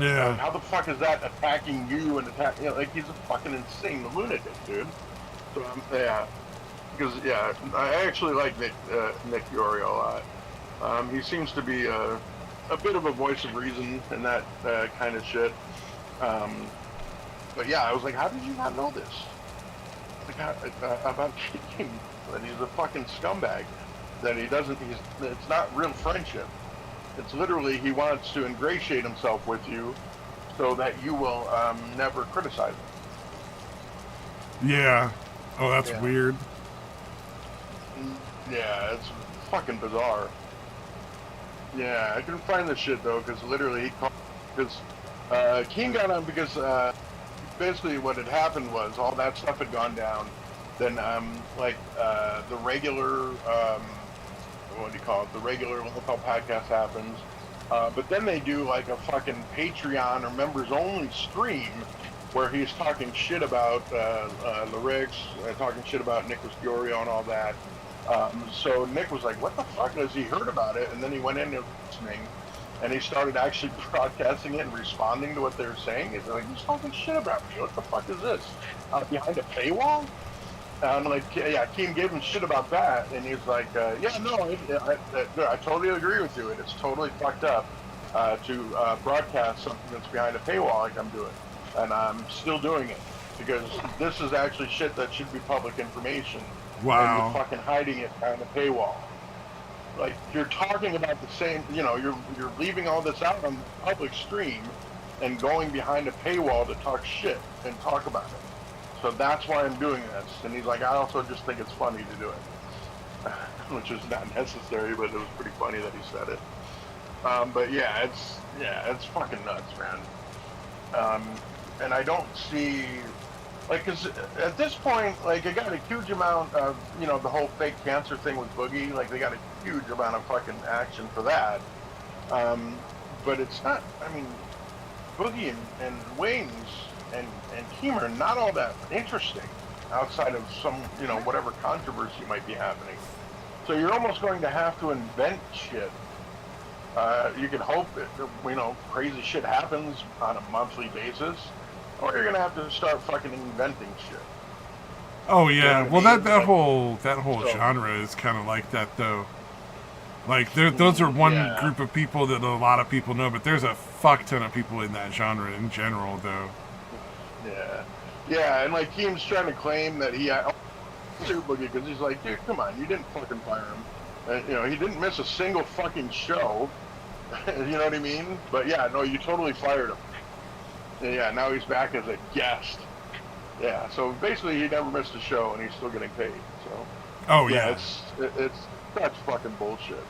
[SPEAKER 1] Yeah.
[SPEAKER 2] How the fuck is that attacking you and attacking, you know, like he's a fucking insane lunatic, dude. So yeah, because yeah, I actually like Nick Diorio a lot. He seems to be a bit of a voice of reason and that kind of shit. But yeah, I was like, how did you not know this? Like about King, that he's a fucking scumbag. That it's not real friendship. It's literally he wants to ingratiate himself with you so that you will never criticize him.
[SPEAKER 1] Yeah. Oh, that's weird.
[SPEAKER 2] Yeah, it's fucking bizarre. Yeah, I couldn't find this shit though, because literally he called, because Keem got on because basically what had happened was all that stuff had gone down. Then the regular what do you call it? The regular local podcast happens, but then they do like a fucking Patreon or members only stream where he's talking shit about lyrics, talking shit about Nicholas Diorio and all that. So Nick was like, what the fuck? Has he heard about it? And then he went into listening, and he started actually broadcasting it and responding to what they were saying. He's like, he's talking shit about me. What the fuck is this? Behind a paywall? And like, yeah, Keem gave him shit about that, and he's like, yeah, no, I totally agree with you. It's totally fucked up to broadcast something that's behind a paywall like I'm doing, and I'm still doing it because this is actually shit that should be public information.
[SPEAKER 1] Wow.
[SPEAKER 2] And you're fucking hiding it behind a paywall. Like, you're talking about the same, you know, you're leaving all this out on the public stream and going behind a paywall to talk shit and talk about it. So that's why I'm doing this. And he's like, I also just think it's funny to do it. Which is not necessary, but it was pretty funny that he said it. But yeah, it's fucking nuts, man. And I don't see, like, cause at this point, like, it got a huge amount of, you know, the whole fake cancer thing with Boogie, like, they got a huge amount of fucking action for that. But it's not, I mean, Boogie and Wings and Keem are not all that interesting. outside of some, whatever controversy might be happening. So you're almost going to have to invent shit. You can hope that, crazy shit happens on a monthly basis, or you're gonna have to start fucking inventing shit.
[SPEAKER 1] Oh yeah,
[SPEAKER 2] you know what I mean?
[SPEAKER 1] that whole genre is kind of like that though. Like those are one group of people that a lot of people know, but there's a fuck ton of people in that genre in general though.
[SPEAKER 2] Yeah, and like Keem's trying to claim that he Super Boogie because he's like, dude, come on, you didn't fucking fire him. And, he didn't miss a single fucking show. You know what I mean? But yeah, no, you totally fired him. And yeah, now he's back as a guest. Yeah, so basically he never missed a show and he's still getting paid. So.
[SPEAKER 1] Oh yeah.
[SPEAKER 2] It's such fucking bullshit.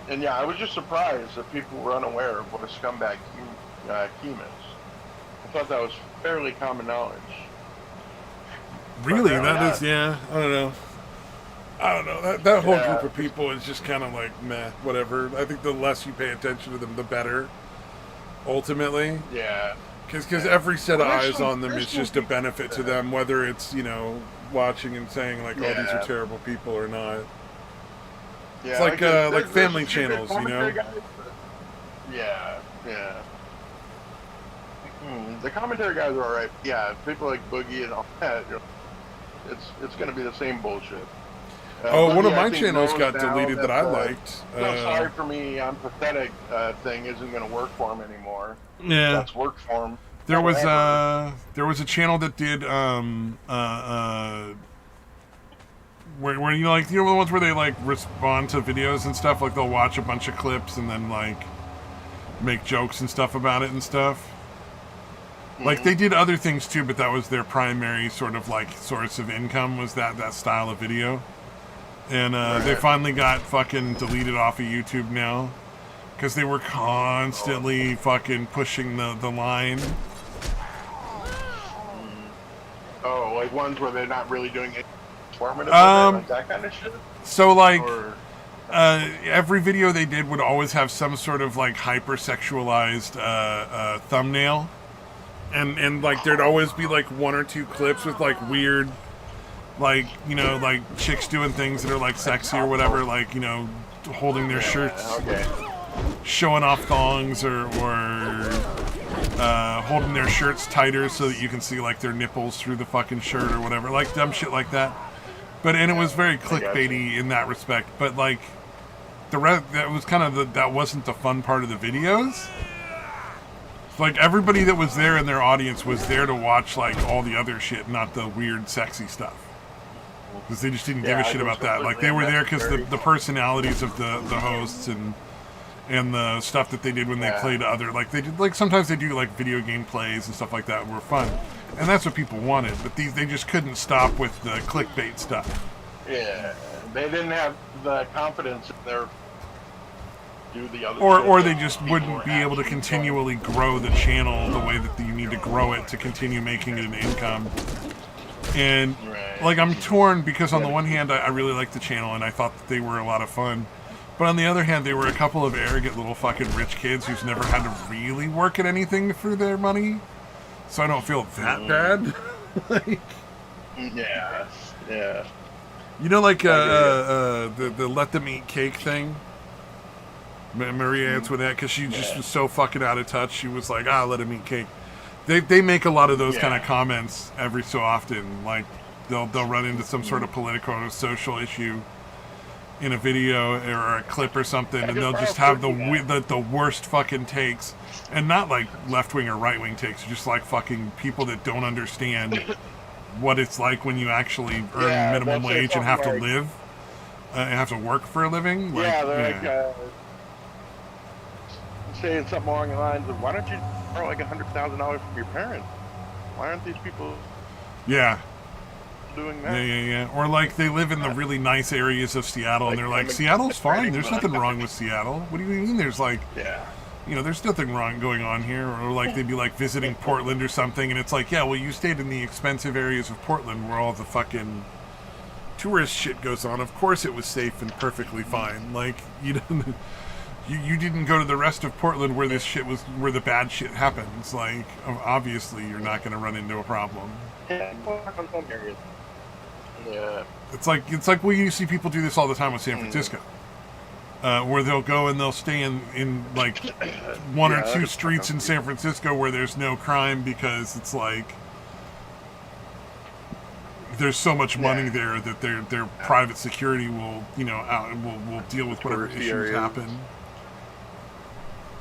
[SPEAKER 2] And yeah, I was just surprised that people were unaware of what a scumbag Keem is. I thought that was fairly common knowledge.
[SPEAKER 1] Really? That is, yeah. I don't know. That whole group of people is just kind of like, meh, whatever. I think the less you pay attention to them, the better, ultimately.
[SPEAKER 2] Yeah.
[SPEAKER 1] Because every set of eyes on them is just a benefit to them, whether it's, watching and saying, like, oh, these are terrible people or not. Yeah, it's like family channels,
[SPEAKER 2] Yeah. The commentary guys are alright. Yeah, people like Boogie and all that, it's going to be the same bullshit.
[SPEAKER 1] One of my channels got deleted that I liked.
[SPEAKER 2] Sorry for me, I'm pathetic thing isn't going to work for him anymore.
[SPEAKER 1] Yeah.
[SPEAKER 2] That's worked for him.
[SPEAKER 1] There was a channel that did where the ones where they like respond to videos and stuff, like they'll watch a bunch of clips and then like make jokes and stuff about it and stuff. Like, they did other things too, but that was their primary sort of, like, source of income, was that style of video. And they finally got fucking deleted off of YouTube now, because they were constantly fucking pushing the line.
[SPEAKER 2] Oh, like ones where they're not really doing it informative, like that kind of shit?
[SPEAKER 1] So, like, every video they did would always have some sort of, like, hyper-sexualized thumbnail. And like there'd always be like one or two clips with like weird, like, like chicks doing things that are like sexy or whatever, like, holding their shirts, showing off thongs or holding their shirts tighter so that you can see like their nipples through the fucking shirt or whatever, like dumb shit like that. And it was very clickbaity in that respect, but like that was kind of that wasn't the fun part of the videos. Like, everybody that was there in their audience was there to watch, like, all the other shit, not the weird, sexy stuff. Because they just didn't give a shit about that. Like, they were there because the personalities of the hosts and the stuff that they did when they played other... Like, they did, like, sometimes they do, like, video game plays and stuff like that were fun. And that's what people wanted. But they just couldn't stop with the clickbait stuff.
[SPEAKER 2] Yeah. They didn't have the confidence in their... do the other
[SPEAKER 1] or they just wouldn't be able to continually grow the channel the way that you need to grow it to continue making it an income. And like, I'm torn because on the one hand I really liked the channel and I thought that they were a lot of fun, but on the other hand they were a couple of arrogant little fucking rich kids who's never had to really work at anything for their money, so I don't feel that bad. Like,
[SPEAKER 2] yeah
[SPEAKER 1] like the let them eat cake thing, Marie Antoinette, because she just was so fucking out of touch. She was like, let him eat cake. They make a lot of those kind of comments every so often. Like, they'll run into some sort of political or social issue in a video or a clip or something, and they'll just have the worst fucking takes. And not like left-wing or right-wing takes, just like fucking people that don't understand what it's like when you actually earn minimum wage and have to live, and have to work for a living.
[SPEAKER 2] Saying something along the lines of, why don't you borrow like $100,000 from your parents? Why aren't these people doing that?
[SPEAKER 1] Yeah. Or like they live in the really nice areas of Seattle, and they're like, Seattle's fine. There's nothing wrong with Seattle. What do you mean there's like, there's nothing wrong going on here? Or like they'd be like visiting Portland or something, and it's like, well, you stayed in the expensive areas of Portland where all the fucking tourist shit goes on. Of course it was safe and perfectly fine. Like, You didn't go to the rest of Portland where this shit was, where the bad shit happens. Like, obviously, you're not going to run into a problem.
[SPEAKER 2] Yeah. Yeah.
[SPEAKER 1] It's like well, you see people do this all the time with San Francisco, where they'll go and they'll stay in like one or two streets in San Francisco where there's no crime because it's like there's so much money there that their private security will will deal with whatever issues happen.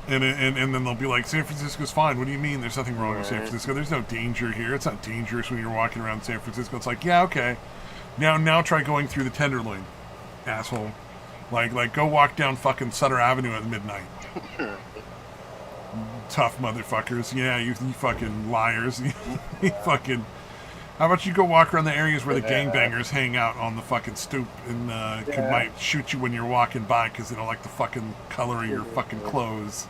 [SPEAKER 1] And then they'll be like, San Francisco's fine. What do you mean? There's nothing wrong with San Francisco. There's no danger here. It's not dangerous when you're walking around San Francisco. It's like, yeah, okay. Now try going through the Tenderloin, asshole. Like go walk down fucking Sutter Avenue at midnight. Tough motherfuckers. Yeah, you fucking liars. You fucking. How about you go walk around the areas where the gangbangers hang out on the fucking stoop and might shoot you when you're walking by because they don't like the fucking color of your fucking clothes.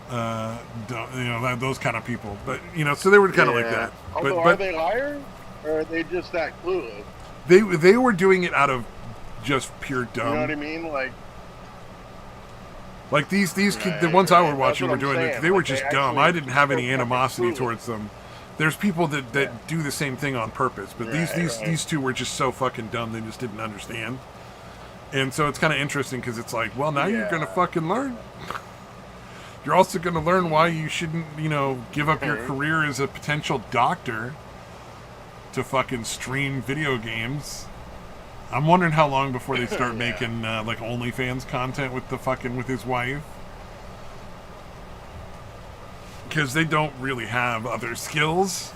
[SPEAKER 1] Those kind of people. But so they were kind of like that.
[SPEAKER 2] Although,
[SPEAKER 1] but
[SPEAKER 2] are they liars or are they just that clueless?
[SPEAKER 1] They were doing it out of just pure dumb.
[SPEAKER 2] You know what I mean?
[SPEAKER 1] Like these kids, the ones I were watching were doing it. They were just dumb. I didn't have any animosity towards them. There's people that do the same thing on purpose, but these two were just so fucking dumb they just didn't understand. And so it's kind of interesting because it's like, well, now you're gonna fucking learn. You're also gonna learn why you shouldn't, give up your career as a potential doctor to fucking stream video games. I'm wondering how long before they start making like OnlyFans content with his wife. Because they don't really have other skills.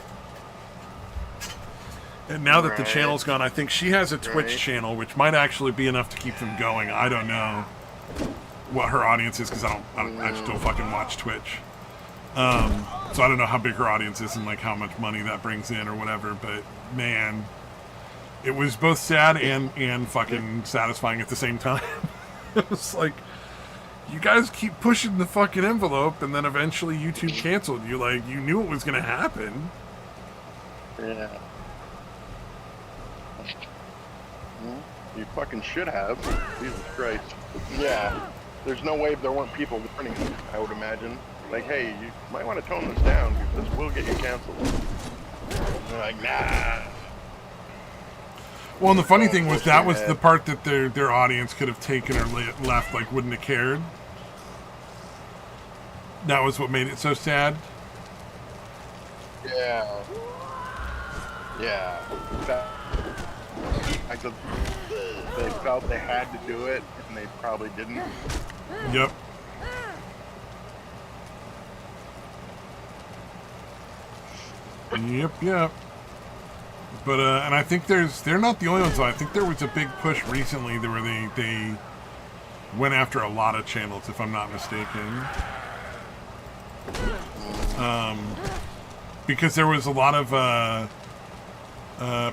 [SPEAKER 1] And now that the channel's gone, I think she has a Twitch channel, which might actually be enough to keep them going. I don't know what her audience is because I just don't fucking watch Twitch. So I don't know how big her audience is and like how much money that brings in or whatever. But man, it was both sad and fucking satisfying at the same time. It was like, you guys keep pushing the fucking envelope, and then eventually YouTube canceled you. Like, you knew it was going to happen.
[SPEAKER 2] Yeah. You fucking should have. Jesus Christ. Yeah. There's no way there weren't people warning you, I would imagine. Like, hey, you might want to tone this down, because this will get you canceled. And they're like, nah.
[SPEAKER 1] Well, and the funny thing was that was the part that their audience could have taken or left, like, wouldn't have cared. That was what made it so sad.
[SPEAKER 2] Yeah. Yeah. Like they felt they had to do it, and they probably didn't.
[SPEAKER 1] Yep. Yep. But and I think they're not the only ones though. I think there was a big push recently where they went after a lot of channels, if I'm not mistaken. Because there was a lot of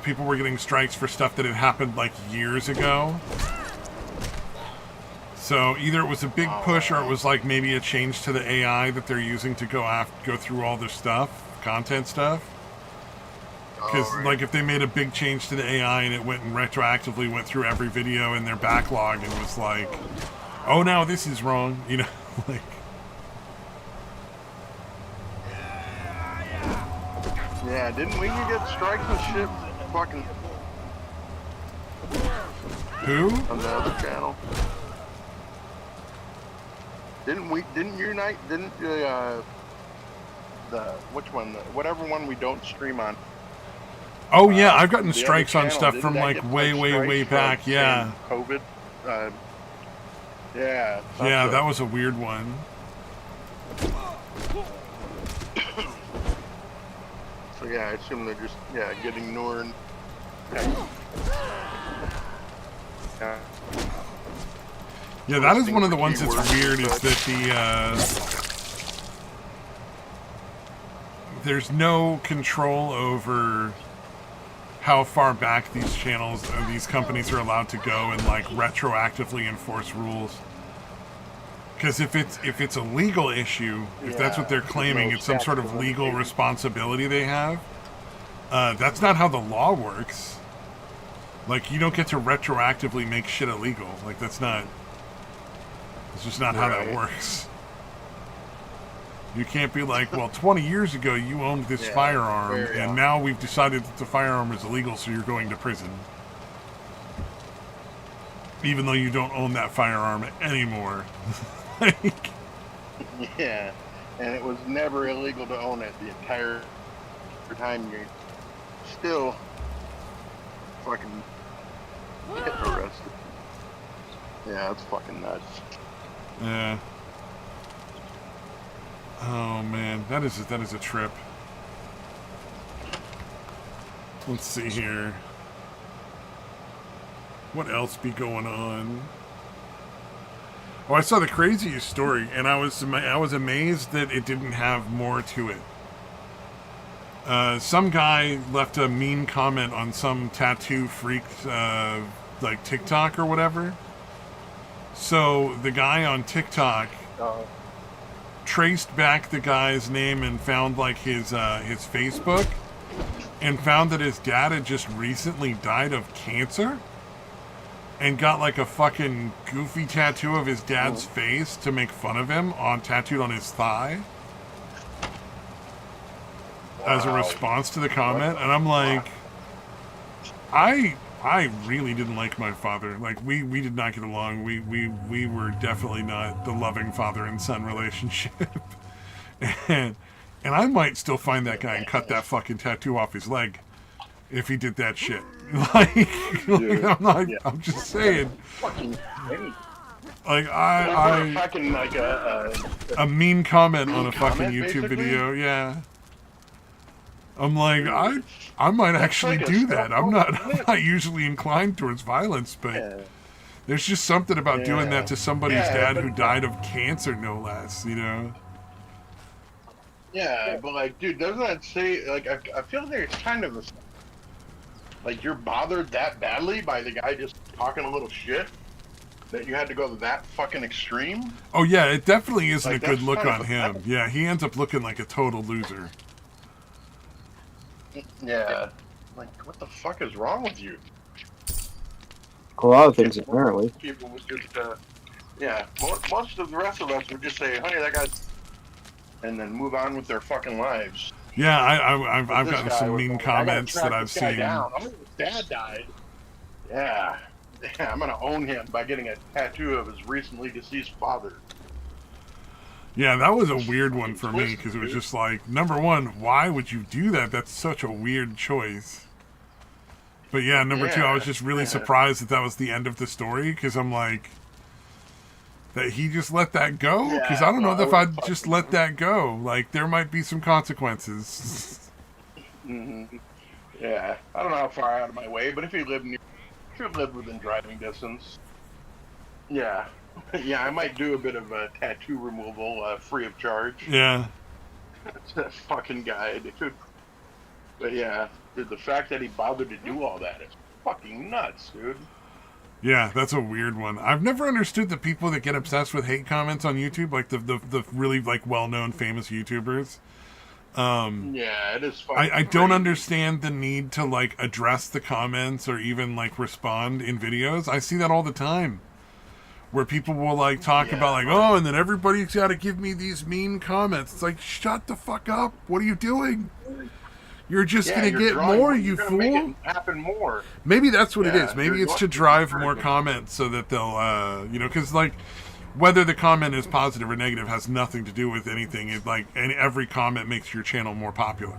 [SPEAKER 1] people were getting strikes for stuff that had happened like years ago. So either it was a big push or it was like maybe a change to the AI that they're using to go through all their content stuff. Because like if they made a big change to the AI and it went and retroactively went through every video in their backlog and was like, oh, now this is wrong, like.
[SPEAKER 2] Yeah, didn't we get strikes and shit? Fucking.
[SPEAKER 1] Who?
[SPEAKER 2] On the other channel. Didn't which one? Whatever one we don't stream on.
[SPEAKER 1] Oh yeah, I've gotten strikes on stuff from like way back. Yeah.
[SPEAKER 2] COVID. Yeah.
[SPEAKER 1] Yeah, that was a weird one.
[SPEAKER 2] So yeah, I assume they're just getting ignored.
[SPEAKER 1] Yeah, that is one of the ones that's weird. Is that there's no control over how far back these channels and these companies are allowed to go and like retroactively enforce rules. Because if it's a legal issue, if that's what they're claiming, it's some sort of legal responsibility they have. That's not how the law works. Like, you don't get to retroactively make shit illegal. Like, that's not It's just not how that works. You can't be like, well, 20 years ago you owned this firearm, and now we've decided that the firearm is illegal, so you're going to prison. Even though you don't own that firearm anymore. Like,
[SPEAKER 2] yeah, and it was never illegal to own it the entire time you still fucking get arrested. Yeah, that's fucking nuts.
[SPEAKER 1] yeah. Oh man, that is a trip. Let's see here. What else be going on? Oh, I saw the craziest story, and I was amazed that it didn't have more to it. Some guy left a mean comment on some tattoo freak, like TikTok or whatever. So the guy on TikTok traced back the guy's name and found like his Facebook, and found that his dad had just recently died of cancer, and got like a fucking goofy tattoo of his dad's face to make fun of him tattooed on his thigh. As a response to the comment. And I'm like, I really didn't like my father. Like, we did not get along. We were definitely not the loving father and son relationship. and I might still find that guy and cut that fucking tattoo off his leg if he did that shit. Like I'm just saying. Like I
[SPEAKER 2] fucking like
[SPEAKER 1] a mean comment on a fucking YouTube video, yeah. I'm like, I might actually do that. I'm not usually inclined towards violence, but there's just something about doing that to somebody's dad who died of cancer, no less, you know?
[SPEAKER 2] Yeah, but like, dude, doesn't that say, like, I feel there's kind of a, like, you're bothered that badly by the guy just talking a little shit that you had to go to that fucking extreme?
[SPEAKER 1] Oh, yeah, it definitely isn't like, a good look on him. Yeah, he ends up looking like a total loser.
[SPEAKER 2] Yeah. Like, what the fuck is wrong with you?
[SPEAKER 3] A lot of things, apparently.
[SPEAKER 2] People would just, most of the rest of us would just say, honey, that guy's... and then move on with their fucking lives.
[SPEAKER 1] Yeah, I've gotten some mean comments that I've seen.
[SPEAKER 2] Down. I mean, his dad died. Yeah, I'm gonna own him by getting a tattoo of his recently deceased father.
[SPEAKER 1] Yeah, that was a weird one for me, because it was just like, number one, why would you do that? That's such a weird choice. But yeah, number two, I was just really surprised that was the end of the story, because I'm like, that he just let that go? Because I don't know if I'd just let that go. Like, there might be some consequences.
[SPEAKER 2] Mm-hmm. Yeah, I don't know how far out of my way, but if you lived within driving distance, yeah, I might do a bit of a tattoo removal free of charge.
[SPEAKER 1] Yeah.
[SPEAKER 2] That fucking guy, dude. But yeah, dude, the fact that he bothered to do all that is fucking nuts, dude.
[SPEAKER 1] Yeah, that's a weird one. I've never understood the people that get obsessed with hate comments on YouTube, like the really like well-known famous YouTubers.
[SPEAKER 2] Yeah, it is fucking
[SPEAKER 1] I don't understand the need to like address the comments or even like respond in videos. I see that all the time. Where people will like talk about like, oh, and then everybody's got to give me these mean comments. It's like, shut the fuck up. What are you doing? You're just going to get more, you fool. Make it
[SPEAKER 2] happen more.
[SPEAKER 1] Maybe that's what it is. Maybe it's to drive more comments so that they'll, because like whether the comment is positive or negative has nothing to do with anything. It like, and every comment makes your channel more popular.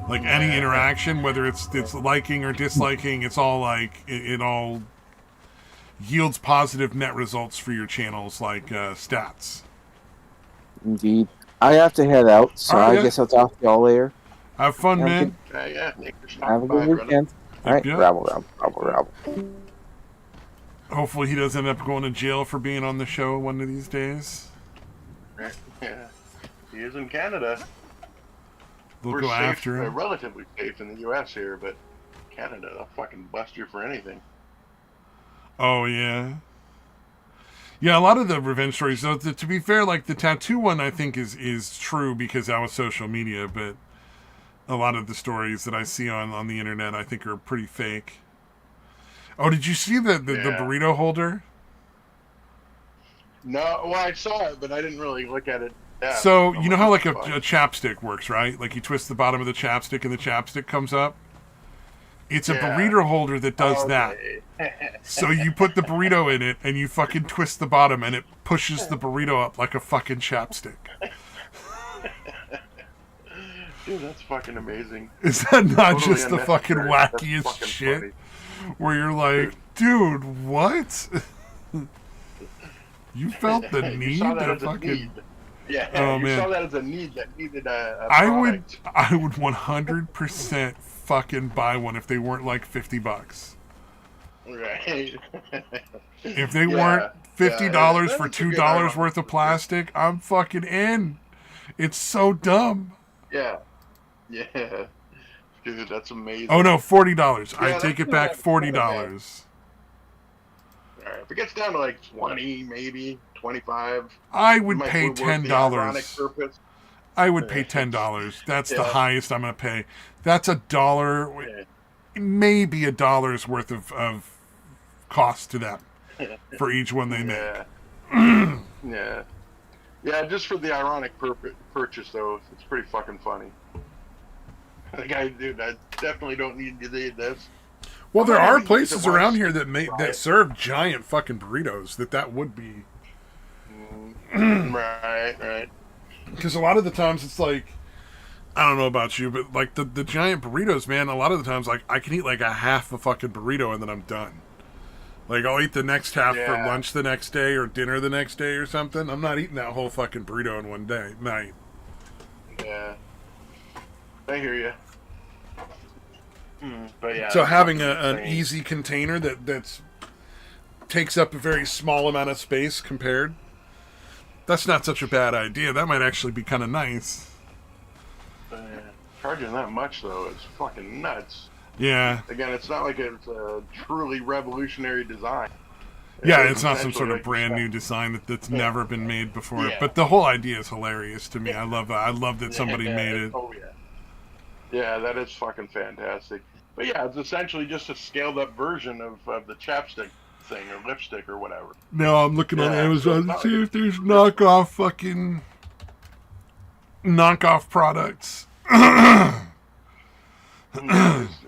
[SPEAKER 1] Like any interaction, whether it's liking or disliking, it's all like it all yields positive net results for your channel's like stats.
[SPEAKER 3] Indeed. I have to head out, so I guess I'll talk to y'all later.
[SPEAKER 1] Have fun, man.
[SPEAKER 3] Have a good weekend. All right, rabble.
[SPEAKER 1] Hopefully he doesn't end up going to jail for being on the show one of these days.
[SPEAKER 2] Yeah, he is in Canada.
[SPEAKER 1] We'll go after him.
[SPEAKER 2] We're relatively safe in the U.S. here, but Canada, they'll fucking bust you for anything.
[SPEAKER 1] Oh, yeah. Yeah, a lot of the revenge stories, though, to be fair, like the tattoo one I think is true because that was social media, but a lot of the stories that I see on the internet I think are pretty fake. Oh, did you see the burrito holder?
[SPEAKER 2] No, well, I saw it, but I didn't really look at it. Yeah.
[SPEAKER 1] So,
[SPEAKER 2] I'm
[SPEAKER 1] you know how like a
[SPEAKER 2] fuck?
[SPEAKER 1] chapstick works, right? Like you twist the bottom of the chapstick and the chapstick comes up? It's a
[SPEAKER 2] Yeah.
[SPEAKER 1] burrito holder that does that.
[SPEAKER 2] Okay.
[SPEAKER 1] So you put the burrito in it and you fucking twist the bottom and it pushes the burrito up like a fucking chapstick.
[SPEAKER 2] Dude, that's fucking amazing.
[SPEAKER 1] Is that not
[SPEAKER 2] Totally
[SPEAKER 1] just the fucking
[SPEAKER 2] unnecessary.
[SPEAKER 1] wackiest
[SPEAKER 2] That's fucking
[SPEAKER 1] shit?
[SPEAKER 2] funny.
[SPEAKER 1] Where you're like, dude, what? You felt the
[SPEAKER 2] You
[SPEAKER 1] need
[SPEAKER 2] saw that
[SPEAKER 1] to
[SPEAKER 2] as a
[SPEAKER 1] fucking.
[SPEAKER 2] need. Yeah,
[SPEAKER 1] Oh,
[SPEAKER 2] you
[SPEAKER 1] man.
[SPEAKER 2] saw that as a need that needed a
[SPEAKER 1] I would
[SPEAKER 2] product.
[SPEAKER 1] 100% fucking buy one if they weren't like $50.
[SPEAKER 2] Right.
[SPEAKER 1] If they
[SPEAKER 2] Yeah,
[SPEAKER 1] weren't $50
[SPEAKER 2] yeah,
[SPEAKER 1] for
[SPEAKER 2] that's a good
[SPEAKER 1] $2
[SPEAKER 2] argument.
[SPEAKER 1] worth of plastic, I'm fucking in. It's so dumb.
[SPEAKER 2] Yeah. Yeah. Dude, that's amazing.
[SPEAKER 1] Oh no, $40. I
[SPEAKER 2] Yeah,
[SPEAKER 1] take
[SPEAKER 2] that's
[SPEAKER 1] it back,
[SPEAKER 2] not
[SPEAKER 1] $40.
[SPEAKER 2] All right, if it gets down to like 20, maybe 25,
[SPEAKER 1] I
[SPEAKER 2] it
[SPEAKER 1] would
[SPEAKER 2] might
[SPEAKER 1] pay
[SPEAKER 2] be worth the ironic
[SPEAKER 1] $10.
[SPEAKER 2] purpose.
[SPEAKER 1] I would pay $10. That's the
[SPEAKER 2] Yeah.
[SPEAKER 1] highest I'm gonna pay. That's $1,
[SPEAKER 2] Yeah.
[SPEAKER 1] maybe $1 worth of cost to them for each one they make.
[SPEAKER 2] Yeah. Yeah. Yeah, just for the ironic purchase, though, it's pretty fucking funny. Like, dude, I definitely don't need this.
[SPEAKER 1] Well, there
[SPEAKER 2] I
[SPEAKER 1] are
[SPEAKER 2] mean,
[SPEAKER 1] places
[SPEAKER 2] the
[SPEAKER 1] around
[SPEAKER 2] ones-
[SPEAKER 1] here that that serve giant fucking burritos. That would be
[SPEAKER 2] Right.
[SPEAKER 1] because a lot of the times it's like, I don't know about you, but like the giant burritos, man. A lot of the times, like I can eat like a half a fucking burrito and then I'm done. Like I'll eat the next half for
[SPEAKER 2] Yeah.
[SPEAKER 1] lunch the next day or dinner the next day or something. I'm not eating that whole fucking burrito in one day night.
[SPEAKER 2] Yeah. I hear you. But yeah.
[SPEAKER 1] So
[SPEAKER 2] it's
[SPEAKER 1] having
[SPEAKER 2] fucking
[SPEAKER 1] an
[SPEAKER 2] insane.
[SPEAKER 1] easy container that's takes up a very small amount of space compared. That's not such a bad idea. That might actually be kind of nice.
[SPEAKER 2] Charging that much though is fucking nuts.
[SPEAKER 1] Yeah.
[SPEAKER 2] Again, it's not like it's a truly revolutionary design.
[SPEAKER 1] Yeah, it's not some
[SPEAKER 2] essentially
[SPEAKER 1] sort of
[SPEAKER 2] like
[SPEAKER 1] brand
[SPEAKER 2] you
[SPEAKER 1] new design that's never been made before.
[SPEAKER 2] Yeah.
[SPEAKER 1] But the whole idea is hilarious to me. I love that. I love that somebody made it.
[SPEAKER 2] Oh yeah. Yeah, that is fucking fantastic. But yeah, it's essentially just a scaled up version of the chapstick thing or lipstick or whatever.
[SPEAKER 1] Now I'm looking on
[SPEAKER 2] Yeah,
[SPEAKER 1] Amazon
[SPEAKER 2] so
[SPEAKER 1] to
[SPEAKER 2] it's
[SPEAKER 1] see
[SPEAKER 2] not
[SPEAKER 1] if there's knockoff products.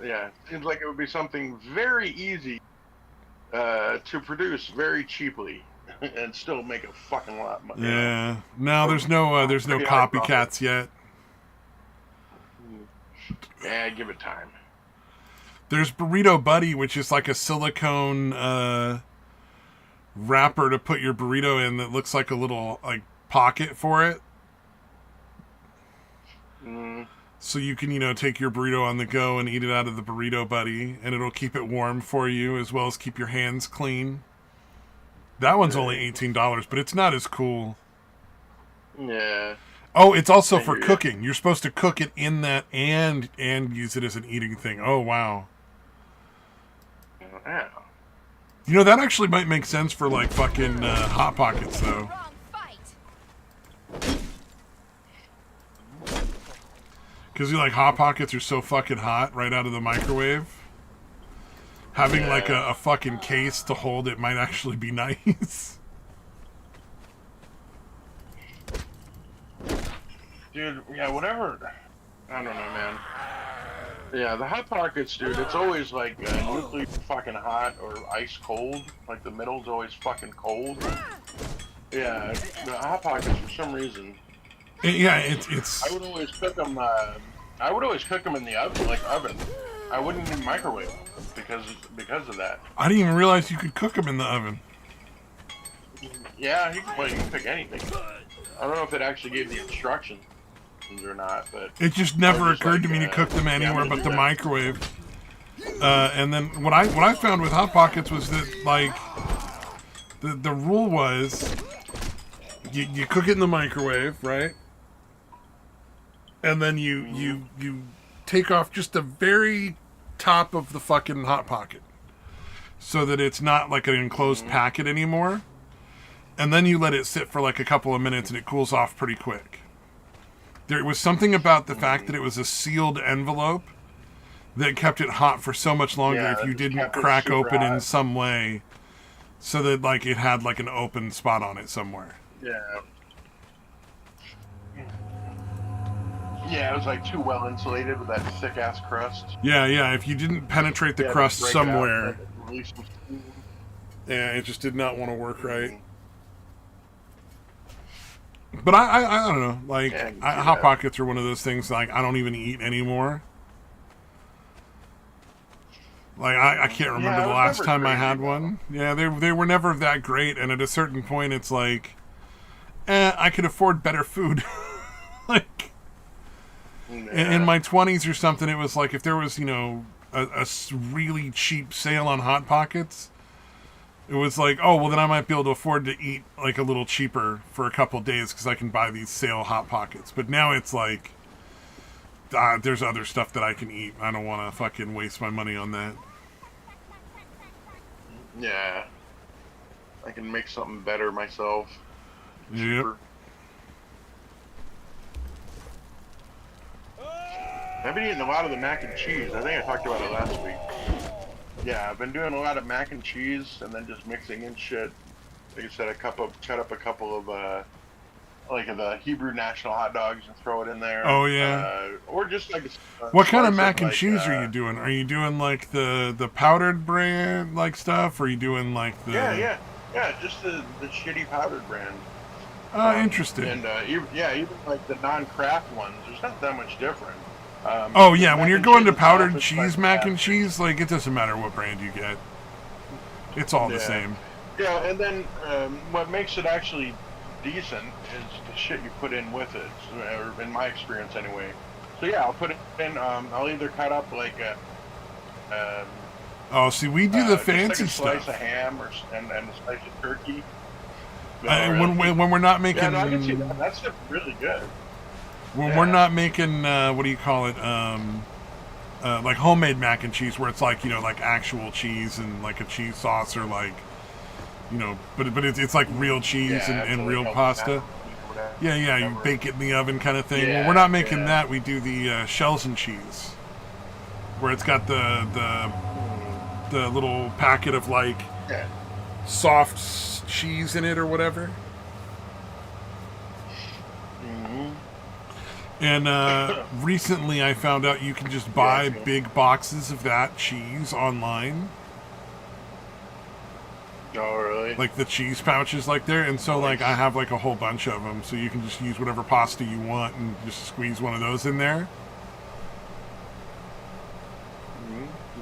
[SPEAKER 2] Yeah, seems like it would be something very easy to produce very cheaply and still make a fucking lot of money.
[SPEAKER 1] Yeah. No, there's no
[SPEAKER 2] Pretty high
[SPEAKER 1] copycats yet.
[SPEAKER 2] Yeah, give it time.
[SPEAKER 1] There's Burrito Buddy, which is like a silicone wrapper to put your burrito in that looks like a little like pocket for it. So you can, take your burrito on the go and eat it out of the Burrito Buddy, and it'll keep it warm for you as well as keep your hands clean. That one's only $18, but it's not as cool.
[SPEAKER 2] Yeah.
[SPEAKER 1] Oh, it's also
[SPEAKER 2] I
[SPEAKER 1] for
[SPEAKER 2] hear ya.
[SPEAKER 1] cooking. You're supposed to cook it in that and use it as an eating thing. Oh, wow.
[SPEAKER 2] Yeah.
[SPEAKER 1] That actually might make sense for like fucking Hot Pockets, though.
[SPEAKER 4] Wrong fight.
[SPEAKER 1] Because Hot Pockets are so fucking hot right out of the microwave. Having like a fucking case to hold it might actually be nice.
[SPEAKER 2] Dude, yeah, whatever. I don't know, man. Yeah, the Hot Pockets, dude, it's always like nuclear fucking hot or ice cold. Like the middle's always fucking cold. Yeah, the Hot Pockets for some reason.
[SPEAKER 1] Yeah, it's.
[SPEAKER 2] I would always cook them. I would always cook them in the oven. I wouldn't even microwave them because of that.
[SPEAKER 1] I didn't even realize you could cook them in the oven.
[SPEAKER 2] Yeah, you can pick anything. I don't know if it actually gave the instructions or not, but
[SPEAKER 1] It just never
[SPEAKER 2] Or just
[SPEAKER 1] occurred to
[SPEAKER 2] like,
[SPEAKER 1] me to cook them
[SPEAKER 2] yeah,
[SPEAKER 1] anywhere
[SPEAKER 2] I'm
[SPEAKER 1] but
[SPEAKER 2] gonna
[SPEAKER 1] the
[SPEAKER 2] do that.
[SPEAKER 1] microwave. And then what I found with Hot Pockets was that like the rule was you cook it in the microwave, right? And then you take off just the very top of the fucking Hot Pocket so that it's not like an enclosed packet anymore. And then you let it sit for like a couple of minutes and it cools off pretty quick. There was something about the fact that it was a sealed envelope that kept it hot for so much longer
[SPEAKER 2] Yeah,
[SPEAKER 1] if you
[SPEAKER 2] it
[SPEAKER 1] didn't
[SPEAKER 2] kept it
[SPEAKER 1] crack
[SPEAKER 2] super
[SPEAKER 1] open in
[SPEAKER 2] hot.
[SPEAKER 1] some way so that like it had like an open spot on it somewhere.
[SPEAKER 2] Yeah. Yeah, it was like too well insulated with that thick ass crust.
[SPEAKER 1] Yeah, yeah. If you didn't penetrate the
[SPEAKER 2] Yeah,
[SPEAKER 1] crust
[SPEAKER 2] break it out,
[SPEAKER 1] somewhere,
[SPEAKER 2] release some steam.
[SPEAKER 1] yeah, it just did not want to work right.
[SPEAKER 2] Mhm.
[SPEAKER 1] But I don't know. Like,
[SPEAKER 2] Yeah, I can see
[SPEAKER 1] Hot
[SPEAKER 2] that.
[SPEAKER 1] Pockets are one of those things, like, I don't even eat anymore. Like, I can't remember
[SPEAKER 2] Yeah,
[SPEAKER 1] the
[SPEAKER 2] it was
[SPEAKER 1] last
[SPEAKER 2] never
[SPEAKER 1] time I
[SPEAKER 2] crazy,
[SPEAKER 1] had
[SPEAKER 2] though.
[SPEAKER 1] one. Yeah, they were never that great, and at a certain point, it's like, I could afford better food. Like, in
[SPEAKER 2] Yeah.
[SPEAKER 1] my 20s or something, it was like, if there was, a really cheap sale on Hot Pockets, it was like, oh, well, then I might be able to afford to eat, like, a little cheaper for a couple days because I can buy these sale Hot Pockets. But now it's like, there's other stuff that I can eat. I don't want to fucking waste my money on that.
[SPEAKER 2] Yeah. I can make something better myself.
[SPEAKER 1] Yep.
[SPEAKER 2] Cheaper. I've been eating a lot of the mac and cheese. I think I talked about it last week. Yeah, I've been doing a lot of mac and cheese and then just mixing in shit. Like I said, cut up a couple of like the Hebrew national hot dogs and throw it in there.
[SPEAKER 1] Oh, yeah.
[SPEAKER 2] Or just like
[SPEAKER 1] What kind of
[SPEAKER 2] slice
[SPEAKER 1] mac and
[SPEAKER 2] like,
[SPEAKER 1] cheese are you doing? Are you doing like the powdered brand like stuff? Or are you doing like the?
[SPEAKER 2] Yeah, just the shitty powdered brand.
[SPEAKER 1] Interesting.
[SPEAKER 2] And even like the non-craft ones, there's not that much different.
[SPEAKER 1] Oh yeah, when
[SPEAKER 2] mac
[SPEAKER 1] you're
[SPEAKER 2] and
[SPEAKER 1] going to
[SPEAKER 2] cheese
[SPEAKER 1] powdered
[SPEAKER 2] itself is
[SPEAKER 1] cheese
[SPEAKER 2] like
[SPEAKER 1] mac and
[SPEAKER 2] that.
[SPEAKER 1] cheese, like it doesn't matter what brand you get. It's all the
[SPEAKER 2] Yeah.
[SPEAKER 1] same.
[SPEAKER 2] Yeah, and then what makes it actually decent is the shit you put in with it, or in my experience anyway. So yeah, I'll put it in. I'll either cut up like a
[SPEAKER 1] Oh, see, we do the
[SPEAKER 2] just like
[SPEAKER 1] fancy
[SPEAKER 2] a slice
[SPEAKER 1] stuff.
[SPEAKER 2] of ham and a slice of turkey.
[SPEAKER 1] When we're not making
[SPEAKER 2] Yeah, no, I can see that. That's really good.
[SPEAKER 1] when
[SPEAKER 2] Yeah.
[SPEAKER 1] we're not making what do you call it? Like homemade mac and cheese, where it's like like actual cheese and like a cheese sauce or like but it's like real cheese
[SPEAKER 2] Yeah,
[SPEAKER 1] and
[SPEAKER 2] so
[SPEAKER 1] real
[SPEAKER 2] like
[SPEAKER 1] pasta.
[SPEAKER 2] or whatever.
[SPEAKER 1] Yeah, you bake it in the oven kind of thing. Well,
[SPEAKER 2] Yeah,
[SPEAKER 1] we're not making
[SPEAKER 2] yeah.
[SPEAKER 1] that. We do the shells and cheese, where it's got the little packet of like
[SPEAKER 2] Yeah.
[SPEAKER 1] soft cheese in it or whatever.
[SPEAKER 2] hmm
[SPEAKER 1] And recently I found out you can just buy big boxes of that cheese online.
[SPEAKER 2] Oh, really?
[SPEAKER 1] Like the cheese pouches like there. And so like I have like a whole bunch of them. So you can just use whatever pasta you want and just squeeze one of those in there.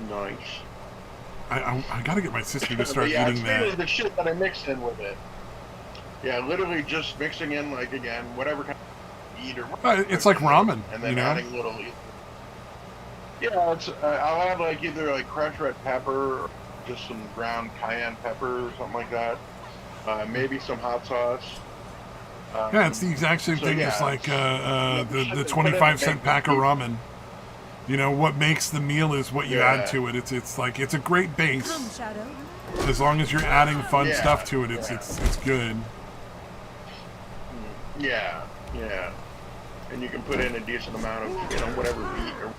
[SPEAKER 2] Nice.
[SPEAKER 1] I gotta get my sister to start
[SPEAKER 2] Yeah,
[SPEAKER 1] eating
[SPEAKER 2] it's mainly
[SPEAKER 1] that.
[SPEAKER 2] the shit that I mixed in with it. Yeah, literally just mixing in, like, again, whatever kind of meat or
[SPEAKER 1] It's like ramen,
[SPEAKER 2] and then adding little. Yeah, I'll have like either like crushed red pepper or just some ground cayenne pepper or something like that. Maybe some hot sauce.
[SPEAKER 1] Yeah, it's the exact same
[SPEAKER 2] So,
[SPEAKER 1] thing
[SPEAKER 2] yeah,
[SPEAKER 1] as like
[SPEAKER 2] it's-
[SPEAKER 1] the
[SPEAKER 2] it's
[SPEAKER 1] 25-cent pack of
[SPEAKER 2] put
[SPEAKER 1] ramen. What makes the meal is what you
[SPEAKER 2] Yeah.
[SPEAKER 1] add to it. It's like it's a great base.
[SPEAKER 4] Come, Shadow.
[SPEAKER 1] As long as you're adding fun
[SPEAKER 2] Yeah,
[SPEAKER 1] stuff to it, it's
[SPEAKER 2] yeah.
[SPEAKER 1] it's good.
[SPEAKER 2] Yeah, yeah. And you can put in a decent amount of, whatever meat or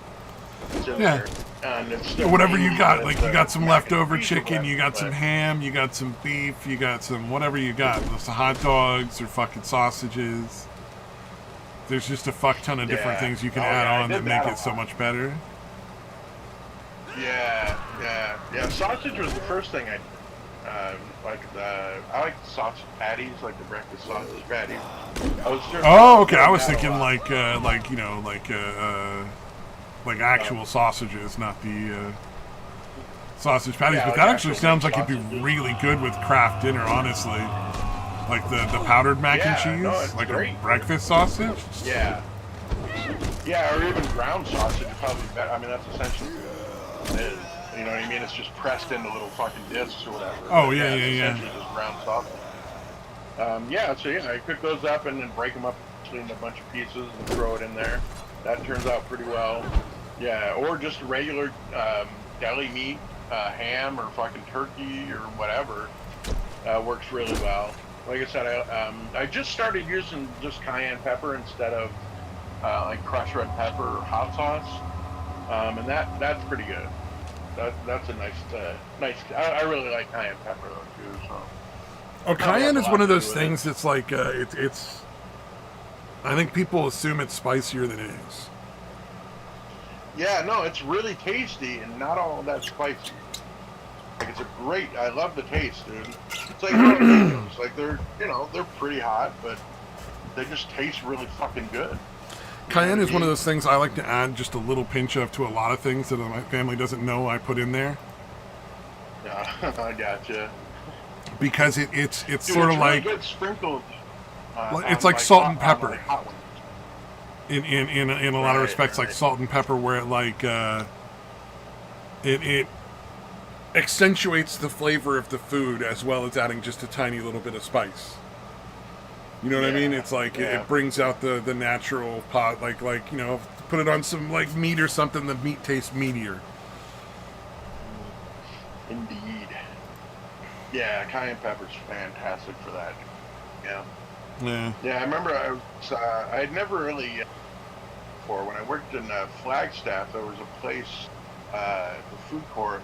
[SPEAKER 2] what's in
[SPEAKER 1] Yeah.
[SPEAKER 2] there. And it's still
[SPEAKER 1] Whatever you
[SPEAKER 2] meaty,
[SPEAKER 1] got,
[SPEAKER 2] but
[SPEAKER 1] like
[SPEAKER 2] it's,
[SPEAKER 1] you got some
[SPEAKER 2] mac and
[SPEAKER 1] leftover
[SPEAKER 2] cheese or
[SPEAKER 1] chicken, you got
[SPEAKER 2] whatever,
[SPEAKER 1] some ham, you got some beef, you got some whatever you got. There's the hot dogs or fucking sausages. There's just a fuck ton of different
[SPEAKER 2] Yeah.
[SPEAKER 1] things you can
[SPEAKER 2] Oh,
[SPEAKER 1] add
[SPEAKER 2] yeah, I
[SPEAKER 1] on
[SPEAKER 2] did
[SPEAKER 1] that
[SPEAKER 2] that
[SPEAKER 1] make
[SPEAKER 2] a
[SPEAKER 1] it so
[SPEAKER 2] lot.
[SPEAKER 1] much better.
[SPEAKER 2] Yeah. Sausage was the first thing I like the sausage patties, like the breakfast sausage patties.
[SPEAKER 1] Oh, okay. I was
[SPEAKER 2] doing that a
[SPEAKER 1] thinking
[SPEAKER 2] lot.
[SPEAKER 1] like actual sausages, not the sausage patties.
[SPEAKER 2] Yeah,
[SPEAKER 1] But
[SPEAKER 2] like
[SPEAKER 1] that actually
[SPEAKER 2] actual
[SPEAKER 1] sounds
[SPEAKER 2] meat
[SPEAKER 1] like it'd be
[SPEAKER 2] sausages.
[SPEAKER 1] really good with craft dinner, honestly. Like the powdered mac and
[SPEAKER 2] Yeah,
[SPEAKER 1] cheese,
[SPEAKER 2] no, it's
[SPEAKER 1] like
[SPEAKER 2] great.
[SPEAKER 1] a breakfast sausage.
[SPEAKER 2] Yeah, or even ground sausage is probably better. I mean, that's essentially what it is. You know what I mean? It's just pressed into little fucking discs or whatever.
[SPEAKER 1] Oh,
[SPEAKER 2] But
[SPEAKER 1] yeah.
[SPEAKER 2] it's essentially just ground sausage. I cook those up and then break them up into a bunch of pieces and throw it in there. That turns out pretty well. Yeah, or just regular deli meat, ham or fucking turkey or whatever works really well. Like I said, I just started using just cayenne pepper instead of like crushed red pepper or hot sauce, and that's pretty good. that's a nice. I really like cayenne pepper though too. So
[SPEAKER 1] Oh,
[SPEAKER 2] probably has
[SPEAKER 1] cayenne
[SPEAKER 2] a
[SPEAKER 1] is
[SPEAKER 2] lot
[SPEAKER 1] one of
[SPEAKER 2] to do
[SPEAKER 1] those
[SPEAKER 2] with
[SPEAKER 1] things that's like, it's. I think people assume it's spicier than it is.
[SPEAKER 2] Yeah, no, it's really tasty and not all that spicy. Like it's a great. I love the taste, dude. It's like jalapenos. Like they're pretty hot, but they just taste really fucking good. You know what
[SPEAKER 1] Cayenne
[SPEAKER 2] I
[SPEAKER 1] is one of
[SPEAKER 2] mean?
[SPEAKER 1] those things I like to add just a little pinch of to a lot of things that my family doesn't know I put in there,
[SPEAKER 2] Yeah, I gotcha.
[SPEAKER 1] because it's
[SPEAKER 2] Dude,
[SPEAKER 1] sort
[SPEAKER 2] it's
[SPEAKER 1] of
[SPEAKER 2] really
[SPEAKER 1] like
[SPEAKER 2] good sprinkled
[SPEAKER 1] it's
[SPEAKER 2] on
[SPEAKER 1] like
[SPEAKER 2] like
[SPEAKER 1] salt and pepper
[SPEAKER 2] like hot ones.
[SPEAKER 1] in a lot of
[SPEAKER 2] Right,
[SPEAKER 1] respects, like
[SPEAKER 2] right.
[SPEAKER 1] salt and pepper, where it like it accentuates the flavor of the food as well as adding just a tiny little bit of spice. You know what I mean?
[SPEAKER 2] Yeah,
[SPEAKER 1] It's like
[SPEAKER 2] yeah,
[SPEAKER 1] it brings out the natural pot, like put it on some like meat or something. The meat tastes meatier.
[SPEAKER 2] indeed. Yeah, cayenne pepper's fantastic for that. Yeah,
[SPEAKER 1] Yeah.
[SPEAKER 2] yeah. I remember I'd never really before when I worked in Flagstaff. There was a place, the food court,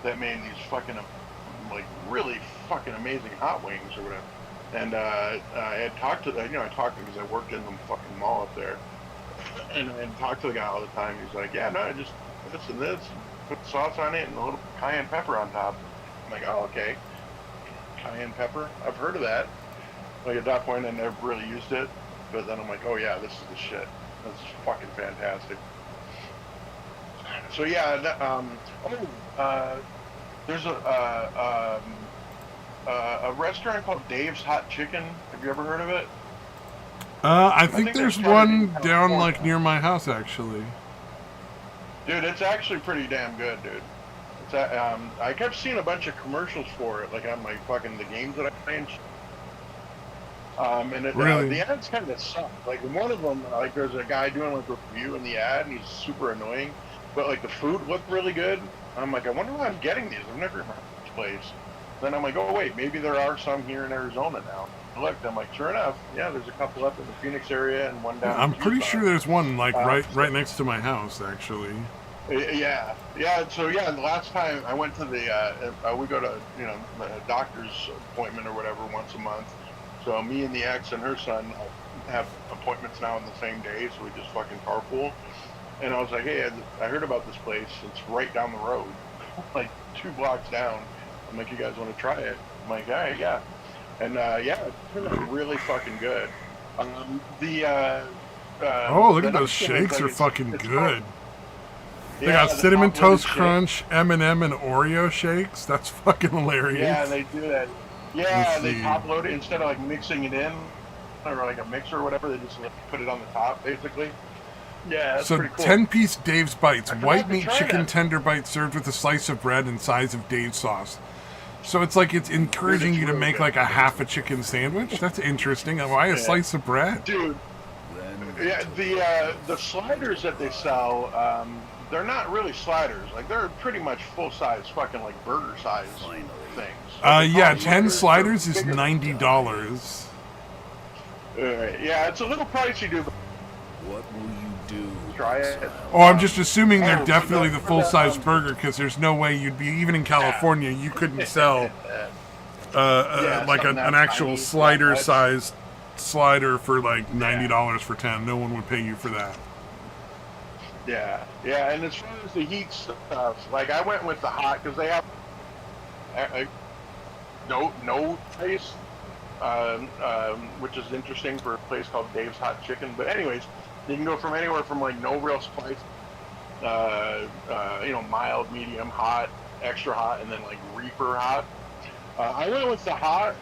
[SPEAKER 2] that made these fucking like really fucking amazing hot wings or whatever. And I had talked to I talked to him because I worked in the fucking mall up there, and I talked to the guy all the time. He's like, yeah, no, just this and this, and put the sauce on it and a little cayenne pepper on top. I'm like, oh, okay, cayenne pepper. I've heard of that. Like at that point, I never really used it, but then I'm like, oh yeah, this is the shit. That's fucking fantastic. So yeah, there's a restaurant called Dave's Hot Chicken. Have you ever heard of it?
[SPEAKER 1] I
[SPEAKER 2] I
[SPEAKER 1] think
[SPEAKER 2] think they're
[SPEAKER 1] there's
[SPEAKER 2] started in
[SPEAKER 1] one down like
[SPEAKER 2] California.
[SPEAKER 1] near my house actually.
[SPEAKER 2] Dude, it's actually pretty damn good, dude. I kept seeing a bunch of commercials for it, like on my fucking the games that I play and shit.
[SPEAKER 1] Really?
[SPEAKER 2] The ads kind of suck. Like one of them, like there's a guy doing like a review in the ad, and he's super annoying. But like the food looked really good. I'm like, I wonder why I'm getting these. I've never heard of this place. Then I'm like, oh wait, maybe there are some here in Arizona now. I looked, I'm like, sure enough, yeah, there's a couple up in the Phoenix area and one down
[SPEAKER 1] I'm
[SPEAKER 2] in
[SPEAKER 1] pretty
[SPEAKER 2] Utah.
[SPEAKER 1] sure there's one like
[SPEAKER 2] Uh,
[SPEAKER 1] right next to my house actually.
[SPEAKER 2] Yeah, yeah. So yeah, the last time I went to we go to a doctor's appointment or whatever once a month. So me and the ex and her son have appointments now on the same day, so we just fucking carpool. And I was like, hey, I heard about this place. It's right down the road, like 2 blocks down. I'm like, you guys want to try it? I'm like, all right, yeah. And yeah, it turned out really fucking good.
[SPEAKER 1] Oh, look
[SPEAKER 2] The
[SPEAKER 1] at those
[SPEAKER 2] nice thing is,
[SPEAKER 1] shakes
[SPEAKER 2] like,
[SPEAKER 1] are fucking
[SPEAKER 2] it's
[SPEAKER 1] good. They
[SPEAKER 2] yeah,
[SPEAKER 1] got
[SPEAKER 2] the
[SPEAKER 1] cinnamon
[SPEAKER 2] top loaded
[SPEAKER 1] toast
[SPEAKER 2] shake.
[SPEAKER 1] crunch, M&M, and Oreo shakes. That's fucking
[SPEAKER 2] Yeah,
[SPEAKER 1] hilarious.
[SPEAKER 2] they do that.
[SPEAKER 1] Let's
[SPEAKER 2] Yeah, they
[SPEAKER 1] see.
[SPEAKER 2] top load it instead of like mixing it in or like a mixer or whatever. They just like, put it on the top, basically. Yeah, that's
[SPEAKER 1] So
[SPEAKER 2] pretty cool.
[SPEAKER 1] 10-piece Dave's Bites,
[SPEAKER 2] I
[SPEAKER 1] white
[SPEAKER 2] forgot to
[SPEAKER 1] meat
[SPEAKER 2] try
[SPEAKER 1] chicken
[SPEAKER 2] that.
[SPEAKER 1] tender bites served with a slice of bread and size of Dave's sauce. So it's like it's encouraging you to
[SPEAKER 2] really
[SPEAKER 1] make
[SPEAKER 2] good.
[SPEAKER 1] like a half a chicken sandwich. That's interesting. Why a
[SPEAKER 2] Yeah.
[SPEAKER 1] slice of bread?
[SPEAKER 2] Dude, yeah, the sliders that they sell, they're not really sliders. Like they're pretty much full size, fucking like burger size things. Like, they
[SPEAKER 1] Yeah,
[SPEAKER 2] call them
[SPEAKER 1] 10 sliders
[SPEAKER 2] they're
[SPEAKER 1] is
[SPEAKER 2] bigger.
[SPEAKER 1] $90.
[SPEAKER 2] Yeah, it's a little pricey, dude. But
[SPEAKER 4] What will you do?
[SPEAKER 2] try it.
[SPEAKER 1] Oh, I'm just assuming they're
[SPEAKER 2] Oh,
[SPEAKER 1] definitely the
[SPEAKER 2] for
[SPEAKER 1] full size burger because there's no way you'd be even in California you couldn't sell
[SPEAKER 2] Yeah,
[SPEAKER 1] like
[SPEAKER 2] something
[SPEAKER 1] an
[SPEAKER 2] that
[SPEAKER 1] actual
[SPEAKER 2] tiny.
[SPEAKER 1] slider
[SPEAKER 2] That's-
[SPEAKER 1] sized slider for like $90 for 10. No one would pay you for that.
[SPEAKER 2] Yeah, yeah, and as far as the heat stuff, like I went with the hot because they have no place, which is interesting for a place called Dave's Hot Chicken. But anyways, you can go from anywhere from like no real spice, mild, medium, hot, extra hot, and then like reaper hot. I went with the hot,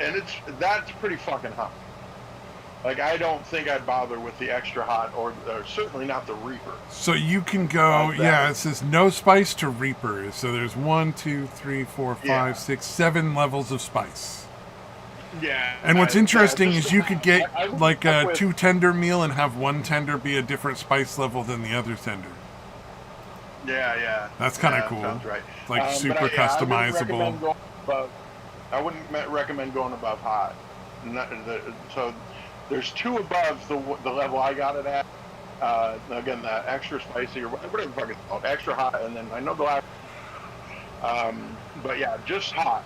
[SPEAKER 2] and that's pretty fucking hot. Like I don't think I'd bother with the extra hot or certainly not the reaper.
[SPEAKER 1] So you can go, it says no spice to Reaper. So there's 1, 2, 3, 4, 5,
[SPEAKER 2] Yeah.
[SPEAKER 1] 6, 7 levels of spice.
[SPEAKER 2] Yeah.
[SPEAKER 1] And what's interesting
[SPEAKER 2] just
[SPEAKER 1] is you could get
[SPEAKER 2] I wouldn't
[SPEAKER 1] like
[SPEAKER 2] fuck
[SPEAKER 1] a
[SPEAKER 2] with-
[SPEAKER 1] 2 tender meal and have 1 tender be a different spice level than the other tender.
[SPEAKER 2] Yeah.
[SPEAKER 1] That's kinda
[SPEAKER 2] Yeah,
[SPEAKER 1] cool.
[SPEAKER 2] Sounds right.
[SPEAKER 1] It's like
[SPEAKER 2] But
[SPEAKER 1] super
[SPEAKER 2] I wouldn't
[SPEAKER 1] customizable.
[SPEAKER 2] I wouldn't recommend going above hot. So there's 2 above the level I got it at. Again, the extra spicy or whatever the fuck it's called, extra hot, and then I know the last. But yeah, just hot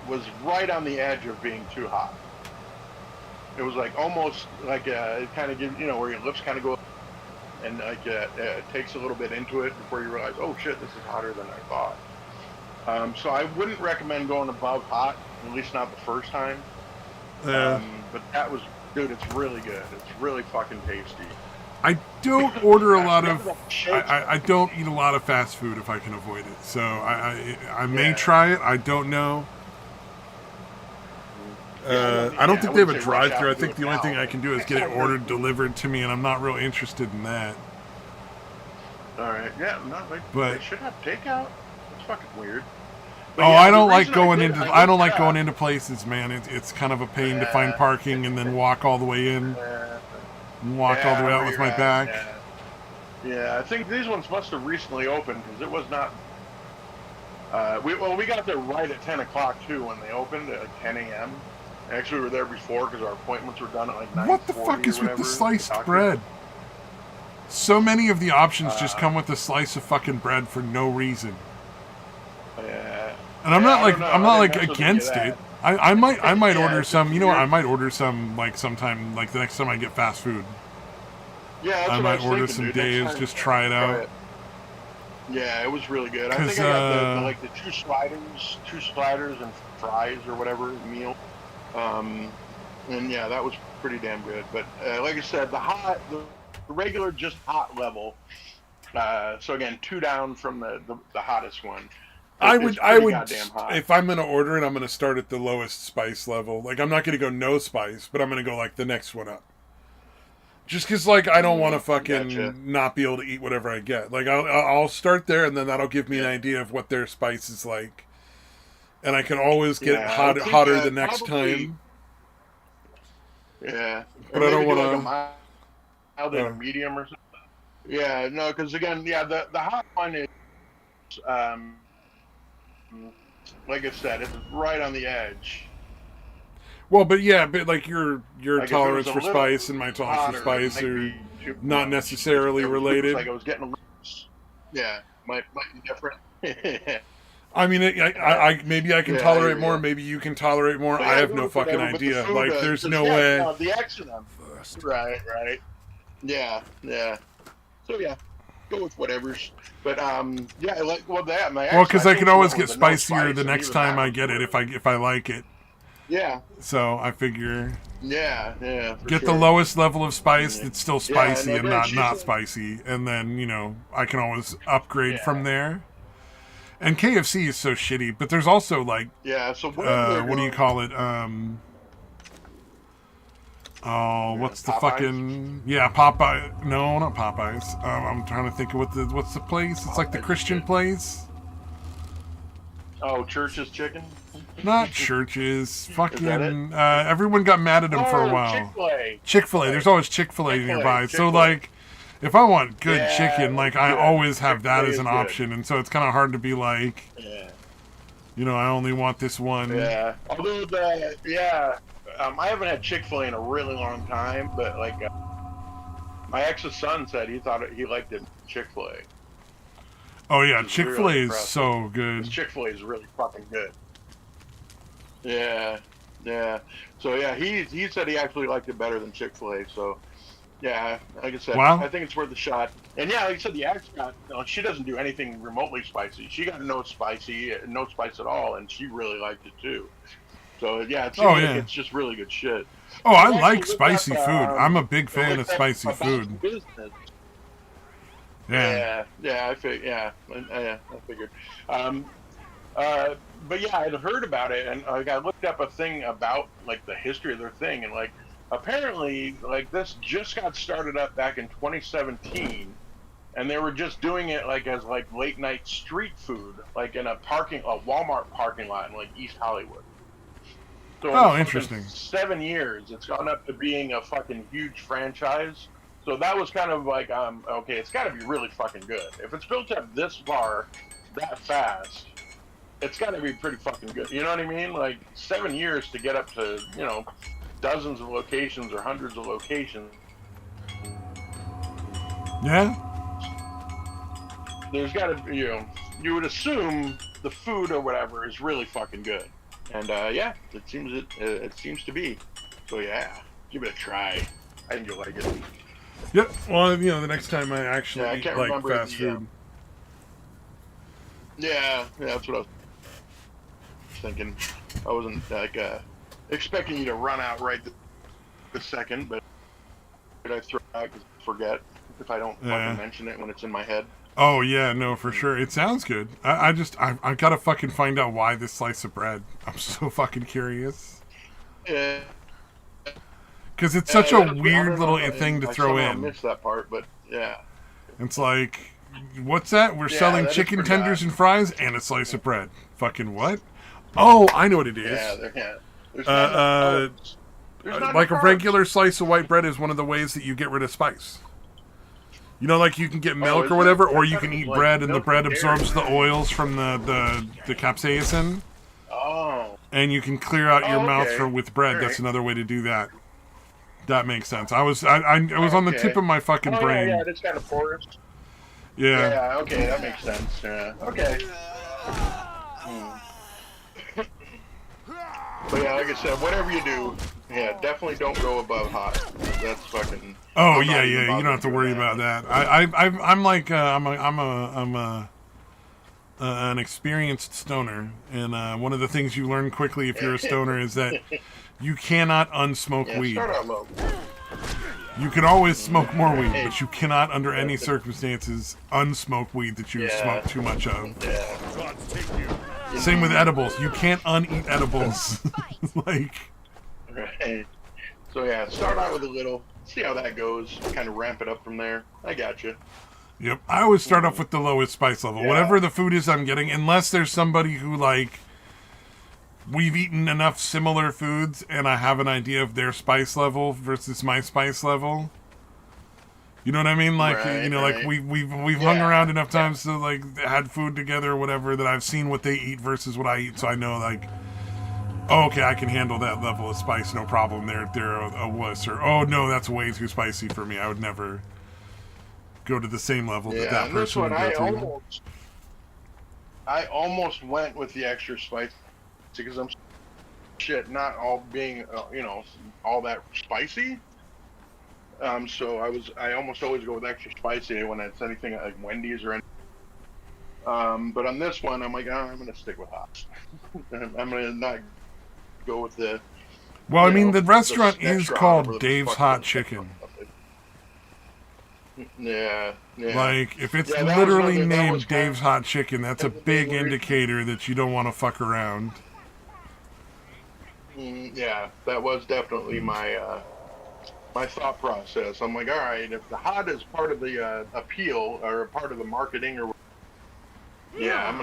[SPEAKER 2] was right on the edge of being too hot. It was like almost like it kind of gives where your lips kind of go, and like it takes a little bit into it before you realize, oh shit, this is hotter than I thought. So I wouldn't recommend going above hot, at least not the first time. But that was, dude, it's really good. It's really fucking tasty.
[SPEAKER 1] I don't order a lot of. I don't eat a lot of fast food if I can avoid it. So I may try it. I don't know. I don't think they have a drive-thru. I think the only thing I can do is get it ordered, delivered to me, and I'm not real interested in that.
[SPEAKER 2] All right, yeah, they should have takeout. That's fucking weird. But
[SPEAKER 1] I don't like going into places, man. It's kind of a pain to find parking and then walk all the way in, and walk all the way out with my back.
[SPEAKER 2] Yeah, I think these ones must have recently opened because it was not. We got there right at 10 o'clock too when they opened at like 10 a.m. Actually, we were there before because our appointments were done at like 9:40.
[SPEAKER 1] What the fuck is with the sliced bread? So many of the options just come with a slice of fucking bread for no reason.
[SPEAKER 2] Yeah.
[SPEAKER 1] And I'm not like against it. I might order some. You know what? I might order some like sometime, like the next time I get fast food.
[SPEAKER 2] Yeah, that's
[SPEAKER 1] I
[SPEAKER 2] what
[SPEAKER 1] might
[SPEAKER 2] was
[SPEAKER 1] order
[SPEAKER 2] thinking,
[SPEAKER 1] some
[SPEAKER 2] dude.
[SPEAKER 1] Dave's, just try it out.
[SPEAKER 2] Yeah, it was really good. I think I got the two sliders and fries or whatever meal. And yeah, that was pretty damn good. But like I said, the regular just hot level. So again, 2 down from the hottest one.
[SPEAKER 1] I would
[SPEAKER 2] goddamn hot.
[SPEAKER 1] if I'm gonna order it, I'm gonna start at the lowest spice level. Like I'm not gonna go no spice, but I'm gonna go like the next one up. Just because, like, I don't want to fucking not be able to eat whatever I get. Like, I'll start there, and then that'll give me an idea of what their spice is like. And I can always get hotter the next time.
[SPEAKER 2] Yeah.
[SPEAKER 1] But I don't want to...
[SPEAKER 2] Like a mild and a medium or something. Yeah, no, because, again, the hot one is, like I said, it's right on the edge.
[SPEAKER 1] Well, but like your
[SPEAKER 2] like
[SPEAKER 1] tolerance for spice and my tolerance for spice are not necessarily related.
[SPEAKER 2] Like I was getting might be different.
[SPEAKER 1] I mean, maybe I can tolerate more. Maybe you can tolerate more. I have no fucking idea. Like, there's no way.
[SPEAKER 2] The X-Men. Right. Yeah. So yeah, go with whatever's. But
[SPEAKER 1] because I can always get spicier the next time I get it if I like it.
[SPEAKER 2] Yeah.
[SPEAKER 1] So I figure.
[SPEAKER 2] Yeah.
[SPEAKER 1] Get the lowest level of spice that's still spicy and not spicy, and then I can always upgrade from there. And KFC is so shitty, but there's also like
[SPEAKER 2] So
[SPEAKER 1] what do you call it? What's the
[SPEAKER 2] Popeyes?
[SPEAKER 1] fucking Popeye? No, not Popeyes. I'm trying to think of what's the place? It's like the Christian place.
[SPEAKER 2] Oh, Church's Chicken.
[SPEAKER 1] Not Church's. Fucking everyone got mad at him for a while. Chick-fil-A. There's always Chick-fil-A nearby. So like, if I want good chicken, like I always have that as an option, and so it's kind of hard to be like, I only want this one.
[SPEAKER 2] Yeah. Although I haven't had Chick-fil-A in a really long time, but like my ex's son said he liked it Chick-fil-A.
[SPEAKER 1] Oh yeah, Chick-fil-A really is so good.
[SPEAKER 2] Chick-fil-A is really fucking good. Yeah. So yeah, he said he actually liked it better than Chick-fil-A. So yeah, like I said, I think it's worth a shot. And yeah, like I said, the ex she doesn't do anything remotely spicy. She got no spice at all, and she really liked it too. So yeah, it's just really good shit.
[SPEAKER 1] Oh, I like spicy food. I'm a big fan of spicy food.
[SPEAKER 2] Yeah, I figured. But yeah, I'd heard about it, and I looked up a thing about like the history of their thing, and like apparently like this just got started up back in 2017, and they were just doing it like as like late night street food, like in a Walmart parking lot in like East Hollywood. So
[SPEAKER 1] interesting.
[SPEAKER 2] 7 years, it's gone up to being a fucking huge franchise. So that was kind of like, okay, it's got to be really fucking good. If it's built up this far, that fast, it's got to be pretty fucking good. You know what I mean? Like 7 years to get up to, dozens of locations or hundreds of locations.
[SPEAKER 1] Yeah.
[SPEAKER 2] There's got to, you would assume the food or whatever is really fucking good, and yeah, it seems to be. So yeah, give it a try. I think you'll like it.
[SPEAKER 1] Yep. Well, the next time I actually
[SPEAKER 2] I
[SPEAKER 1] eat
[SPEAKER 2] can't
[SPEAKER 1] like
[SPEAKER 2] remember
[SPEAKER 1] fast
[SPEAKER 2] the,
[SPEAKER 1] food.
[SPEAKER 2] Yeah, that's what I was thinking. I wasn't like expecting you to run out right this second, but I throw it out because I forget if I don't fucking mention it when it's in my head.
[SPEAKER 1] Oh yeah, no, for sure. It sounds good. I gotta fucking find out why this slice of bread. I'm so fucking curious.
[SPEAKER 2] Yeah.
[SPEAKER 1] Because it's such a
[SPEAKER 2] I
[SPEAKER 1] weird
[SPEAKER 2] don't
[SPEAKER 1] little
[SPEAKER 2] know,
[SPEAKER 1] thing to
[SPEAKER 2] I
[SPEAKER 1] throw
[SPEAKER 2] somehow
[SPEAKER 1] in.
[SPEAKER 2] missed that part, but yeah.
[SPEAKER 1] It's like, what's that? We're
[SPEAKER 2] Yeah,
[SPEAKER 1] selling
[SPEAKER 2] that is
[SPEAKER 1] chicken
[SPEAKER 2] pretty
[SPEAKER 1] tenders
[SPEAKER 2] odd.
[SPEAKER 1] and fries and a slice of bread. Fucking what? Oh, I know what it is.
[SPEAKER 2] Yeah. There's not enough carbs. There's not
[SPEAKER 1] Like a
[SPEAKER 2] enough
[SPEAKER 1] regular slice of white bread is one of the ways that you get rid of spice. Like you can get milk
[SPEAKER 2] is
[SPEAKER 1] or
[SPEAKER 2] it?
[SPEAKER 1] whatever, or
[SPEAKER 2] I
[SPEAKER 1] you
[SPEAKER 2] thought
[SPEAKER 1] can
[SPEAKER 2] it was
[SPEAKER 1] eat
[SPEAKER 2] like
[SPEAKER 1] bread and the
[SPEAKER 2] milk
[SPEAKER 1] bread
[SPEAKER 2] and
[SPEAKER 1] absorbs
[SPEAKER 2] dairy.
[SPEAKER 1] the oils from the capsaicin,
[SPEAKER 2] Oh.
[SPEAKER 1] and you can clear out your mouth
[SPEAKER 2] okay.
[SPEAKER 1] with bread.
[SPEAKER 2] All
[SPEAKER 1] That's
[SPEAKER 2] right.
[SPEAKER 1] another way to do that. That makes sense. I was on the tip of my fucking brain.
[SPEAKER 2] Yeah, it's kind of porous.
[SPEAKER 1] Yeah.
[SPEAKER 2] Yeah, okay, that makes sense. Yeah, okay. But yeah, like I said, whatever you do, yeah, definitely don't go above hot. That's fucking.
[SPEAKER 1] Oh
[SPEAKER 2] I'm
[SPEAKER 1] yeah,
[SPEAKER 2] not even
[SPEAKER 1] yeah. You don't
[SPEAKER 2] bothering
[SPEAKER 1] have to
[SPEAKER 2] doing
[SPEAKER 1] worry about that. I'm like an experienced stoner, and one of the things you learn quickly if you're a stoner is that you cannot unsmoke
[SPEAKER 2] Yeah,
[SPEAKER 1] weed.
[SPEAKER 2] start out low.
[SPEAKER 1] You can always smoke more weed, but you cannot, under any circumstances, unsmoke weed that you smoke too much of.
[SPEAKER 2] Yeah.
[SPEAKER 1] Same with edibles. You can't uneat edibles. Like,
[SPEAKER 2] Right. So yeah, start out with a little, see how that goes, kind of ramp it up from there. I got you.
[SPEAKER 1] yep. I always start off with the lowest spice level.
[SPEAKER 2] Yeah.
[SPEAKER 1] Whatever the food is I'm getting, unless there's somebody who, like, we've eaten enough similar foods and I have an idea of their spice level versus my spice level. You know what I mean? Like,
[SPEAKER 2] Right,
[SPEAKER 1] like
[SPEAKER 2] right.
[SPEAKER 1] we've hung
[SPEAKER 2] Yeah,
[SPEAKER 1] around enough times to, like, had food together or whatever that I've seen what they eat versus what I eat, so I know, like, oh, okay, I can handle that level of spice, no problem. They're a wuss, or oh no, that's way too spicy for me. I would never go to the same level that
[SPEAKER 2] and this
[SPEAKER 1] person
[SPEAKER 2] one
[SPEAKER 1] would go to.
[SPEAKER 2] I almost went with the extra spice because I'm not all being all that spicy. So I almost always go with extra spicy when it's anything like Wendy's or anything. But on this one, I'm like, I'm gonna stick with hot. I'm gonna not go with the.
[SPEAKER 1] Well, I mean, the restaurant
[SPEAKER 2] the
[SPEAKER 1] is
[SPEAKER 2] extra
[SPEAKER 1] called
[SPEAKER 2] hot,
[SPEAKER 1] Dave's Hot Chicken.
[SPEAKER 2] Yeah.
[SPEAKER 1] Like, if it's
[SPEAKER 2] Yeah, that was
[SPEAKER 1] literally
[SPEAKER 2] one that
[SPEAKER 1] named
[SPEAKER 2] was kind
[SPEAKER 1] Dave's Hot Chicken, that's a
[SPEAKER 2] of the
[SPEAKER 1] big
[SPEAKER 2] big reason.
[SPEAKER 1] indicator that you don't want to fuck around.
[SPEAKER 2] Yeah, that was definitely my my thought process. I'm like, all right, if the hot is part of the appeal or part of the marketing, or yeah, I'm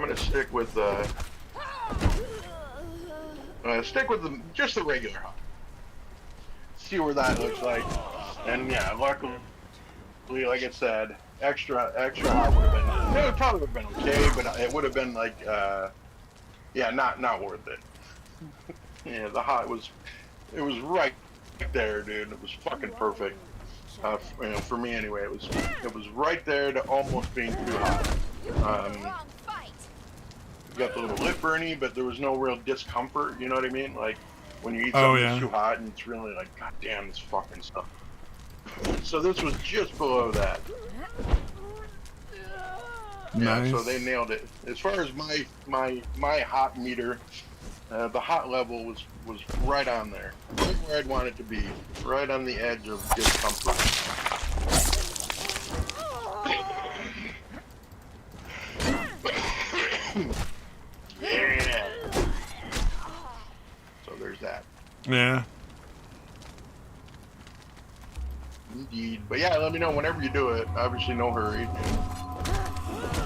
[SPEAKER 2] gonna stick with just the regular hot. See where that looks like, and yeah, luckily, like I said, extra hot would have been. It would probably have been okay, but it would have been like, yeah, not worth it. Yeah, the hot it was right there, dude. It was fucking perfect. For me anyway, it was right there to almost being too hot. You got the little lip burny, but there was no real discomfort. You know what I mean? Like when you eat something that's too hot, and it's really like, god damn, this fucking stuff. So this was just below that.
[SPEAKER 1] Nice.
[SPEAKER 2] Yeah, so they nailed it. As far as my hot meter, the hot level was right on there, right where I'd want it to be, right on the edge of discomfort. Yeah. So there's that.
[SPEAKER 1] Yeah.
[SPEAKER 2] Indeed. But yeah, let me know whenever you do it. Obviously, no hurry.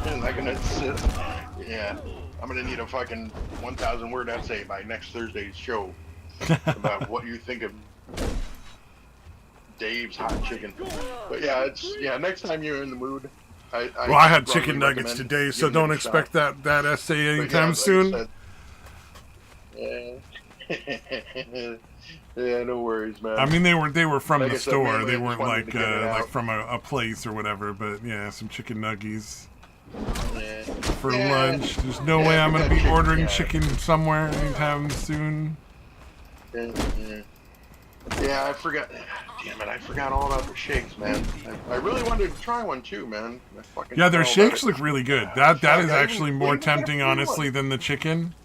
[SPEAKER 2] I'm not gonna sit. Yeah. I'm gonna need a fucking 1,000 word essay by next Thursday's show about what you think of Dave's Hot Chicken. But yeah, next time you're in the mood, I
[SPEAKER 1] had chicken nuggets
[SPEAKER 2] recommend
[SPEAKER 1] today, so
[SPEAKER 2] giving it
[SPEAKER 1] don't
[SPEAKER 2] a
[SPEAKER 1] expect
[SPEAKER 2] shot.
[SPEAKER 1] that essay
[SPEAKER 2] But
[SPEAKER 1] anytime
[SPEAKER 2] like I
[SPEAKER 1] soon.
[SPEAKER 2] said, yeah. Yeah, no worries, man.
[SPEAKER 1] I mean, they were from
[SPEAKER 2] Like
[SPEAKER 1] the
[SPEAKER 2] I said,
[SPEAKER 1] store.
[SPEAKER 2] mainly
[SPEAKER 1] They
[SPEAKER 2] I just
[SPEAKER 1] weren't
[SPEAKER 2] wanted to get it
[SPEAKER 1] like
[SPEAKER 2] out.
[SPEAKER 1] from a place or whatever. But yeah, some chicken nuggies
[SPEAKER 2] Yeah,
[SPEAKER 1] for
[SPEAKER 2] yeah,
[SPEAKER 1] lunch. There's no
[SPEAKER 2] yeah,
[SPEAKER 1] way
[SPEAKER 2] I
[SPEAKER 1] I'm gonna
[SPEAKER 2] forgot
[SPEAKER 1] be
[SPEAKER 2] chicken,
[SPEAKER 1] ordering
[SPEAKER 2] yeah.
[SPEAKER 1] chicken somewhere anytime soon.
[SPEAKER 2] Yeah, I forgot. Damn it, I forgot all about the shakes, man. I really wanted to try one too, man. I fucking
[SPEAKER 1] Yeah, their
[SPEAKER 2] forgot about
[SPEAKER 1] shakes
[SPEAKER 2] it.
[SPEAKER 1] look really good. That
[SPEAKER 2] Fuck,
[SPEAKER 1] is
[SPEAKER 2] I
[SPEAKER 1] actually
[SPEAKER 2] even,
[SPEAKER 1] more
[SPEAKER 2] we even got a
[SPEAKER 1] tempting,
[SPEAKER 2] free
[SPEAKER 1] honestly,
[SPEAKER 2] one.
[SPEAKER 1] than the chicken.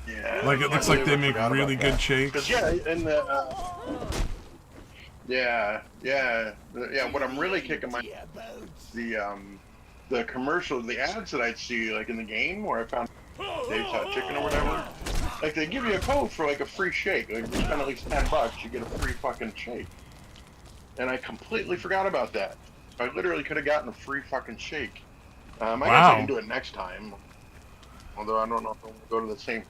[SPEAKER 2] Yeah,
[SPEAKER 1] Like,
[SPEAKER 2] I
[SPEAKER 1] it looks
[SPEAKER 2] can't
[SPEAKER 1] like
[SPEAKER 2] believe
[SPEAKER 1] they
[SPEAKER 2] I
[SPEAKER 1] make
[SPEAKER 2] forgot
[SPEAKER 1] really
[SPEAKER 2] about
[SPEAKER 1] good
[SPEAKER 2] that.
[SPEAKER 1] shakes.
[SPEAKER 2] Because yeah, in the yeah. What I'm really kicking my the commercials, the ads that I'd see like in the game where I found Dave's Hot Chicken or whatever. Like they give you a code for like a free shake. Like if you spend at least $10, you get a free fucking shake. And I completely forgot about that. I literally could have gotten a free fucking shake. I guess I can
[SPEAKER 1] Wow.
[SPEAKER 2] do it next time. Although I don't know if I'm gonna go to the same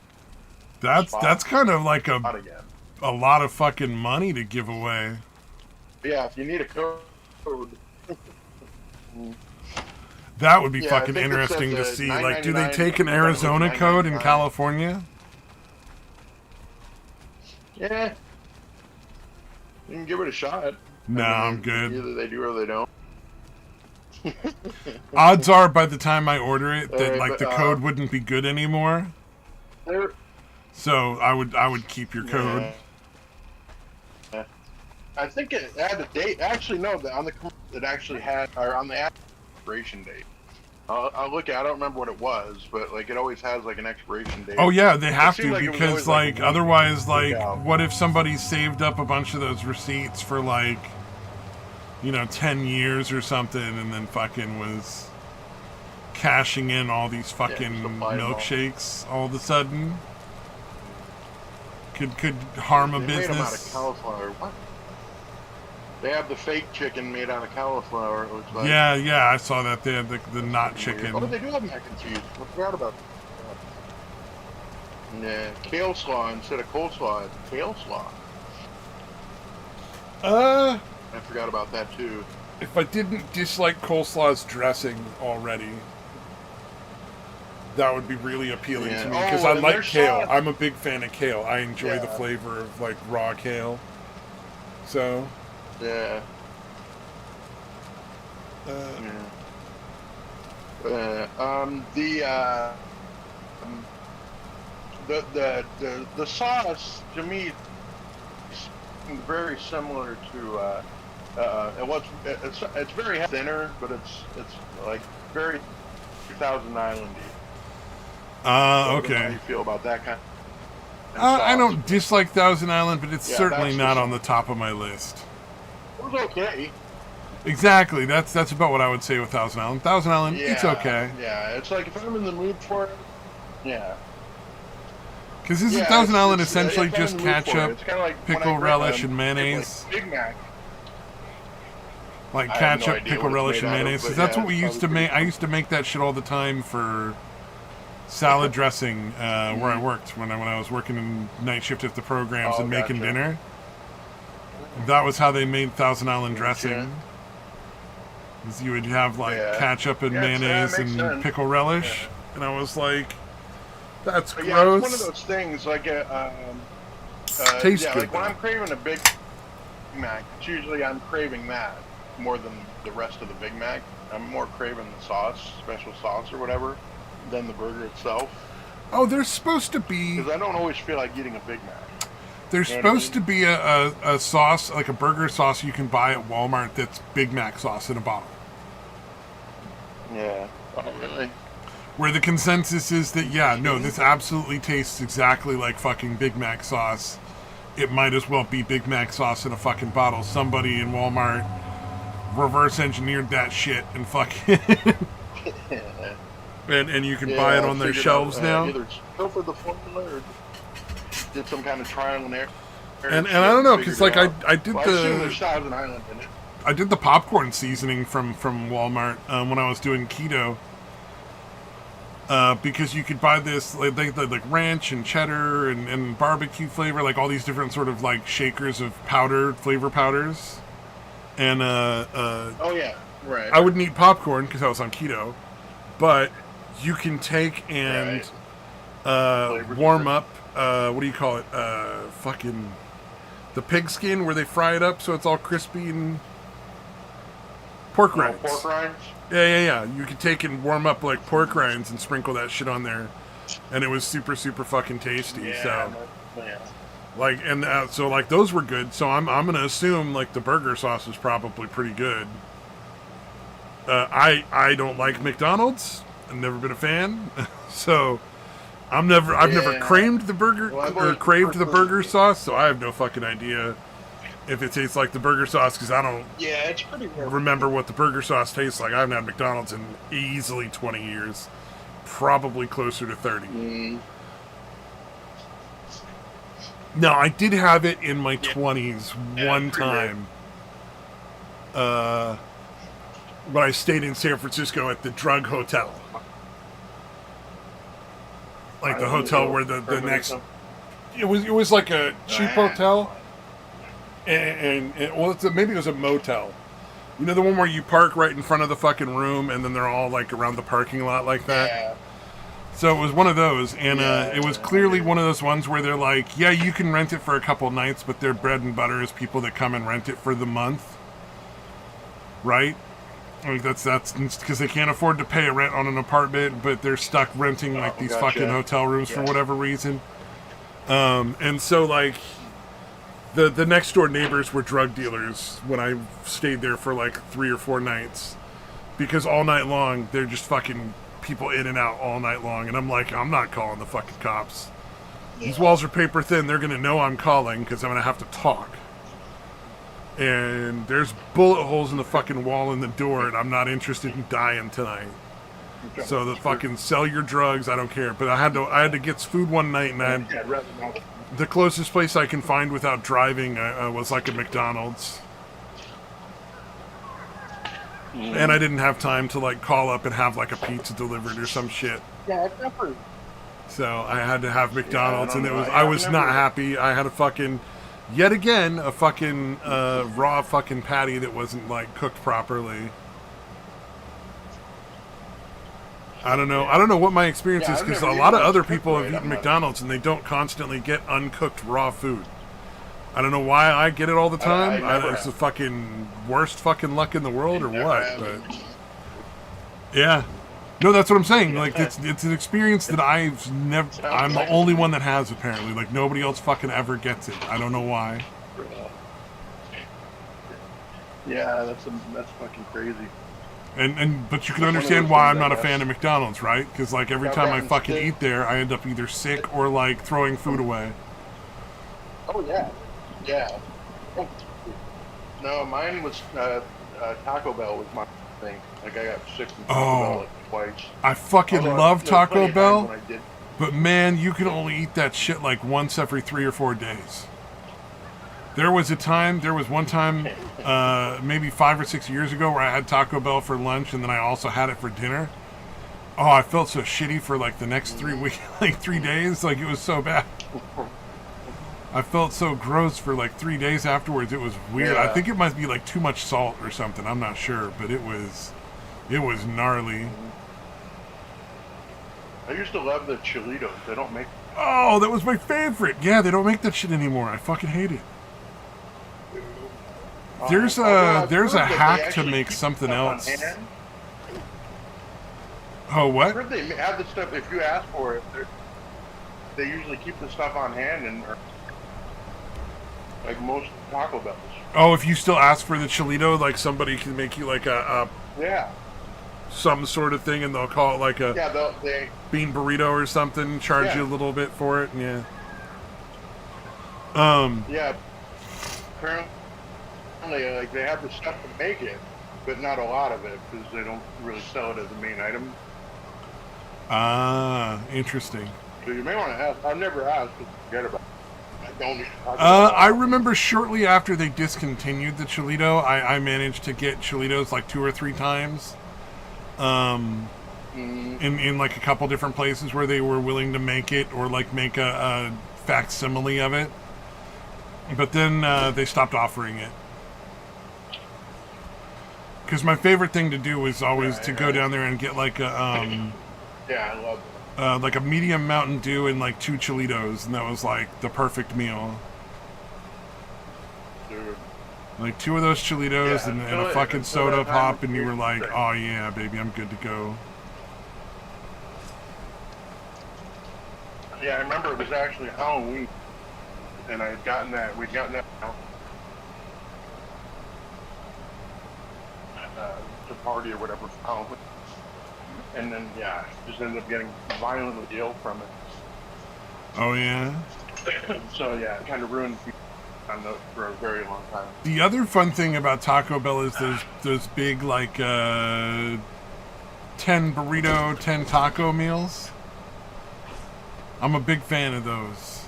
[SPEAKER 1] That's
[SPEAKER 2] spot
[SPEAKER 1] kind of like a
[SPEAKER 2] again.
[SPEAKER 1] lot of fucking money to give away.
[SPEAKER 2] Yeah, if you need a code.
[SPEAKER 1] That would be
[SPEAKER 2] Yeah, I
[SPEAKER 1] fucking
[SPEAKER 2] think it says
[SPEAKER 1] interesting to see. Like, do they
[SPEAKER 2] $9.99,
[SPEAKER 1] take an
[SPEAKER 2] then it was
[SPEAKER 1] Arizona code in
[SPEAKER 2] $9.99.
[SPEAKER 1] California?
[SPEAKER 2] Yeah, you can give it a shot.
[SPEAKER 1] No, I'm good.
[SPEAKER 2] Either they do or they don't.
[SPEAKER 1] Odds are, by the time I order it, that
[SPEAKER 2] Alright,
[SPEAKER 1] like
[SPEAKER 2] but,
[SPEAKER 1] the code wouldn't be good anymore.
[SPEAKER 2] There,
[SPEAKER 1] So I would keep your code.
[SPEAKER 2] yeah. I think it had a date. Actually, no. On the it actually had, or on the expiration date. I'll look at. I don't remember what it was, but like it always has like an expiration date.
[SPEAKER 1] Oh yeah, they have
[SPEAKER 2] seemed
[SPEAKER 1] to
[SPEAKER 2] like it was
[SPEAKER 1] because
[SPEAKER 2] always, like,
[SPEAKER 1] like
[SPEAKER 2] a week
[SPEAKER 1] otherwise like
[SPEAKER 2] out.
[SPEAKER 1] what if somebody saved up a bunch of those receipts for like 10 years or something and then fucking was cashing in all these fucking
[SPEAKER 2] just apply them all.
[SPEAKER 1] milkshakes all of a sudden could harm a
[SPEAKER 2] They made them out of
[SPEAKER 1] business.
[SPEAKER 2] cauliflower. What? They have the fake chicken made out of cauliflower. It looks like.
[SPEAKER 1] Yeah, I saw that. They had the not
[SPEAKER 2] Weird.
[SPEAKER 1] chicken.
[SPEAKER 2] Oh, they do have mac and cheese. I forgot about that. Yeah, kale slaw instead of coleslaw. It's kale slaw. I forgot about that too.
[SPEAKER 1] If I didn't dislike coleslaw's dressing already, that would be really appealing
[SPEAKER 2] Yeah.
[SPEAKER 1] to me because
[SPEAKER 2] Oh,
[SPEAKER 1] I
[SPEAKER 2] and
[SPEAKER 1] like
[SPEAKER 2] their
[SPEAKER 1] kale.
[SPEAKER 2] sauce.
[SPEAKER 1] I'm a big fan of kale. I enjoy the
[SPEAKER 2] Yeah.
[SPEAKER 1] flavor of like raw kale. So,
[SPEAKER 2] Yeah.
[SPEAKER 1] uh,
[SPEAKER 2] The sauce to me is very similar to it's very thinner, but it's like very 2000 Island. So I don't know
[SPEAKER 1] okay.
[SPEAKER 2] how you feel about that kind of
[SPEAKER 1] I
[SPEAKER 2] sauce.
[SPEAKER 1] don't dislike Thousand Island, but it's
[SPEAKER 2] Yeah,
[SPEAKER 1] certainly
[SPEAKER 2] that's
[SPEAKER 1] not
[SPEAKER 2] the
[SPEAKER 1] on the top of my list.
[SPEAKER 2] It was okay.
[SPEAKER 1] Exactly. That's about what I would say with Thousand Island. Thousand Island,
[SPEAKER 2] Yeah,
[SPEAKER 1] it's okay.
[SPEAKER 2] Yeah, it's like if I'm in the mood for it. Yeah.
[SPEAKER 1] Because isn't
[SPEAKER 2] Yeah,
[SPEAKER 1] Thousand Island
[SPEAKER 2] if
[SPEAKER 1] essentially
[SPEAKER 2] I'm in
[SPEAKER 1] just
[SPEAKER 2] the mood for it,
[SPEAKER 1] ketchup,
[SPEAKER 2] it's kinda like when
[SPEAKER 1] pickle
[SPEAKER 2] I
[SPEAKER 1] relish, and
[SPEAKER 2] make,
[SPEAKER 1] mayonnaise?
[SPEAKER 2] like, Big Mac.
[SPEAKER 1] Like
[SPEAKER 2] I have no
[SPEAKER 1] ketchup,
[SPEAKER 2] idea
[SPEAKER 1] pickle
[SPEAKER 2] what it's
[SPEAKER 1] relish,
[SPEAKER 2] made
[SPEAKER 1] and
[SPEAKER 2] out of,
[SPEAKER 1] mayonnaise.
[SPEAKER 2] but
[SPEAKER 1] 'Cause that's
[SPEAKER 2] yeah,
[SPEAKER 1] what we
[SPEAKER 2] it's
[SPEAKER 1] used to
[SPEAKER 2] probably
[SPEAKER 1] make. I
[SPEAKER 2] pretty
[SPEAKER 1] used to make that shit all the time for salad dressing where I worked when I was working in night shift at the programs
[SPEAKER 2] Oh,
[SPEAKER 1] and making
[SPEAKER 2] gotcha.
[SPEAKER 1] dinner. That was how they made Thousand Island dressing.
[SPEAKER 2] Gotcha.
[SPEAKER 1] Is you would have like
[SPEAKER 2] Yeah.
[SPEAKER 1] ketchup and
[SPEAKER 2] Yeah,
[SPEAKER 1] mayonnaise
[SPEAKER 2] makes
[SPEAKER 1] and
[SPEAKER 2] sense.
[SPEAKER 1] pickle relish, and I was like, "That's
[SPEAKER 2] But yeah, it's one of
[SPEAKER 1] gross."
[SPEAKER 2] those things like
[SPEAKER 1] Tastes
[SPEAKER 2] yeah,
[SPEAKER 1] good,
[SPEAKER 2] like when
[SPEAKER 1] though.
[SPEAKER 2] I'm craving a Big Mac, it's usually I'm craving that more than the rest of the Big Mac. I'm more craving the sauce, special sauce or whatever, than the burger itself.
[SPEAKER 1] Oh, there's supposed to be.
[SPEAKER 2] Because I don't always feel like eating a Big Mac.
[SPEAKER 1] There's
[SPEAKER 2] You know what I
[SPEAKER 1] supposed to be a sauce, like a burger sauce you can buy at Walmart that's Big Mac sauce in a bottle.
[SPEAKER 2] Yeah. Oh, really?
[SPEAKER 1] Where the consensus is that, yeah, no, this absolutely tastes exactly like fucking Big Mac sauce. It might as well be Big Mac sauce in a fucking bottle. Somebody in Walmart reverse engineered that shit and fucking... and you can buy it on their
[SPEAKER 2] figured
[SPEAKER 1] shelves
[SPEAKER 2] out,
[SPEAKER 1] now.
[SPEAKER 2] Either go for the formula or did some kind of trial and error.
[SPEAKER 1] And I don't know, because like I did
[SPEAKER 2] well, I assume
[SPEAKER 1] the...
[SPEAKER 2] there's Thousand Island in it.
[SPEAKER 1] I did the popcorn seasoning from Walmart when I was doing keto. Because you could buy this like ranch and cheddar and barbecue flavor, like all these different sort of like shakers of flavor powders. And
[SPEAKER 2] Oh yeah, right.
[SPEAKER 1] I wouldn't eat popcorn because I was on keto, but you can take and
[SPEAKER 2] Right. Flavors
[SPEAKER 1] warm
[SPEAKER 2] of
[SPEAKER 1] up. What do you call it? Fucking the pig skin where they fry it up so it's all crispy and pork rinds.
[SPEAKER 2] pork rinds.
[SPEAKER 1] Yeah. You could take and warm up like pork rinds and sprinkle that shit on there, and it was super fucking tasty.
[SPEAKER 2] Yeah,
[SPEAKER 1] so
[SPEAKER 2] yeah.
[SPEAKER 1] like, and so like those were good. So I'm gonna assume like the burger sauce is probably pretty good. I don't like McDonald's. I've never been a fan, so I've never craved the burger or craved the burger sauce. So I have no fucking idea if it tastes like the burger sauce because I don't
[SPEAKER 2] Yeah, it's pretty rare.
[SPEAKER 1] remember what the burger sauce tastes like. I haven't had McDonald's in easily 20 years, probably closer to 30.
[SPEAKER 2] Mm.
[SPEAKER 1] No, I did have it in my 20s one
[SPEAKER 2] pretty rare.
[SPEAKER 1] time. When I stayed in San Francisco at the Drug Hotel. Like the hotel where the next... It was like a cheap hotel. And well, maybe it was a motel. You know the one where you park right in front of the fucking room and then they're all like around the parking lot like that?
[SPEAKER 2] Yeah.
[SPEAKER 1] So it was one of those, and it was clearly one of those ones where they're like, yeah, you can rent it for a couple nights, but their bread and butter is people that come and rent it for the month. Right? Like that's because they can't afford to pay a rent on an apartment, but they're stuck renting like these fucking hotel rooms for whatever reason. And so like the next door neighbors were drug dealers when I stayed there for like 3 or 4 nights, because all night long they're just fucking people in and out all night long, and I'm like, I'm not calling the fucking cops. These walls are paper thin. They're gonna know I'm calling because I'm gonna have to talk. And there's bullet holes in the fucking wall in the door, and I'm not interested in dying tonight. So the fucking sell your drugs, I don't care. But I had to get food one night, and the closest place I can find without driving was like a McDonald's. And I didn't have time to like call up and have like a pizza delivered or some shit.
[SPEAKER 2] Yeah, it's never.
[SPEAKER 1] So I had to have McDonald's, and I was not happy. I had a fucking, yet again, a fucking raw fucking patty that wasn't like cooked properly. I don't know what my experience is, because a lot of other people have eaten McDonald's and they don't constantly get uncooked raw food. I don't know why I get it all the time. It's the fucking worst fucking luck in the world or what, but yeah. No, that's what I'm saying. Like it's an experience that I'm the only one that has, apparently. Like nobody else fucking ever gets it. I don't know why.
[SPEAKER 2] Yeah, that's fucking crazy.
[SPEAKER 1] But you can understand why I'm not a fan of McDonald's, right? Because like every time I fucking eat there, I end up either sick or like throwing food away.
[SPEAKER 2] Oh yeah. Yeah. No, mine was Taco Bell was my thing. Like I got sick from Taco Bell like twice.
[SPEAKER 1] I fucking love Taco Bell, but man, you can only eat that shit like once every 3 or 4 days. There was one time, maybe 5 or 6 years ago, where I had Taco Bell for lunch and then I also had it for dinner. Oh, I felt so shitty for like the next 3 weeks, like 3 days. Like it was so bad. I felt so gross for like 3 days afterwards. It was weird.
[SPEAKER 2] Yeah.
[SPEAKER 1] I think it must be like too much salt or something. I'm not sure, but it was gnarly.
[SPEAKER 2] I used to love the Cholitos. They don't make.
[SPEAKER 1] Oh, that was my favorite. Yeah, they don't make that shit anymore. I fucking hate it. There's a hack to make something else. Oh, what?
[SPEAKER 2] I heard they have the stuff. If you ask for it, they usually keep the stuff on hand, and like most Taco Bells.
[SPEAKER 1] Oh, if you still ask for the Cholito, like somebody can make you like a some sort of thing, and they'll call it like a bean burrito or something. Charge you a little bit for it. Yeah.
[SPEAKER 2] Yeah. Apparently, like they have the stuff to make it, but not a lot of it because they don't really sell it as a main item.
[SPEAKER 1] Ah, interesting.
[SPEAKER 2] So you may want to ask. I've never asked, but forget about it.
[SPEAKER 1] I remember shortly after they discontinued the Cholito, I managed to get Cholitos like 2 or 3 times. In like a couple different places where they were willing to make it or like make a facsimile of it. But then they stopped offering it. Because my favorite thing to do was always to go down there and get like a
[SPEAKER 2] yeah, I love
[SPEAKER 1] like a medium Mountain Dew and like 2 Cholitos, and that was like the perfect meal.
[SPEAKER 2] Dude.
[SPEAKER 1] Like 2 of those Cholitos
[SPEAKER 2] Yeah,
[SPEAKER 1] and
[SPEAKER 2] until
[SPEAKER 1] a
[SPEAKER 2] it-
[SPEAKER 1] fucking
[SPEAKER 2] until
[SPEAKER 1] soda
[SPEAKER 2] that time
[SPEAKER 1] pop,
[SPEAKER 2] of
[SPEAKER 1] and you
[SPEAKER 2] year,
[SPEAKER 1] were like,
[SPEAKER 2] it's
[SPEAKER 1] oh yeah, baby, I'm good to go.
[SPEAKER 2] Yeah, I remember it was actually Halloween, and I had gotten that. We'd gotten that to party or whatever for Halloween, and then yeah, just ended up getting violently ill from it.
[SPEAKER 1] Oh yeah.
[SPEAKER 2] So yeah, it kind of ruined me for a very long time.
[SPEAKER 1] The other fun thing about Taco Bell is those big like 10 burrito, 10 taco meals. I'm a big fan of those.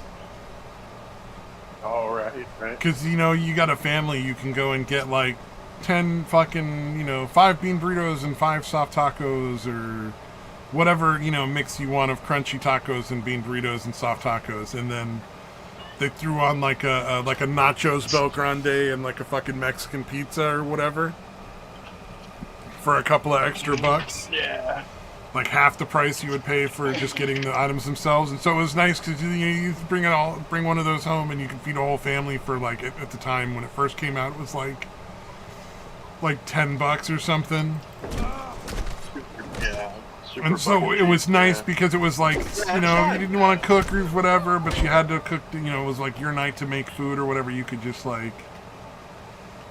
[SPEAKER 2] All right, right.
[SPEAKER 1] Because, you know, you got a family, you can go and get like 10 fucking, 5 bean burritos and 5 soft tacos or whatever, mix you want of crunchy tacos and bean burritos and soft tacos. And then they threw on like a nachos Bel Grande and like a fucking Mexican pizza or whatever for a couple of extra bucks.
[SPEAKER 2] Yeah.
[SPEAKER 1] Like half the price you would pay for just getting the items themselves. And so it was nice because you bring one of those home and you can feed a whole family for like at the time when it first came out, it was like $10 or something.
[SPEAKER 2] Yeah.
[SPEAKER 1] And so it was nice because it was like, you didn't want to cook or whatever, but you had to cook, it was like your night to make food or whatever. You could just like,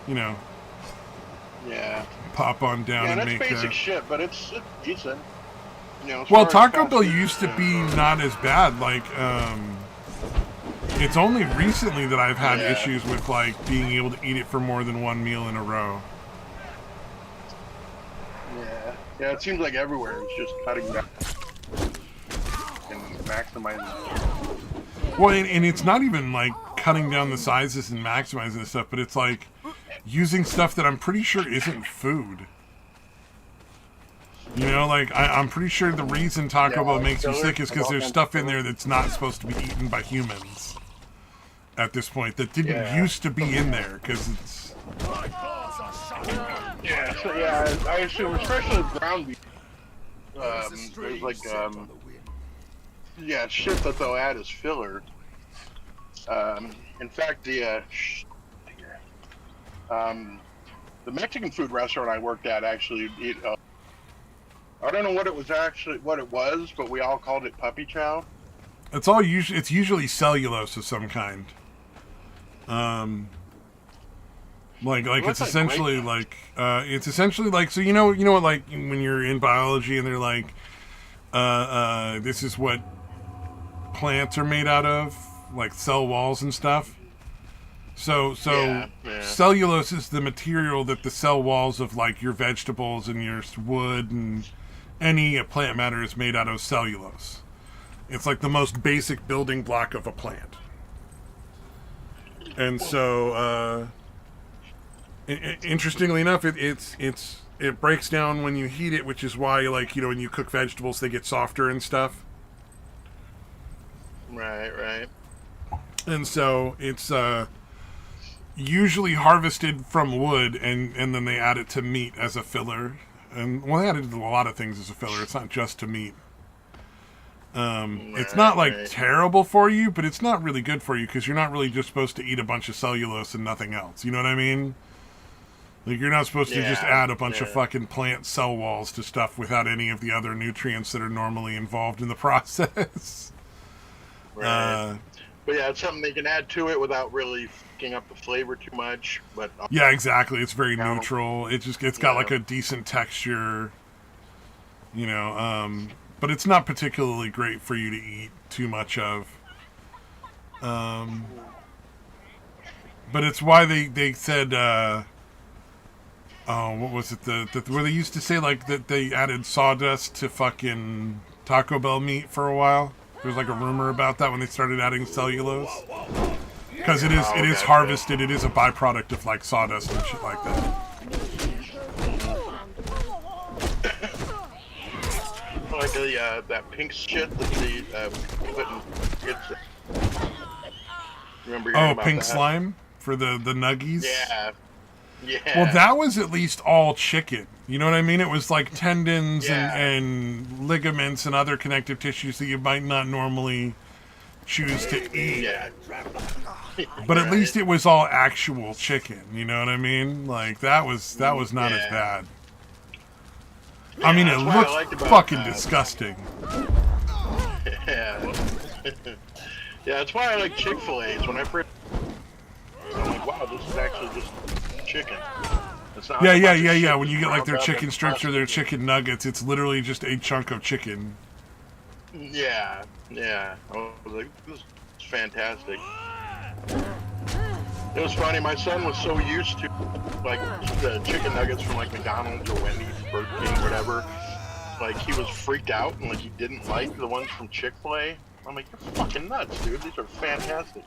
[SPEAKER 2] Yeah.
[SPEAKER 1] pop on down and
[SPEAKER 2] that's
[SPEAKER 1] make
[SPEAKER 2] basic
[SPEAKER 1] that.
[SPEAKER 2] shit, but it's decent. As
[SPEAKER 1] Well,
[SPEAKER 2] far as
[SPEAKER 1] Taco
[SPEAKER 2] fast
[SPEAKER 1] Bell
[SPEAKER 2] food,
[SPEAKER 1] used to be not as bad. Like, it's only recently that I've had issues with like being able to eat it for more than one meal in a row.
[SPEAKER 2] Yeah, it seems like everywhere it's just cutting down and maximizing.
[SPEAKER 1] Well, and it's not even like cutting down the sizes and maximizing the stuff, but it's like using stuff that I'm pretty sure isn't food. Like I'm pretty sure the reason Taco Bell makes you sick is because there's stuff in there that's not supposed to be eaten by humans at this point that didn't used to be in there because it's.
[SPEAKER 2] Yeah, so I assume, especially ground beef, there's like, shit that they'll add as filler. In fact, the Mexican food restaurant I worked at actually, I don't know what it was, but we all called it puppy chow.
[SPEAKER 1] It's usually cellulose of some kind. It's essentially like so you know what, like when you're in biology and they're like this is what plants are made out of, like cell walls and stuff. So cellulose is the material that the cell walls of like your vegetables and your wood and any plant matter is made out of. Cellulose. It's like the most basic building block of a plant. And so interestingly enough, it breaks down when you heat it, which is why, like, when you cook vegetables, they get softer and stuff.
[SPEAKER 2] Right.
[SPEAKER 1] And so it's usually harvested from wood, and then they add it to meat as a filler. And they add it to a lot of things as a filler. It's not just to meat. It's not like terrible for you, but it's not really good for you because you're not really just supposed to eat a bunch of cellulose and nothing else. You know what I mean? Like, you're not supposed to just add a bunch of fucking plant cell walls to stuff without any of the other nutrients that are normally involved in the process.
[SPEAKER 2] Right. But yeah, it's something they can add to it without really fucking up the flavor too much. But
[SPEAKER 1] yeah, exactly. It's very neutral. It's got like a decent texture. But it's not particularly great for you to eat too much of. But it's why they said, what was it? Where they used to say like that they added sawdust to fucking Taco Bell meat for a while. There was like a rumor about that when they started adding cellulose. Because it is harvested. It is a byproduct of like sawdust and shit like that.
[SPEAKER 2] Like that pink shit that they put in pizza. Remember hearing about
[SPEAKER 1] pink
[SPEAKER 2] that?
[SPEAKER 1] slime for the nuggies?
[SPEAKER 2] Yeah.
[SPEAKER 1] Well, that was at least all chicken. You know what I mean? It was like tendons
[SPEAKER 2] Yeah.
[SPEAKER 1] and ligaments and other connective tissues that you might not normally choose to eat.
[SPEAKER 2] Yeah.
[SPEAKER 1] But at
[SPEAKER 2] Right.
[SPEAKER 1] least it was all actual chicken. You know what I mean? Like that was not as
[SPEAKER 2] Yeah.
[SPEAKER 1] bad.
[SPEAKER 2] Yeah,
[SPEAKER 1] I mean, it
[SPEAKER 2] that's what I
[SPEAKER 1] looks
[SPEAKER 2] liked about,
[SPEAKER 1] fucking disgusting.
[SPEAKER 2] Yeah. Yeah, that's why I like Chick-fil-A's. When I first, I'm like, wow, this is actually just chicken. It's not
[SPEAKER 1] Yeah,
[SPEAKER 2] a
[SPEAKER 1] yeah,
[SPEAKER 2] bunch of
[SPEAKER 1] yeah,
[SPEAKER 2] shit
[SPEAKER 1] yeah. When
[SPEAKER 2] that's
[SPEAKER 1] you get like their
[SPEAKER 2] ground up
[SPEAKER 1] chicken
[SPEAKER 2] and
[SPEAKER 1] strips or their
[SPEAKER 2] processed.
[SPEAKER 1] chicken nuggets, it's literally just a chunk of chicken.
[SPEAKER 2] Yeah, yeah. I was like, this is fantastic. It was funny. My son was so used to like the chicken nuggets from like McDonald's or Wendy's, Burger King, whatever. Like he was freaked out and like he didn't like the ones from Chick-fil-A. I'm like, you're fucking nuts, dude. These are fantastic.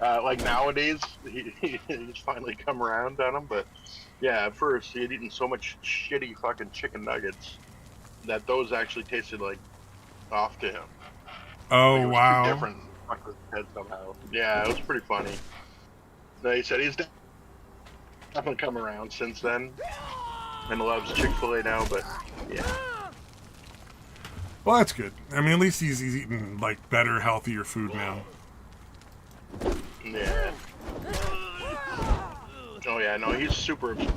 [SPEAKER 2] Like nowadays, he's finally come around on them. But yeah, at first he had eaten so much shitty fucking chicken nuggets that those actually tasted like off to him. Like
[SPEAKER 1] Oh
[SPEAKER 2] it was too
[SPEAKER 1] wow.
[SPEAKER 2] different. Fuck with his head somehow. Yeah, it was pretty funny. No, he said he's definitely come around since then and loves Chick-fil-A now. But yeah,
[SPEAKER 1] Well, that's good. I mean, at least he's eating like better, healthier food now.
[SPEAKER 2] yeah. Oh yeah, no, he's super eating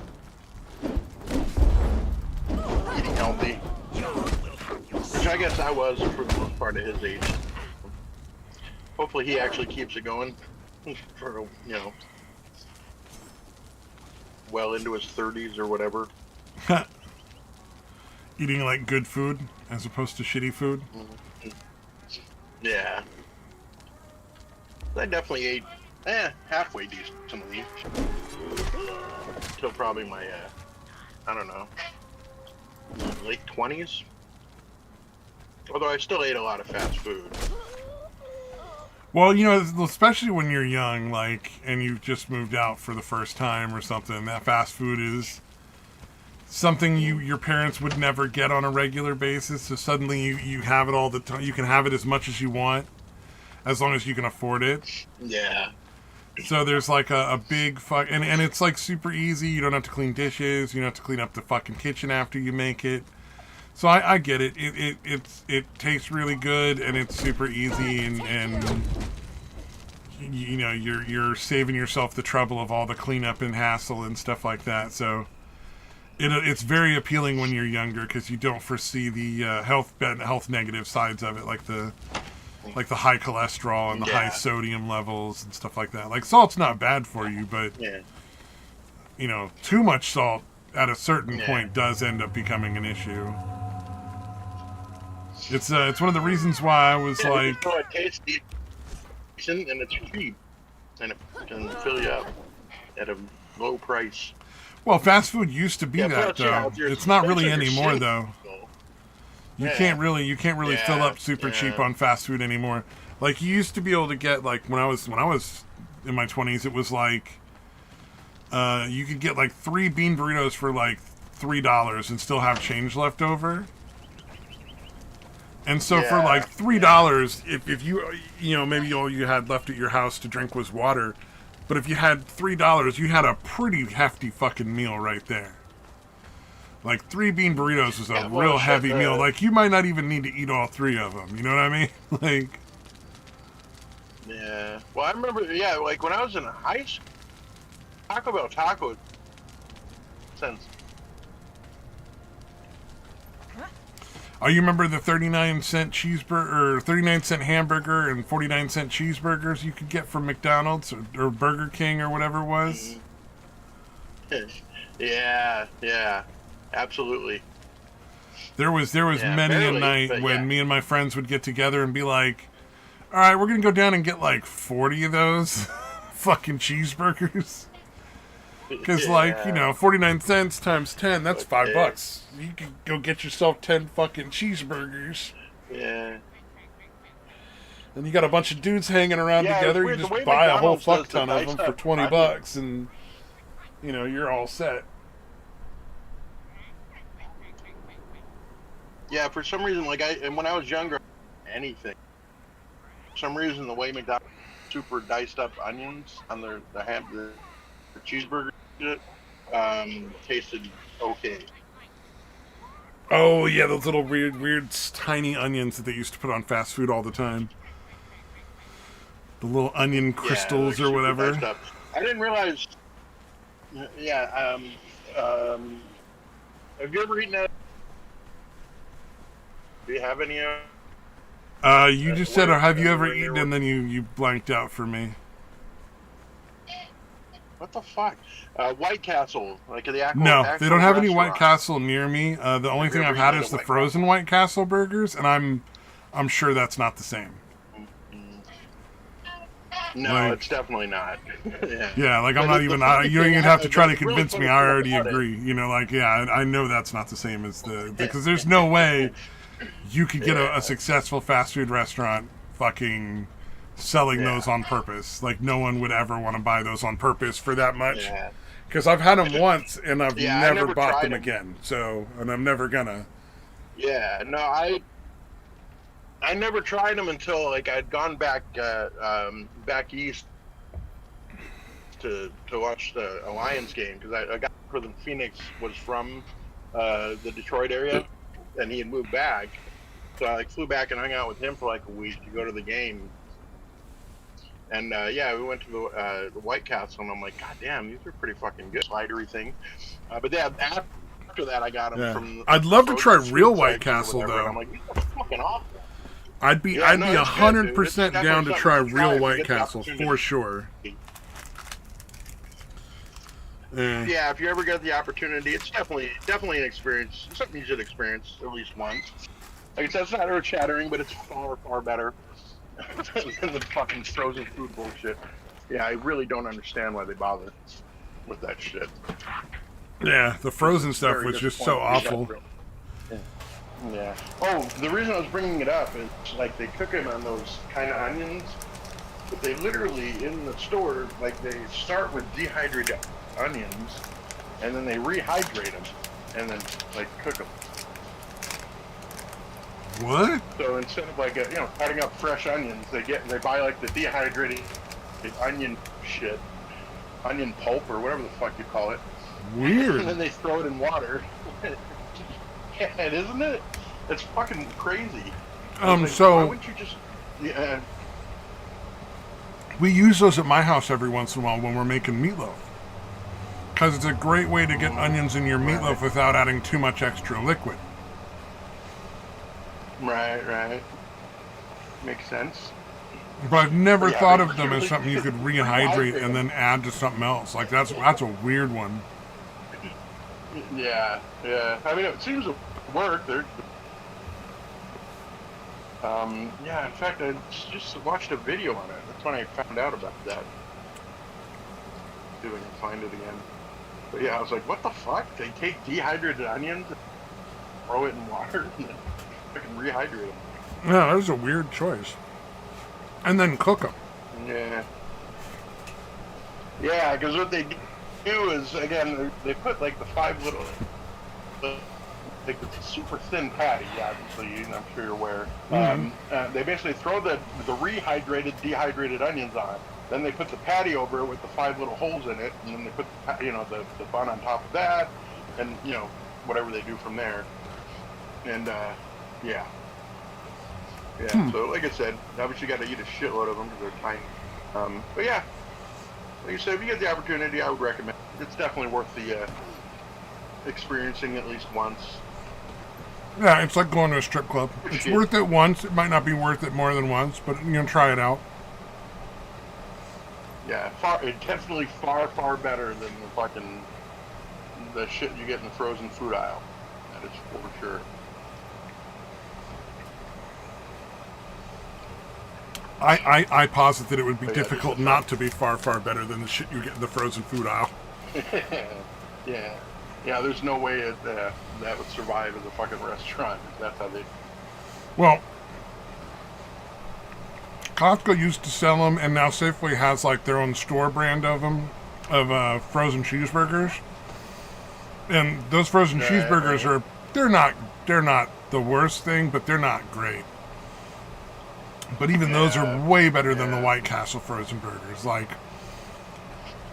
[SPEAKER 2] healthy, which I guess I was for the most part of his age. Hopefully, he actually keeps it going for well into his 30s or whatever.
[SPEAKER 1] Eating like good food as opposed to shitty food.
[SPEAKER 2] Yeah, I definitely ate halfway decently until probably my I don't know, late 20s. Although I still ate a lot of fast food.
[SPEAKER 1] Well, you know, especially when you're young, like, and you've just moved out for the first time or something, that fast food is something your parents would never get on a regular basis. So suddenly you have it all the time. You can have it as much as you want, as long as you can afford it.
[SPEAKER 2] Yeah.
[SPEAKER 1] So there's like a big fuck, and it's like super easy. You don't have to clean dishes. You don't have to clean up the fucking kitchen after you make it. So I get it. It tastes really good and it's super easy and you know you're saving yourself the trouble of all the cleanup and hassle and stuff like that. So it's very appealing when you're younger because you don't foresee the health negative sides of it, like the high cholesterol and the high sodium levels and stuff like that. Like salt's not bad for you, but you know, too much salt at a certain point does end up becoming an issue. It's one of the reasons why I was like,
[SPEAKER 2] it tastes decent and it's cheap, and it can fill you up at a low price.
[SPEAKER 1] well, fast food used to be that
[SPEAKER 2] plus, yeah,
[SPEAKER 1] though.
[SPEAKER 2] if you're-
[SPEAKER 1] It's not really
[SPEAKER 2] especially if you're
[SPEAKER 1] anymore though.
[SPEAKER 2] single.
[SPEAKER 1] You
[SPEAKER 2] Yeah.
[SPEAKER 1] can't really fill up super cheap
[SPEAKER 2] yeah.
[SPEAKER 1] on fast food anymore. Like you used to be able to get like when I was in my 20s, it was like you could get like 3 bean burritos for like $3 and still have change left over. And so for like $3, if you know maybe all you had left at your house to drink was water, but if you had $3, you had a pretty hefty fucking meal right there. Like 3 bean burritos was a real heavy meal. Like you might not even need to eat all 3 of them. You know what I mean? Like.
[SPEAKER 2] Yeah. Well, I remember. Yeah, like when I was in high school, Taco Bell tacos. Since.
[SPEAKER 1] Oh, you remember the 39-cent cheeseburger or 39-cent hamburger and 49-cent cheeseburgers you could get from McDonald's or Burger King or whatever it was?
[SPEAKER 2] Yeah, absolutely.
[SPEAKER 1] There was many
[SPEAKER 2] barely,
[SPEAKER 1] a night
[SPEAKER 2] but
[SPEAKER 1] when me and my friends would get together and be like, all right, we're going to go down and get like 40 of those fucking cheeseburgers. Because, like, you know, 49 cents times 10, that's $5. You can go get yourself 10 fucking cheeseburgers.
[SPEAKER 2] Yeah.
[SPEAKER 1] And you got a bunch of dudes hanging around together. You just buy a whole fuck ton of them for $20, and, you know, you're all set.
[SPEAKER 2] Yeah, for some reason, like when I was younger, anything. For some reason, the way McDonald's super diced up onions on their cheeseburger shit, tasted okay.
[SPEAKER 1] Oh yeah, those little weird tiny onions that they used to put on fast food all the time. The little onion
[SPEAKER 2] Yeah, like
[SPEAKER 1] crystals or
[SPEAKER 2] super
[SPEAKER 1] whatever.
[SPEAKER 2] diced up. I didn't realize. Yeah. Have you ever eaten that? Do you have any?
[SPEAKER 1] You just said, or have you ever
[SPEAKER 2] Where
[SPEAKER 1] eaten,
[SPEAKER 2] near?
[SPEAKER 1] and then you blanked out for me.
[SPEAKER 2] What the fuck? White Castle, like the actual
[SPEAKER 1] No, they don't
[SPEAKER 2] actual
[SPEAKER 1] have any White
[SPEAKER 2] restaurant.
[SPEAKER 1] Castle near me. The only
[SPEAKER 2] Have you
[SPEAKER 1] thing
[SPEAKER 2] ever
[SPEAKER 1] I've had
[SPEAKER 2] eaten at a
[SPEAKER 1] is the
[SPEAKER 2] White
[SPEAKER 1] frozen
[SPEAKER 2] Castle?
[SPEAKER 1] White Castle burgers, and I'm sure that's not the same.
[SPEAKER 2] Mm. No,
[SPEAKER 1] Like,
[SPEAKER 2] it's definitely not. Yeah,
[SPEAKER 1] yeah, like I'm
[SPEAKER 2] but
[SPEAKER 1] not
[SPEAKER 2] the
[SPEAKER 1] even.
[SPEAKER 2] funny
[SPEAKER 1] You don't
[SPEAKER 2] thing,
[SPEAKER 1] even have to try to
[SPEAKER 2] the really
[SPEAKER 1] convince me.
[SPEAKER 2] funny
[SPEAKER 1] I
[SPEAKER 2] thing
[SPEAKER 1] already
[SPEAKER 2] about it,
[SPEAKER 1] agree. You know, like yeah, I know that's not the same as the because there's no way you could get a
[SPEAKER 2] yeah,
[SPEAKER 1] successful fast food restaurant fucking selling those
[SPEAKER 2] yeah,
[SPEAKER 1] on purpose. Like no one would ever want to buy those on purpose for that much.
[SPEAKER 2] yeah,
[SPEAKER 1] Because I've had them once and I've
[SPEAKER 2] yeah. I
[SPEAKER 1] never
[SPEAKER 2] never
[SPEAKER 1] bought
[SPEAKER 2] tried
[SPEAKER 1] them
[SPEAKER 2] them.
[SPEAKER 1] again. So, and I'm never gonna.
[SPEAKER 2] Yeah, no, I never tried them until like I'd gone back east to watch the Lions game because I got for the Phoenix was from the Detroit area, and he had moved back. So I like flew back and hung out with him for like a week to go to the game. And yeah, we went to the White Castle, and I'm like, God damn, these are pretty fucking good. Slidery thing. But yeah, after that, I got them
[SPEAKER 1] Yeah,
[SPEAKER 2] from
[SPEAKER 1] I'd
[SPEAKER 2] the
[SPEAKER 1] love to try
[SPEAKER 2] frozen
[SPEAKER 1] real
[SPEAKER 2] food
[SPEAKER 1] White
[SPEAKER 2] section or
[SPEAKER 1] Castle
[SPEAKER 2] whatever, and I'm
[SPEAKER 1] though.
[SPEAKER 2] like, these are fucking awesome.
[SPEAKER 1] I'd be
[SPEAKER 2] Yeah,
[SPEAKER 1] I'd
[SPEAKER 2] no,
[SPEAKER 1] be
[SPEAKER 2] it's good,
[SPEAKER 1] hundred
[SPEAKER 2] dude. It's
[SPEAKER 1] percent
[SPEAKER 2] definitely
[SPEAKER 1] down to
[SPEAKER 2] something
[SPEAKER 1] try
[SPEAKER 2] you should try
[SPEAKER 1] real
[SPEAKER 2] if you
[SPEAKER 1] White
[SPEAKER 2] get the
[SPEAKER 1] Castle for
[SPEAKER 2] opportunity.
[SPEAKER 1] sure. Eh.
[SPEAKER 2] Yeah, if you ever get the opportunity, it's definitely an experience. It's something you should experience at least once. Like I said, it's not earth shattering, but it's far better than the fucking frozen food bullshit. Yeah, I really don't understand why they bother with that shit.
[SPEAKER 1] Yeah, the
[SPEAKER 2] Because
[SPEAKER 1] frozen
[SPEAKER 2] it's
[SPEAKER 1] stuff
[SPEAKER 2] very
[SPEAKER 1] was just so
[SPEAKER 2] disappointing.
[SPEAKER 1] awful.
[SPEAKER 2] Yeah. Oh, the reason I was bringing it up is like they cook them on those kind of onions, but they literally in the store like they start with dehydrated onions, and then they rehydrate them, and then like cook them.
[SPEAKER 1] What?
[SPEAKER 2] So instead of like cutting up fresh onions, they buy like the dehydrated onion shit, onion pulp or whatever the fuck you call it, and then
[SPEAKER 1] Weird.
[SPEAKER 2] they throw it in water. And isn't it? It's fucking crazy. I was like, why
[SPEAKER 1] So
[SPEAKER 2] wouldn't you just? Yeah,
[SPEAKER 1] we use those at my house every once in a while when we're making meatloaf. Because it's a great way to get onions in your
[SPEAKER 2] right,
[SPEAKER 1] meatloaf without adding too much extra liquid.
[SPEAKER 2] right. Makes sense.
[SPEAKER 1] But I've never
[SPEAKER 2] But yeah,
[SPEAKER 1] thought
[SPEAKER 2] they
[SPEAKER 1] of them as
[SPEAKER 2] literally
[SPEAKER 1] something you could rehydrate
[SPEAKER 2] rehydrate
[SPEAKER 1] and
[SPEAKER 2] them.
[SPEAKER 1] then add to something else. Like that's a weird one.
[SPEAKER 2] Yeah. I mean, it seems to work. They're yeah. In fact, I just watched a video on it. That's when I found out about that. See if I can find it again. But yeah, I was like, what the fuck? They take dehydrated onions, and throw it in water, and then fucking rehydrate them.
[SPEAKER 1] Yeah, that was a weird choice. And then cook them.
[SPEAKER 2] Yeah, because what they do is again they put like the five little, like the super thin patty. Obviously, I'm sure you're aware. They basically throw the dehydrated onions on. Then they put the patty over it with the five little holes in it, and then they put the bun on top of that, and whatever they do from there. And yeah. So like I said, obviously you got to eat a shitload of them because they're tiny. But yeah, like you said, if you get the opportunity, I would recommend it. It's definitely worth the experiencing at least once.
[SPEAKER 1] Yeah, it's like going to a strip club. It's worth it once. It might not be worth it more than once, but try it out.
[SPEAKER 2] Yeah, definitely far better than the shit you get in the frozen food aisle. That is for sure.
[SPEAKER 1] I posit that it would be
[SPEAKER 2] But yeah,
[SPEAKER 1] difficult not to be far better than the shit you get in the frozen food aisle.
[SPEAKER 2] yeah. There's no way that would survive as a fucking restaurant if that's how they.
[SPEAKER 1] Well, Costco used to sell them, and now Safeway has like their own store brand of them, of frozen cheeseburgers. And those frozen cheeseburgers are they're not the worst thing, but they're not great. But even those are way better than the White Castle frozen burgers. Like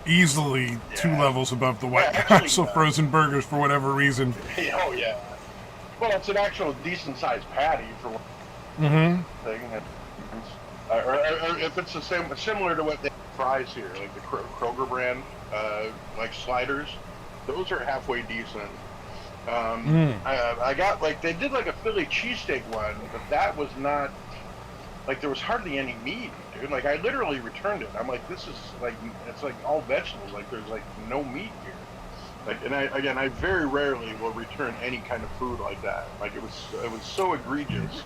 [SPEAKER 1] easily 2
[SPEAKER 2] Yeah.
[SPEAKER 1] levels above the White
[SPEAKER 2] Yeah, actually,
[SPEAKER 1] Castle frozen burgers for whatever reason.
[SPEAKER 2] Oh yeah. Well, it's an actual decent sized patty for one
[SPEAKER 1] Mm-hmm.
[SPEAKER 2] thing. Or if it's the same, similar to what they fries here, like the Kroger brand, like sliders, those are halfway decent. I got like they did like a Philly cheesesteak one, but that was not like there was hardly any meat, dude. Like I literally returned it. I'm like, this is like it's like all vegetables. Like there's like no meat here. Like, and I very rarely will return any kind of food like that. Like it was so egregious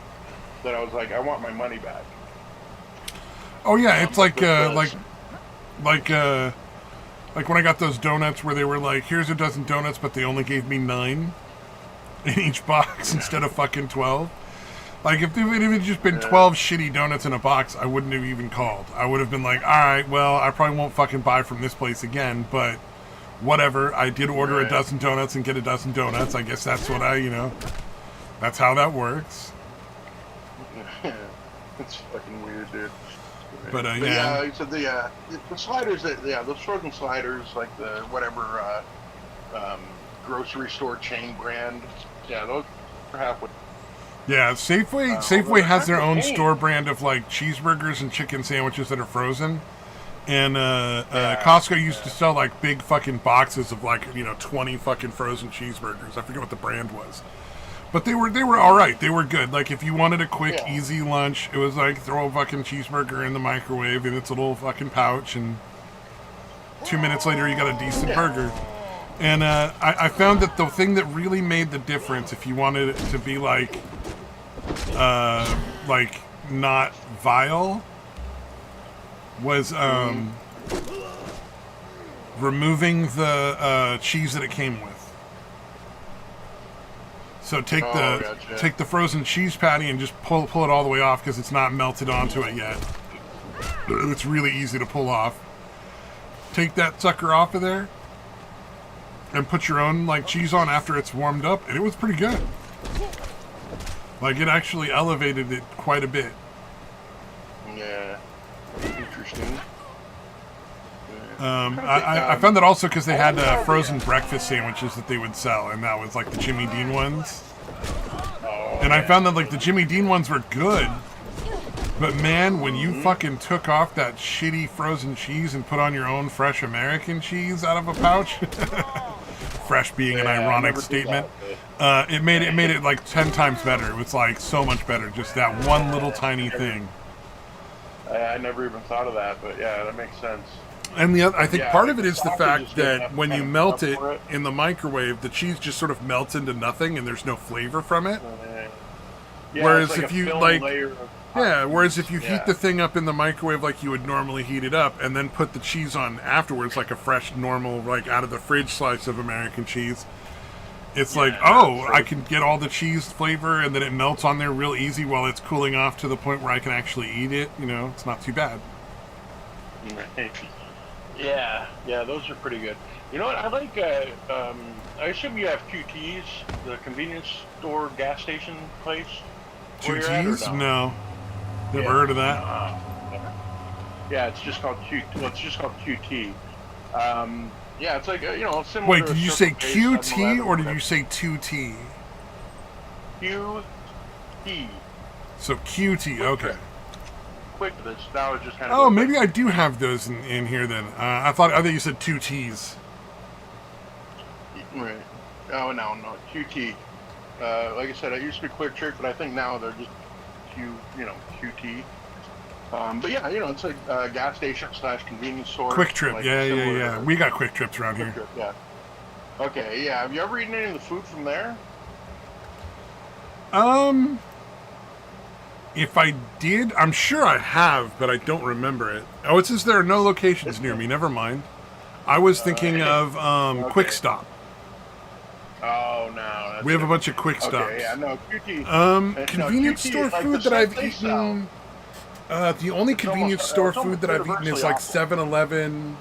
[SPEAKER 2] that I was like, I want my money back.
[SPEAKER 1] Oh yeah, it's like
[SPEAKER 2] because-
[SPEAKER 1] like when I got those donuts where they were like, here's a dozen donuts, but they only gave me 9 in each box instead of fucking 12. Like if it had just been 12 shitty donuts in a box, I wouldn't have even called. I would have been like, all right, well, I probably won't fucking buy from this place again, but whatever. I did order a dozen donuts and get a dozen donuts. I guess that's what that's how that works.
[SPEAKER 2] It's fucking weird, dude.
[SPEAKER 1] But
[SPEAKER 2] But
[SPEAKER 1] yeah.
[SPEAKER 2] yeah, so the sliders those frozen sliders, like the whatever grocery store chain brand, yeah, those are halfway.
[SPEAKER 1] Yeah, Safeway
[SPEAKER 2] although
[SPEAKER 1] has their
[SPEAKER 2] it's
[SPEAKER 1] own
[SPEAKER 2] not the
[SPEAKER 1] store brand of like cheeseburgers and chicken sandwiches that are frozen. And
[SPEAKER 2] Yeah,
[SPEAKER 1] Costco used to sell like big fucking boxes of like 20 fucking frozen cheeseburgers. I forget what the brand was, but they were all right. They were good. Like if you wanted a quick, easy lunch, it was like throw a fucking cheeseburger in the microwave in its little fucking pouch, and 2 minutes later you got a decent burger. And I found that the thing that really made the difference, if you wanted it to be like not vile, was removing the cheese that it came with. So take the frozen cheese patty and just pull it all the way off because it's not melted onto it yet. It's really easy to pull off. Take that sucker off of there and put your own like cheese on after it's warmed up, and it was pretty good. Like it actually elevated it quite a bit.
[SPEAKER 2] Yeah, interesting.
[SPEAKER 1] I found that also because they had frozen breakfast sandwiches that they would sell, and that was like the Jimmy Dean ones. And I found that like the Jimmy Dean ones were good, but man, when you fucking took off that shitty frozen cheese and put on your own fresh American cheese out of a pouch, fresh being an ironic statement, it made it like 10 times better. It was like so much better, just that one little tiny thing.
[SPEAKER 2] I never even thought of that, but yeah, that makes sense.
[SPEAKER 1] And I think part of it is the fact that
[SPEAKER 2] enough
[SPEAKER 1] when you
[SPEAKER 2] kind of
[SPEAKER 1] melt
[SPEAKER 2] stuff
[SPEAKER 1] it
[SPEAKER 2] for it.
[SPEAKER 1] in the microwave, the cheese just sort of melts into nothing, and there's no flavor from it.
[SPEAKER 2] Yeah,
[SPEAKER 1] Whereas
[SPEAKER 2] it's like
[SPEAKER 1] if
[SPEAKER 2] a
[SPEAKER 1] you
[SPEAKER 2] film
[SPEAKER 1] like,
[SPEAKER 2] layer of
[SPEAKER 1] whereas if you
[SPEAKER 2] Yeah.
[SPEAKER 1] heat the thing up in the microwave like you would normally heat it up, and then put the cheese on afterwards, like a fresh, normal, like out of the fridge slice of American cheese, it's like, oh, I can get all the cheese flavor, and then it melts on there real easy while it's cooling off to the point where I can actually eat it. It's not too bad.
[SPEAKER 2] Yeah, those are pretty good. You know what? I like. I assume you have QTs, the convenience store gas station place. where you're at, or
[SPEAKER 1] QTs? No. Never heard of that.
[SPEAKER 2] Yeah, it's just called Q. Well, it's just called QT. Yeah, it's like similar.
[SPEAKER 1] Wait,
[SPEAKER 2] to
[SPEAKER 1] did
[SPEAKER 2] a
[SPEAKER 1] you say
[SPEAKER 2] Circle K,
[SPEAKER 1] QT
[SPEAKER 2] 7-Eleven,
[SPEAKER 1] or did you
[SPEAKER 2] whatever.
[SPEAKER 1] say 2T?
[SPEAKER 2] QT.
[SPEAKER 1] So QT, okay.
[SPEAKER 2] Quick this. Now it's just kind of.
[SPEAKER 1] Oh, maybe I do have those in here then. I thought you said 2 T's.
[SPEAKER 2] Right. Oh no, QT. Like I said, I used to be Quick Trip, but I think now they're just QT. But yeah, it's like a gas station / convenience store.
[SPEAKER 1] Quick Trip,
[SPEAKER 2] like
[SPEAKER 1] yeah.
[SPEAKER 2] similar to
[SPEAKER 1] We got Quick Trips around
[SPEAKER 2] Quick
[SPEAKER 1] here.
[SPEAKER 2] Trip, yeah. Okay, yeah. Have you ever eaten any of the food from there?
[SPEAKER 1] If I did, I'm sure I have, but I don't remember it. Oh, it says there are no locations near me. Never mind. I was thinking of Quick Stop.
[SPEAKER 2] Oh no. That's
[SPEAKER 1] We have a bunch of Quick Stops.
[SPEAKER 2] Okay, yeah, no QT.
[SPEAKER 1] Convenience
[SPEAKER 2] QT,
[SPEAKER 1] store
[SPEAKER 2] like
[SPEAKER 1] food
[SPEAKER 2] the
[SPEAKER 1] that I've
[SPEAKER 2] stuff they sell.
[SPEAKER 1] eaten. The only convenience store
[SPEAKER 2] it's almost
[SPEAKER 1] food that I've eaten is like
[SPEAKER 2] universally
[SPEAKER 1] 7-Eleven.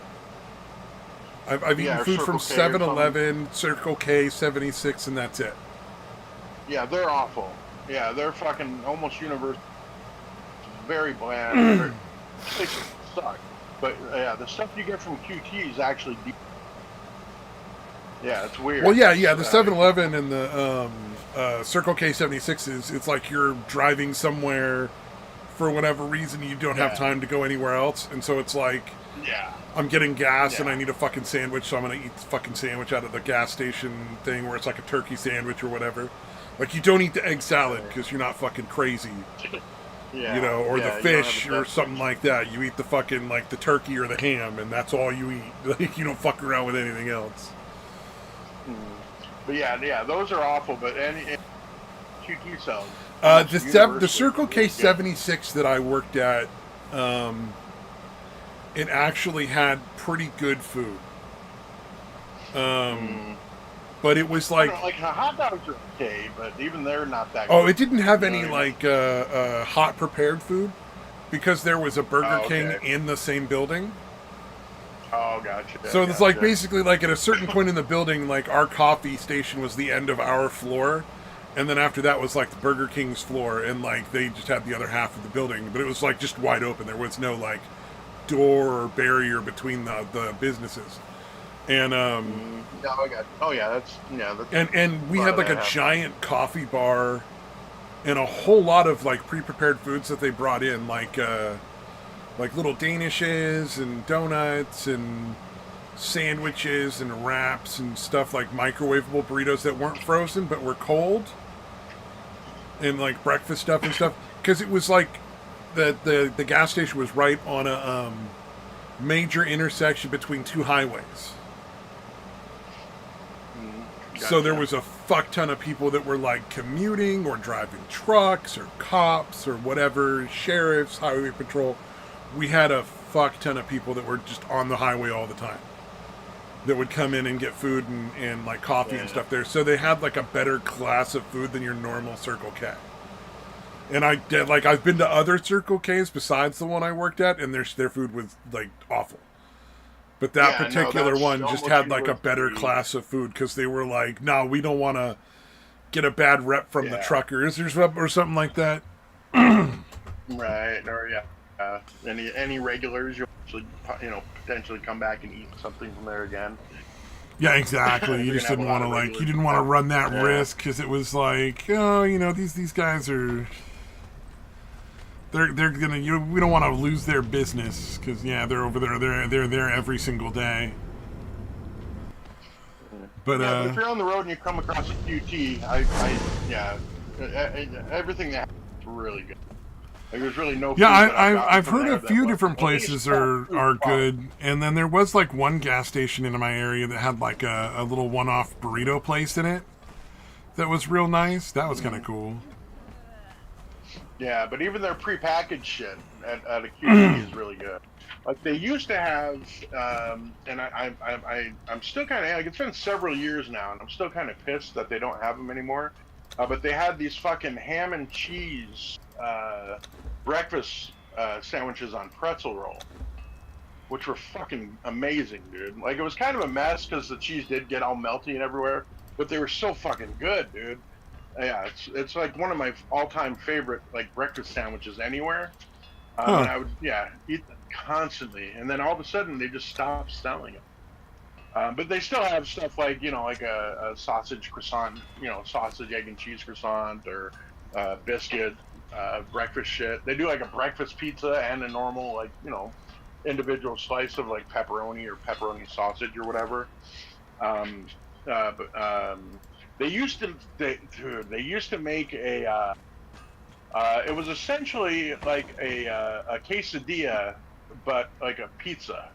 [SPEAKER 1] I've
[SPEAKER 2] Yeah,
[SPEAKER 1] eaten
[SPEAKER 2] or
[SPEAKER 1] food from
[SPEAKER 2] Circle K or
[SPEAKER 1] 7-Eleven, Circle K, 76, and that's it.
[SPEAKER 2] Yeah, they're awful. Yeah, they're fucking almost universal. Very bland. They suck. But yeah, the stuff you get from QT is actually deep. Yeah, it's weird.
[SPEAKER 1] Well, yeah. The 7-Eleven and the Circle K 76s. It's like you're driving somewhere for whatever reason you don't have time to go anywhere else, and so it's like,
[SPEAKER 2] yeah,
[SPEAKER 1] I'm getting gas and I need a fucking sandwich, so I'm gonna eat the fucking sandwich out of the gas station thing where it's like a turkey sandwich or whatever. Like, you don't eat the egg salad because you're not fucking crazy.
[SPEAKER 2] Yeah,
[SPEAKER 1] you know, or the fish or something like that. You eat the fucking, like, the turkey or the ham, and that's all you eat. Like, you don't fuck around with anything else.
[SPEAKER 2] But yeah, those are awful. But any QT sells.
[SPEAKER 1] The Circle K 76 that I worked at, it actually had pretty good food. But it was like
[SPEAKER 2] hot dogs are okay, but even they're not that.
[SPEAKER 1] Oh,
[SPEAKER 2] good.
[SPEAKER 1] it didn't have any like hot prepared food because there was a Burger King in the same building.
[SPEAKER 2] Oh, gotcha.
[SPEAKER 1] So it's like basically like at a certain point in the building, like our coffee station was the end of our floor, and then after that was like the Burger King's floor, and like they just had the other half of the building, but it was like just wide open. There was no like door or barrier between the businesses. And and we had like a giant coffee bar and a whole lot of like pre-prepared foods that they brought in, like little danishes and donuts and sandwiches and wraps and stuff, like microwavable burritos that weren't frozen but were cold, and like breakfast stuff and stuff, because it was like the gas station was right on a major intersection between two highways. Gotcha. So there was a fuck ton of people that were like commuting or driving trucks or cops or whatever, sheriffs, highway patrol. We had a fuck ton of people that were just on the highway all the time that would come in and get food and like coffee and stuff there. So they had like a better class of food than your normal Circle K. And I've been to other Circle K's besides the one I worked at, and their food was like awful. But that particular one just had like a better class of food because they were like, no, we don't want to get a bad rep from the truckers or something like that.
[SPEAKER 2] Right, or any regulars, you potentially come back and eat something from there again.
[SPEAKER 1] Yeah, you just didn't want to you didn't want to run that risk because it was like, these guys are. They're gonna. We don't want to lose their business because they're over there. They're there every single day. But
[SPEAKER 2] if you're on the road and you come across a QT, everything that happens is really good. Like, there's really no.
[SPEAKER 1] I've heard a few different places are good, and then there was like one gas station in my area that had like a little one-off burrito place in it that was real nice. That was kind of cool.
[SPEAKER 2] Yeah, but even their prepackaged shit at a QT is really good. Like they used to have, and I'm still kind of like, it's been several years now, and I'm still kind of pissed that they don't have them anymore. But they had these fucking ham and cheese breakfast sandwiches on pretzel roll, which were fucking amazing, dude. Like, it was kind of a mess because the cheese did get all melty and everywhere, but they were so fucking good, dude. Yeah, it's like one of my all-time favorite like breakfast sandwiches anywhere. And I would eat them constantly, and then all of a sudden they just stopped selling them. But they still have stuff like like a sausage croissant, sausage, egg, and cheese croissant, or biscuit breakfast shit. They do like a breakfast pizza and a normal individual slice of like pepperoni or pepperoni sausage or whatever. They used to make a. It was essentially like a quesadilla, but like a pizza.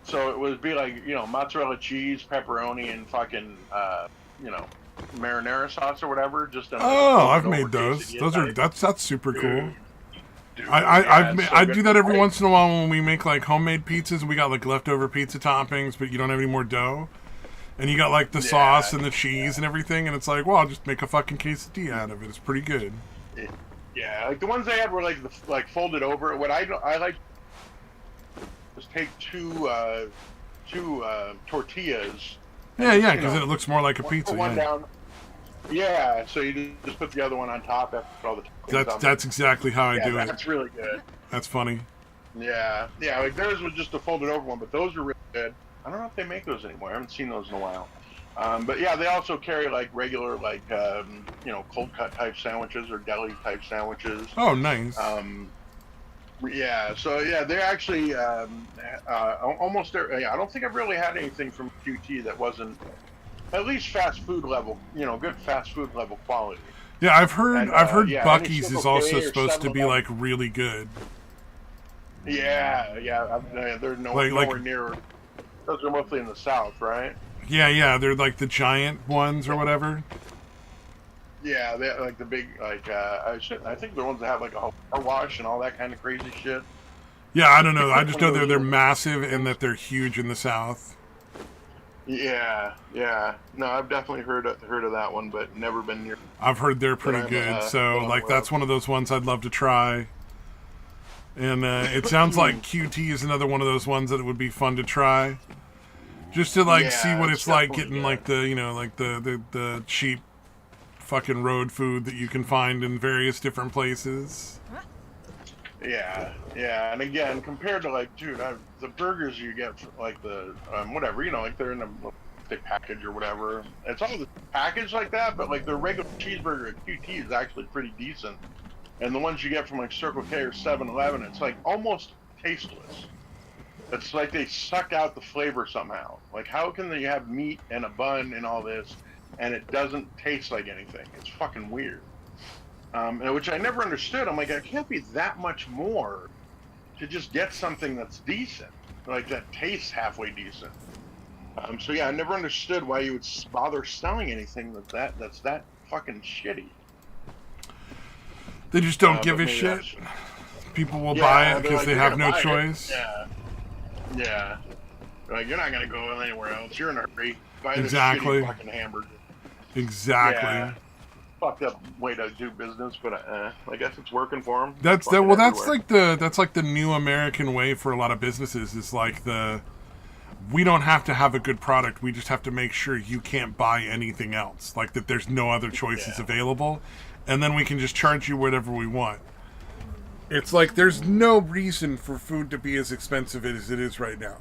[SPEAKER 2] So it would be like mozzarella cheese, pepperoni, and fucking marinara sauce or whatever.
[SPEAKER 1] I've made those. That's super cool. Dude, I do that every once in a while when we make like homemade pizzas. We got like leftover pizza toppings, but you don't have any more dough. And you got like the sauce and the cheese and everything, and it's like, well, I'll just make a fucking quesadilla out of it. It's pretty good.
[SPEAKER 2] Yeah, like the ones they had were like folded over. What I like is take two tortillas.
[SPEAKER 1] Yeah, because it looks more like a pizza.
[SPEAKER 2] Put one down. Yeah, so you just put the other one on top after all the.
[SPEAKER 1] That's exactly how I do it.
[SPEAKER 2] That's really good.
[SPEAKER 1] That's funny.
[SPEAKER 2] Yeah, yeah. Like theirs was just a folded over one, but those are really good. I don't know if they make those anymore. I haven't seen those in a while. But yeah, they also carry like regular, like cold cut type sandwiches or deli type sandwiches.
[SPEAKER 1] Oh, nice.
[SPEAKER 2] Um, yeah, so yeah, they're actually almost there. Yeah, I don't think I've really had anything from QT that wasn't at least fast food level. Good fast food level quality.
[SPEAKER 1] Yeah, I've heard
[SPEAKER 2] Yeah, any
[SPEAKER 1] Bucky's
[SPEAKER 2] Circle
[SPEAKER 1] is also
[SPEAKER 2] K or
[SPEAKER 1] supposed to
[SPEAKER 2] Seven
[SPEAKER 1] be
[SPEAKER 2] Eleven.
[SPEAKER 1] like really good.
[SPEAKER 2] Yeah. They're
[SPEAKER 1] Like
[SPEAKER 2] nowhere near. Those are mostly in the South, right?
[SPEAKER 1] yeah, they're like the giant ones or whatever.
[SPEAKER 2] Yeah, they like the big I think the ones that have like a whole car wash and all that kind of crazy shit.
[SPEAKER 1] Yeah, I don't know. I just
[SPEAKER 2] One of
[SPEAKER 1] know
[SPEAKER 2] those
[SPEAKER 1] they're
[SPEAKER 2] are
[SPEAKER 1] massive and that they're huge in the South.
[SPEAKER 2] yeah. No, I've definitely heard of that one, but never been near
[SPEAKER 1] I've heard they're
[SPEAKER 2] that
[SPEAKER 1] pretty good. So
[SPEAKER 2] I'm
[SPEAKER 1] like
[SPEAKER 2] aware
[SPEAKER 1] that's one of those ones I'd love to try. And it sounds like QT is another one of those ones that it would be fun to try, just to like see
[SPEAKER 2] Yeah,
[SPEAKER 1] what
[SPEAKER 2] it's
[SPEAKER 1] it's like
[SPEAKER 2] definitely
[SPEAKER 1] getting like the cheap fucking road food that you can find in various different places.
[SPEAKER 2] Yeah, and again, compared to like, dude, the burgers you get for, like the whatever, like they're in a thick package or whatever. It's all the package like that, but like the regular cheeseburger at QT is actually pretty decent. And the ones you get from like Circle K or 7-Eleven, it's like almost tasteless. It's like they suck out the flavor somehow. Like, how can they have meat and a bun and all this, and it doesn't taste like anything? It's fucking weird. Which I never understood. I'm like, it can't be that much more to just get something that's decent, like that tastes halfway decent. So yeah, I never understood why you would bother selling anything that's that fucking shitty.
[SPEAKER 1] They just don't give
[SPEAKER 2] But
[SPEAKER 1] a
[SPEAKER 2] maybe
[SPEAKER 1] shit.
[SPEAKER 2] that's
[SPEAKER 1] People will buy
[SPEAKER 2] yeah.
[SPEAKER 1] it
[SPEAKER 2] They're
[SPEAKER 1] because
[SPEAKER 2] like,
[SPEAKER 1] they
[SPEAKER 2] you're
[SPEAKER 1] have
[SPEAKER 2] gonna
[SPEAKER 1] no
[SPEAKER 2] buy it.
[SPEAKER 1] choice.
[SPEAKER 2] Yeah. Like, you're not gonna go anywhere else. You're in a hurry. Buy this
[SPEAKER 1] Exactly.
[SPEAKER 2] shitty fucking hamburger.
[SPEAKER 1] Exactly.
[SPEAKER 2] Yeah. Fucked up way to do business, but I guess it's working for them.
[SPEAKER 1] That's that. Well, that's like the new American way for a lot of businesses. Is like we don't have to have a good product. We just have to make sure you can't buy anything else. Like that, there's no other choices available, and then we can just charge you whatever we want. It's like there's no reason for food to be as expensive as it is right now.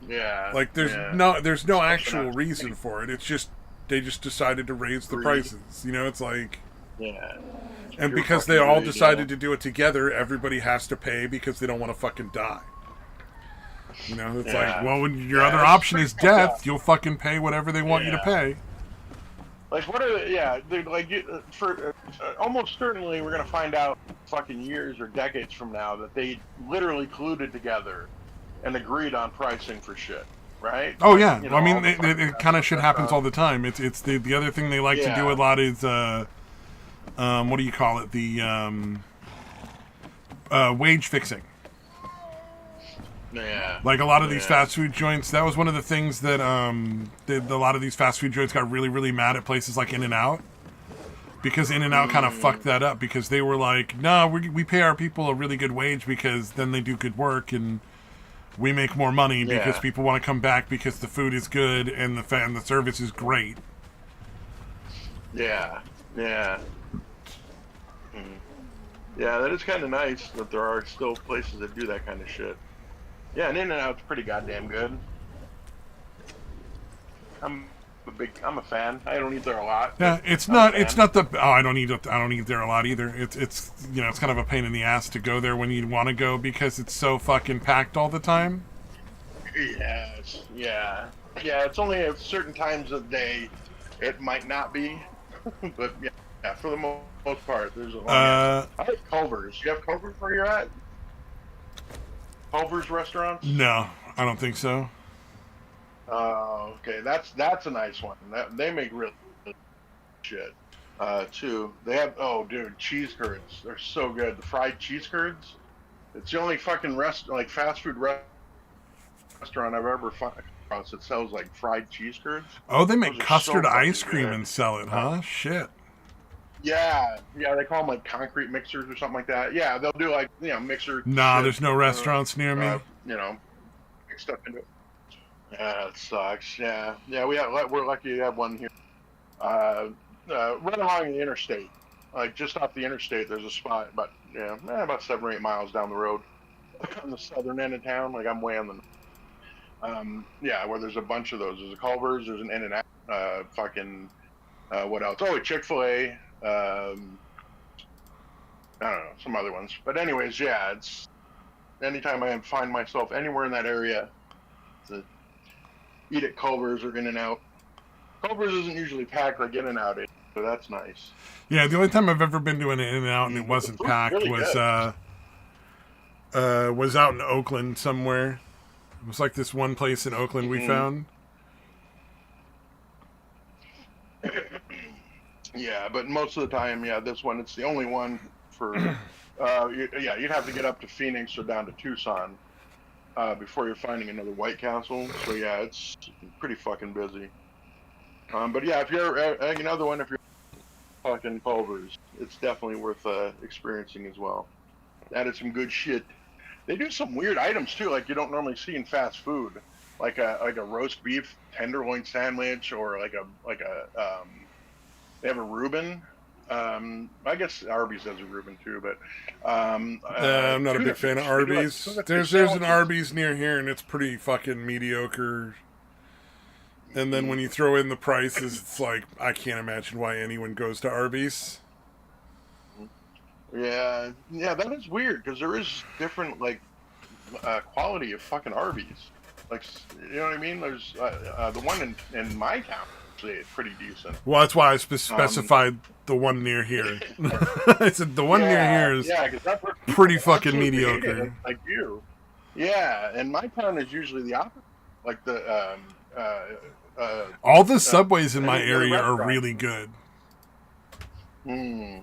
[SPEAKER 2] Yeah.
[SPEAKER 1] Like there's no actual reason for it. It's just they just decided to raise the prices. It's like
[SPEAKER 2] yeah.
[SPEAKER 1] and because they all decided to do it together, everybody has to pay because they don't want to fucking die. It's like, well, when your other option is death, you'll fucking pay whatever they want you to pay.
[SPEAKER 2] Like, what are they're like, for almost certainly we're gonna find out fucking years or decades from now that they literally colluded together and agreed on pricing for shit, right?
[SPEAKER 1] Oh yeah, I mean, it kind of shit happens all the time. It's the other thing they like to do a lot is what do you call it? The wage fixing.
[SPEAKER 2] Yeah.
[SPEAKER 1] Like a lot of these fast food joints, that was one of the things that a lot of these fast food joints got really, really mad at places like In-N-Out. Because In-N-Out kind of fucked that up because they were like, no, we pay our people a really good wage because then they do good work and we make more money because people want to come back because the food is good and the service is great.
[SPEAKER 2] Yeah. Yeah, that is kind of nice that there are still places that do that kind of shit. Yeah, and In-N-Out's pretty goddamn good. I'm a fan. I don't eat there a lot.
[SPEAKER 1] Yeah, it's not the I don't eat there a lot either. It's it's kind of a pain in the ass to go there when you want to go because it's so fucking packed all the time.
[SPEAKER 2] Yes, yeah. It's only at certain times of day it might not be, but yeah, for the most part, there's a long. I like Culver's. You have Culver's where you're at? Culver's restaurants?
[SPEAKER 1] No, I don't think so.
[SPEAKER 2] Oh, okay. That's a nice one. They make real shit. Too. They have cheese curds. They're so good. The fried cheese curds. It's the only fucking fast food restaurant I've ever found that sells like fried cheese curds.
[SPEAKER 1] Oh, they make custard
[SPEAKER 2] so
[SPEAKER 1] ice cream
[SPEAKER 2] good.
[SPEAKER 1] and sell it, huh? Shit.
[SPEAKER 2] Yeah, they call them like concrete mixers or something like that. Yeah, they'll do like mixer.
[SPEAKER 1] Nah,
[SPEAKER 2] shit,
[SPEAKER 1] there's no restaurants near me.
[SPEAKER 2] Mix stuff into it. Yeah, it sucks. Yeah, we're lucky to have one here. Right along the interstate, like just off the interstate, there's a spot about 7 or 8 miles down the road. on the southern end of town. Like I'm way on the yeah, where there's a bunch of those. There's a Culver's, there's an In-N-Out, what else? Oh, a Chick-fil-A. I don't know, some other ones. But anyways, yeah, it's anytime I find myself anywhere in that area to eat at Culver's or In-N-Out. Culver's isn't usually packed like In-N-Out is, so that's nice.
[SPEAKER 1] Yeah, the only time I've ever been to an In-N-Out and it wasn't packed
[SPEAKER 2] really
[SPEAKER 1] was out in Oakland somewhere. It was like this one place in Oakland we found.
[SPEAKER 2] Yeah, but most of the time, yeah, this one, it's the only one for, yeah, you'd have to get up to Phoenix or down to Tucson before you're finding another White Castle. So, yeah, it's pretty fucking busy. But, yeah, if you're another one, if you're fucking Culver's, it's definitely worth experiencing as well. Added some good shit. They do some weird items, too, like you don't normally see in fast food. Like a roast beef tenderloin sandwich or they have a Reuben. I guess Arby's has a Reuben too, but
[SPEAKER 1] I'm not a big fan of Arby's. There's an Arby's near here, and it's pretty fucking mediocre. And then when you throw in the prices, it's like I can't imagine why anyone goes to Arby's.
[SPEAKER 2] Yeah, that is weird because there is different quality of fucking Arby's. Like, you know what I mean? There's the one in my town. It's pretty decent.
[SPEAKER 1] Well, that's why I specified the one near here. I said the one near here is pretty fucking mediocre.
[SPEAKER 2] Like you. Yeah, and my town is usually the opposite. Like the
[SPEAKER 1] all the Subways in my area are really good.
[SPEAKER 2] Yeah.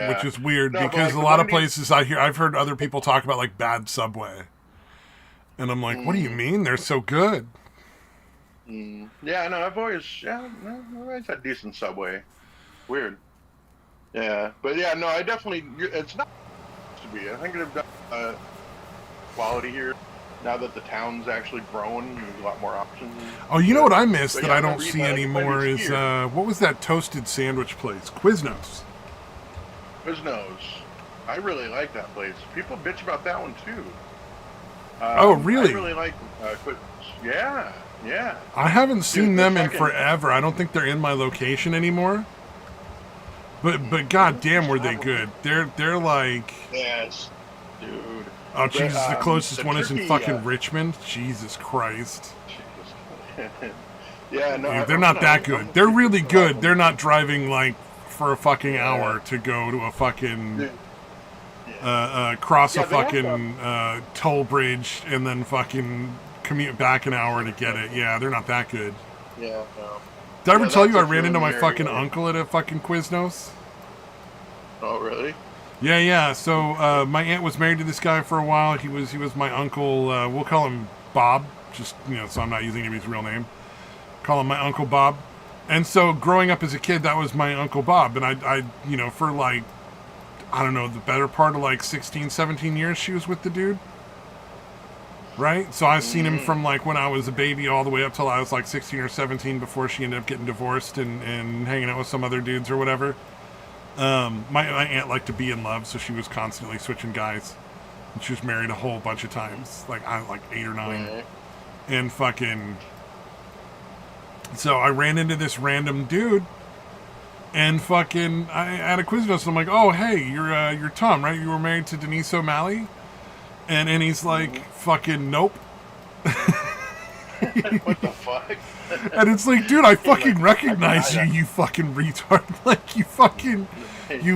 [SPEAKER 1] Which is weird because a lot of places I've heard other people talk about like bad Subway. And I'm like, what do you mean? They're so good.
[SPEAKER 2] Yeah, no, I've always had decent Subway. Weird. Yeah, but yeah, no, I definitely, it's not to be. I think they've done quality here now that the town's actually grown. There's a lot more options.
[SPEAKER 1] Oh, you know what I miss that I don't see anymore is, what was that toasted sandwich place? Quiznos.
[SPEAKER 2] I really like that place. People bitch about that one too.
[SPEAKER 1] Oh, really?
[SPEAKER 2] I really like Quiznos. Yeah.
[SPEAKER 1] I haven't seen them in forever. I don't think they're in my location anymore. But goddamn, were they good? They're like,
[SPEAKER 2] yes, dude.
[SPEAKER 1] Oh Jesus, the closest one is in fucking Richmond. Jesus Christ.
[SPEAKER 2] Yeah, no,
[SPEAKER 1] dude, they're not that good. They're really good. They're not driving like for a fucking hour to go to a fucking cross a fucking toll bridge and then fucking commute back an hour to get it. Yeah, they're not that good.
[SPEAKER 2] Yeah, no.
[SPEAKER 1] Did I ever tell you I ran into my fucking uncle at a fucking Quiznos?
[SPEAKER 2] Oh, really?
[SPEAKER 1] Yeah. So my aunt was married to this guy for a while. He was my uncle. We'll call him Bob, just so I'm not using his real name. Call him my Uncle Bob. And so growing up as a kid, that was my Uncle Bob. And I for like, I don't know, the better part of like 16, 17 years she was with the dude. Right? So I've seen him from like when I was a baby all the way up till I was like 16 or 17 before she ended up getting divorced and hanging out with some other dudes or whatever. My aunt liked to be in love, so she was constantly switching guys. And she was married a whole bunch of times, like 8 or 9. And fucking... So I ran into this random dude and fucking... I had a Quiznos, and I'm like, oh, hey, you're Tom, right? You were married to Denise O'Malley? And he's like, fucking nope.
[SPEAKER 2] What the fuck?
[SPEAKER 1] And it's like, dude, I fucking recognize you fucking retard. Like, you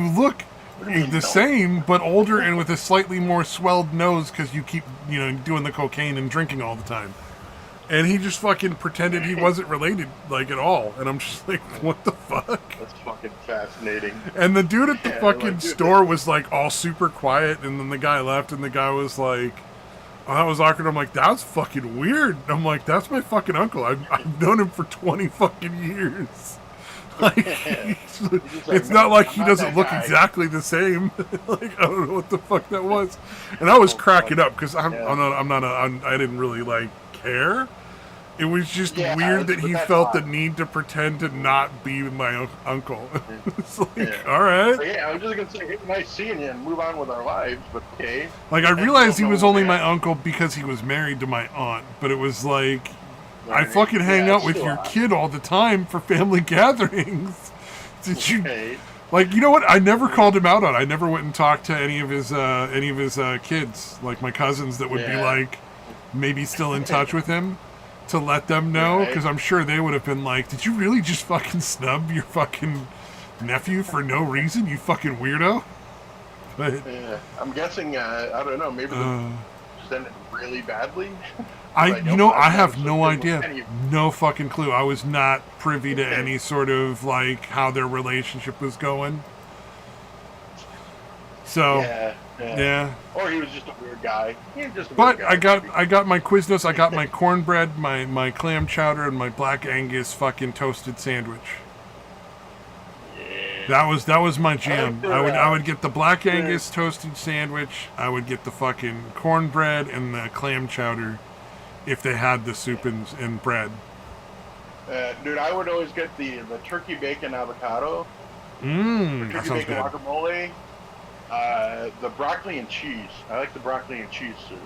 [SPEAKER 1] look the same, but older and with a slightly more swelled nose because you keep, doing the cocaine and drinking all the time. And he just fucking pretended he wasn't related, like, at all. And I'm just like, what the fuck?
[SPEAKER 2] That's fucking fascinating.
[SPEAKER 1] And the dude at the fucking store was, like, all super quiet. And then the guy left, and the guy was like, oh, that was awkward. I'm like, that was fucking weird. And I'm like, that's my fucking uncle. I've known him for 20 fucking years. Like, it's not like he doesn't look exactly the same. Like, I don't know what the fuck that was. And I was cracking up because I didn't really, like, care. It was just
[SPEAKER 2] Yeah,
[SPEAKER 1] weird that
[SPEAKER 2] but
[SPEAKER 1] he
[SPEAKER 2] that's
[SPEAKER 1] felt the
[SPEAKER 2] odd.
[SPEAKER 1] need to pretend to not be my uncle. It's like,
[SPEAKER 2] Yeah.
[SPEAKER 1] all right.
[SPEAKER 2] So, yeah, I was just gonna say, hey, nice seeing you, and move on with our lives. But okay,
[SPEAKER 1] Like, I
[SPEAKER 2] I
[SPEAKER 1] realized
[SPEAKER 2] don't
[SPEAKER 1] he
[SPEAKER 2] know
[SPEAKER 1] was
[SPEAKER 2] what
[SPEAKER 1] only
[SPEAKER 2] they
[SPEAKER 1] my
[SPEAKER 2] have.
[SPEAKER 1] uncle because he was married to my aunt. But it was like, I
[SPEAKER 2] Right.
[SPEAKER 1] fucking hang
[SPEAKER 2] Yeah,
[SPEAKER 1] out
[SPEAKER 2] it's
[SPEAKER 1] with
[SPEAKER 2] still
[SPEAKER 1] your
[SPEAKER 2] odd.
[SPEAKER 1] kid all the time for family gatherings. Did you
[SPEAKER 2] Right.
[SPEAKER 1] like? You know what? I never called him out on it. I never went and talked to any of his kids, like my cousins that would be
[SPEAKER 2] Yeah.
[SPEAKER 1] like maybe still in touch with him, to let them know,
[SPEAKER 2] Right.
[SPEAKER 1] because I'm sure they would have been like, "Did you really just fucking snub your fucking nephew for no reason? You fucking weirdo." But
[SPEAKER 2] Yeah. I'm guessing. I don't know. Maybe the
[SPEAKER 1] uh,
[SPEAKER 2] just ended really badly. 'Cause
[SPEAKER 1] I
[SPEAKER 2] I've never
[SPEAKER 1] have no
[SPEAKER 2] spoken with
[SPEAKER 1] idea,
[SPEAKER 2] any of
[SPEAKER 1] no fucking clue. I was not privy to
[SPEAKER 2] Okay.
[SPEAKER 1] any sort of like how their relationship was going. So
[SPEAKER 2] Yeah. Yeah.
[SPEAKER 1] yeah.
[SPEAKER 2] Or he was just a weird guy. He was just a weird
[SPEAKER 1] But
[SPEAKER 2] guy.
[SPEAKER 1] I got my Quiznos, I got my cornbread, my clam chowder, and my black Angus fucking toasted sandwich.
[SPEAKER 2] Yeah.
[SPEAKER 1] That was my jam. I would get the black
[SPEAKER 2] their-
[SPEAKER 1] Angus toasted sandwich. I would get the fucking cornbread and the clam chowder, if they had the soup and bread.
[SPEAKER 2] Dude, I would always get the turkey bacon avocado,
[SPEAKER 1] Mmm, that
[SPEAKER 2] turkey
[SPEAKER 1] sounds
[SPEAKER 2] bacon
[SPEAKER 1] good.
[SPEAKER 2] guacamole, the broccoli and cheese. I like the broccoli and cheese soup.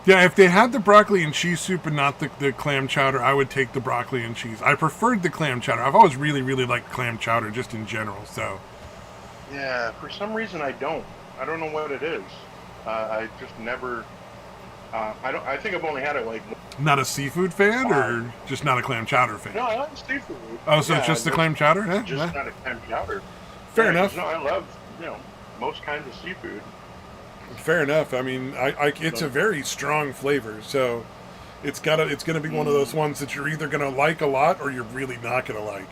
[SPEAKER 1] Yeah, if they had the broccoli and cheese soup and not the clam chowder, I would take the broccoli and cheese. I preferred the clam chowder. I've always really, really liked clam chowder just in general, so.
[SPEAKER 2] Yeah, for some reason I don't. I don't know what it is. I just never. I don't. I think I've only had it like.
[SPEAKER 1] Not a seafood fan, or just not a clam chowder fan?
[SPEAKER 2] No, I like seafood.
[SPEAKER 1] Oh, so
[SPEAKER 2] Yeah,
[SPEAKER 1] it's just the
[SPEAKER 2] no,
[SPEAKER 1] clam chowder? Yeah,
[SPEAKER 2] Just
[SPEAKER 1] yeah.
[SPEAKER 2] not a clam chowder.
[SPEAKER 1] Fair
[SPEAKER 2] Yeah, 'cause,
[SPEAKER 1] enough.
[SPEAKER 2] No, I love most kinds of seafood.
[SPEAKER 1] Fair enough. I mean, it's a very strong flavor, so it's gonna be one of those ones that you're either gonna like a lot or you're really not gonna like.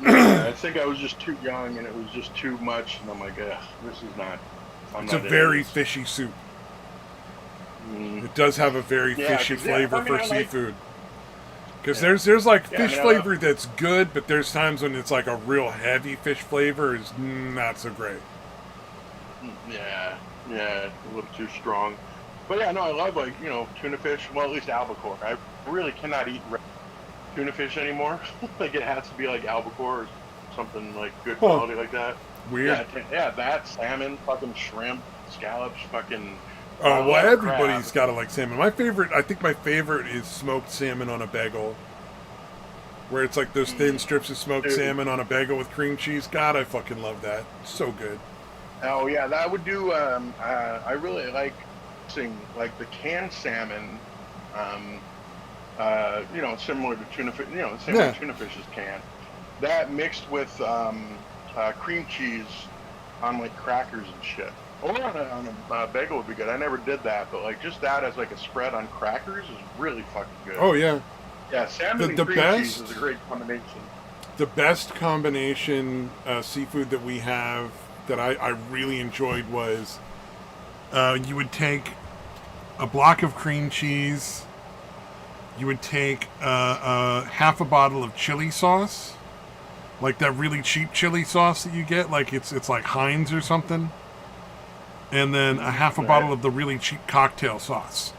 [SPEAKER 2] Yeah, I think I was just too young and it was just too much, and I'm like, ugh, this is not.
[SPEAKER 1] It's a very fishy soup. It does have a very
[SPEAKER 2] Yeah,
[SPEAKER 1] fishy
[SPEAKER 2] 'cause,
[SPEAKER 1] flavor
[SPEAKER 2] I mean,
[SPEAKER 1] for
[SPEAKER 2] I like-
[SPEAKER 1] seafood. Because
[SPEAKER 2] Yeah.
[SPEAKER 1] there's like
[SPEAKER 2] Yeah, I
[SPEAKER 1] fish
[SPEAKER 2] mean,
[SPEAKER 1] flavor that's good, but there's times when it's like a real heavy fish flavor is not so great.
[SPEAKER 2] Yeah, a little too strong. But yeah, no, I love tuna fish. Well, at least albacore. I really cannot eat tuna fish anymore. Like it has to be like albacore or something like good quality like that.
[SPEAKER 1] Weird.
[SPEAKER 2] Yeah, that salmon, fucking shrimp, scallops, fucking.
[SPEAKER 1] Oh, well,
[SPEAKER 2] crab.
[SPEAKER 1] everybody's got to like salmon. I think my favorite is smoked salmon on a bagel. Where it's like those thin strips of smoked
[SPEAKER 2] Dude.
[SPEAKER 1] salmon on a bagel with cream cheese. God, I fucking love that. So good.
[SPEAKER 2] Oh yeah, that would do. I really like like the canned salmon. Similar to tuna fish. The same way tuna fish is canned. That mixed with cream cheese on like crackers and shit. Or on a bagel would be good. I never did that, but like just that as like a spread on crackers is really fucking good.
[SPEAKER 1] Oh, yeah.
[SPEAKER 2] Yeah, salmon
[SPEAKER 1] The
[SPEAKER 2] and cream cheese
[SPEAKER 1] best-
[SPEAKER 2] is a great combination.
[SPEAKER 1] The best combination seafood that we have that I really enjoyed was you would take a block of cream cheese, you would take half a bottle of chili sauce, like that really cheap chili sauce that you get, like it's like Heinz or something, and then a half a bottle of the really cheap cocktail sauce.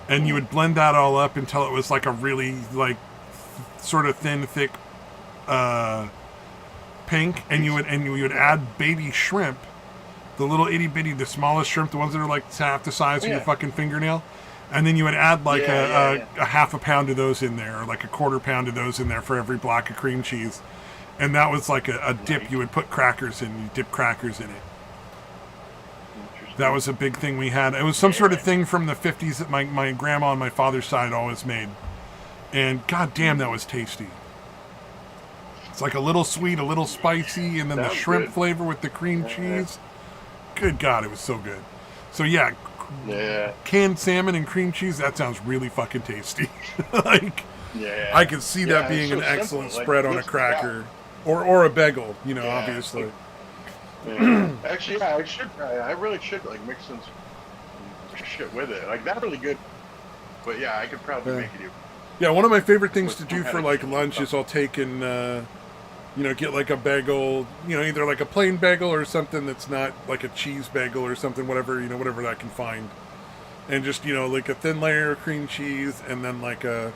[SPEAKER 1] And you would blend that all up until it was like a really like sort of thin, thick pink, and you would add baby shrimp, the little itty bitty, the smallest shrimp, the ones that are like half the size of your fucking fingernail, and then you would add like a half a pound of those in there, or like a quarter pound of those in there for every block of cream cheese, and that was like a dip. You would put crackers in, you dip crackers in it. That was a big thing we had. It was some sort of thing from the 50s that my grandma on my father's side always made. And goddamn, that was tasty. It's like a little sweet, a little spicy, and then the
[SPEAKER 2] Sounds
[SPEAKER 1] shrimp
[SPEAKER 2] good.
[SPEAKER 1] flavor with the cream cheese. Good God, it was so good. So yeah, canned salmon and cream cheese, that sounds really fucking tasty. Like, I could see that being an excellent spread on a cracker. Or a bagel, obviously.
[SPEAKER 2] Actually, I should. I really should like mix some shit with it. Like that's really good. But yeah, I could probably make it.
[SPEAKER 1] Yeah, one of my favorite things to
[SPEAKER 2] With
[SPEAKER 1] do
[SPEAKER 2] some
[SPEAKER 1] for
[SPEAKER 2] kind
[SPEAKER 1] like
[SPEAKER 2] of
[SPEAKER 1] lunch
[SPEAKER 2] stuff.
[SPEAKER 1] is I'll take and get like a bagel, either like a plain bagel or something that's not like a cheese bagel or something, whatever I can find. and just like a thin layer of cream cheese, and then like a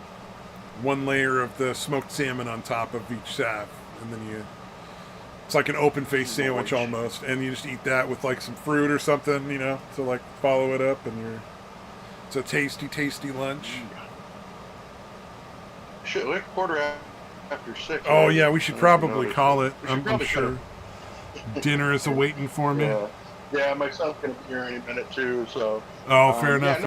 [SPEAKER 1] one layer of the smoked salmon on top of each half, and then it's like an open face sandwich almost, and you just eat that with like some fruit or something, to like follow it up, and it's a tasty lunch.
[SPEAKER 2] Shit, we're after 6.
[SPEAKER 1] Oh
[SPEAKER 2] right?
[SPEAKER 1] yeah, we should probably call it.
[SPEAKER 2] We should
[SPEAKER 1] I'm
[SPEAKER 2] probably
[SPEAKER 1] sure dinner is awaiting for me.
[SPEAKER 2] Yeah, my son's gonna be here any minute too. So.
[SPEAKER 1] Oh, fair
[SPEAKER 2] Yeah,
[SPEAKER 1] enough.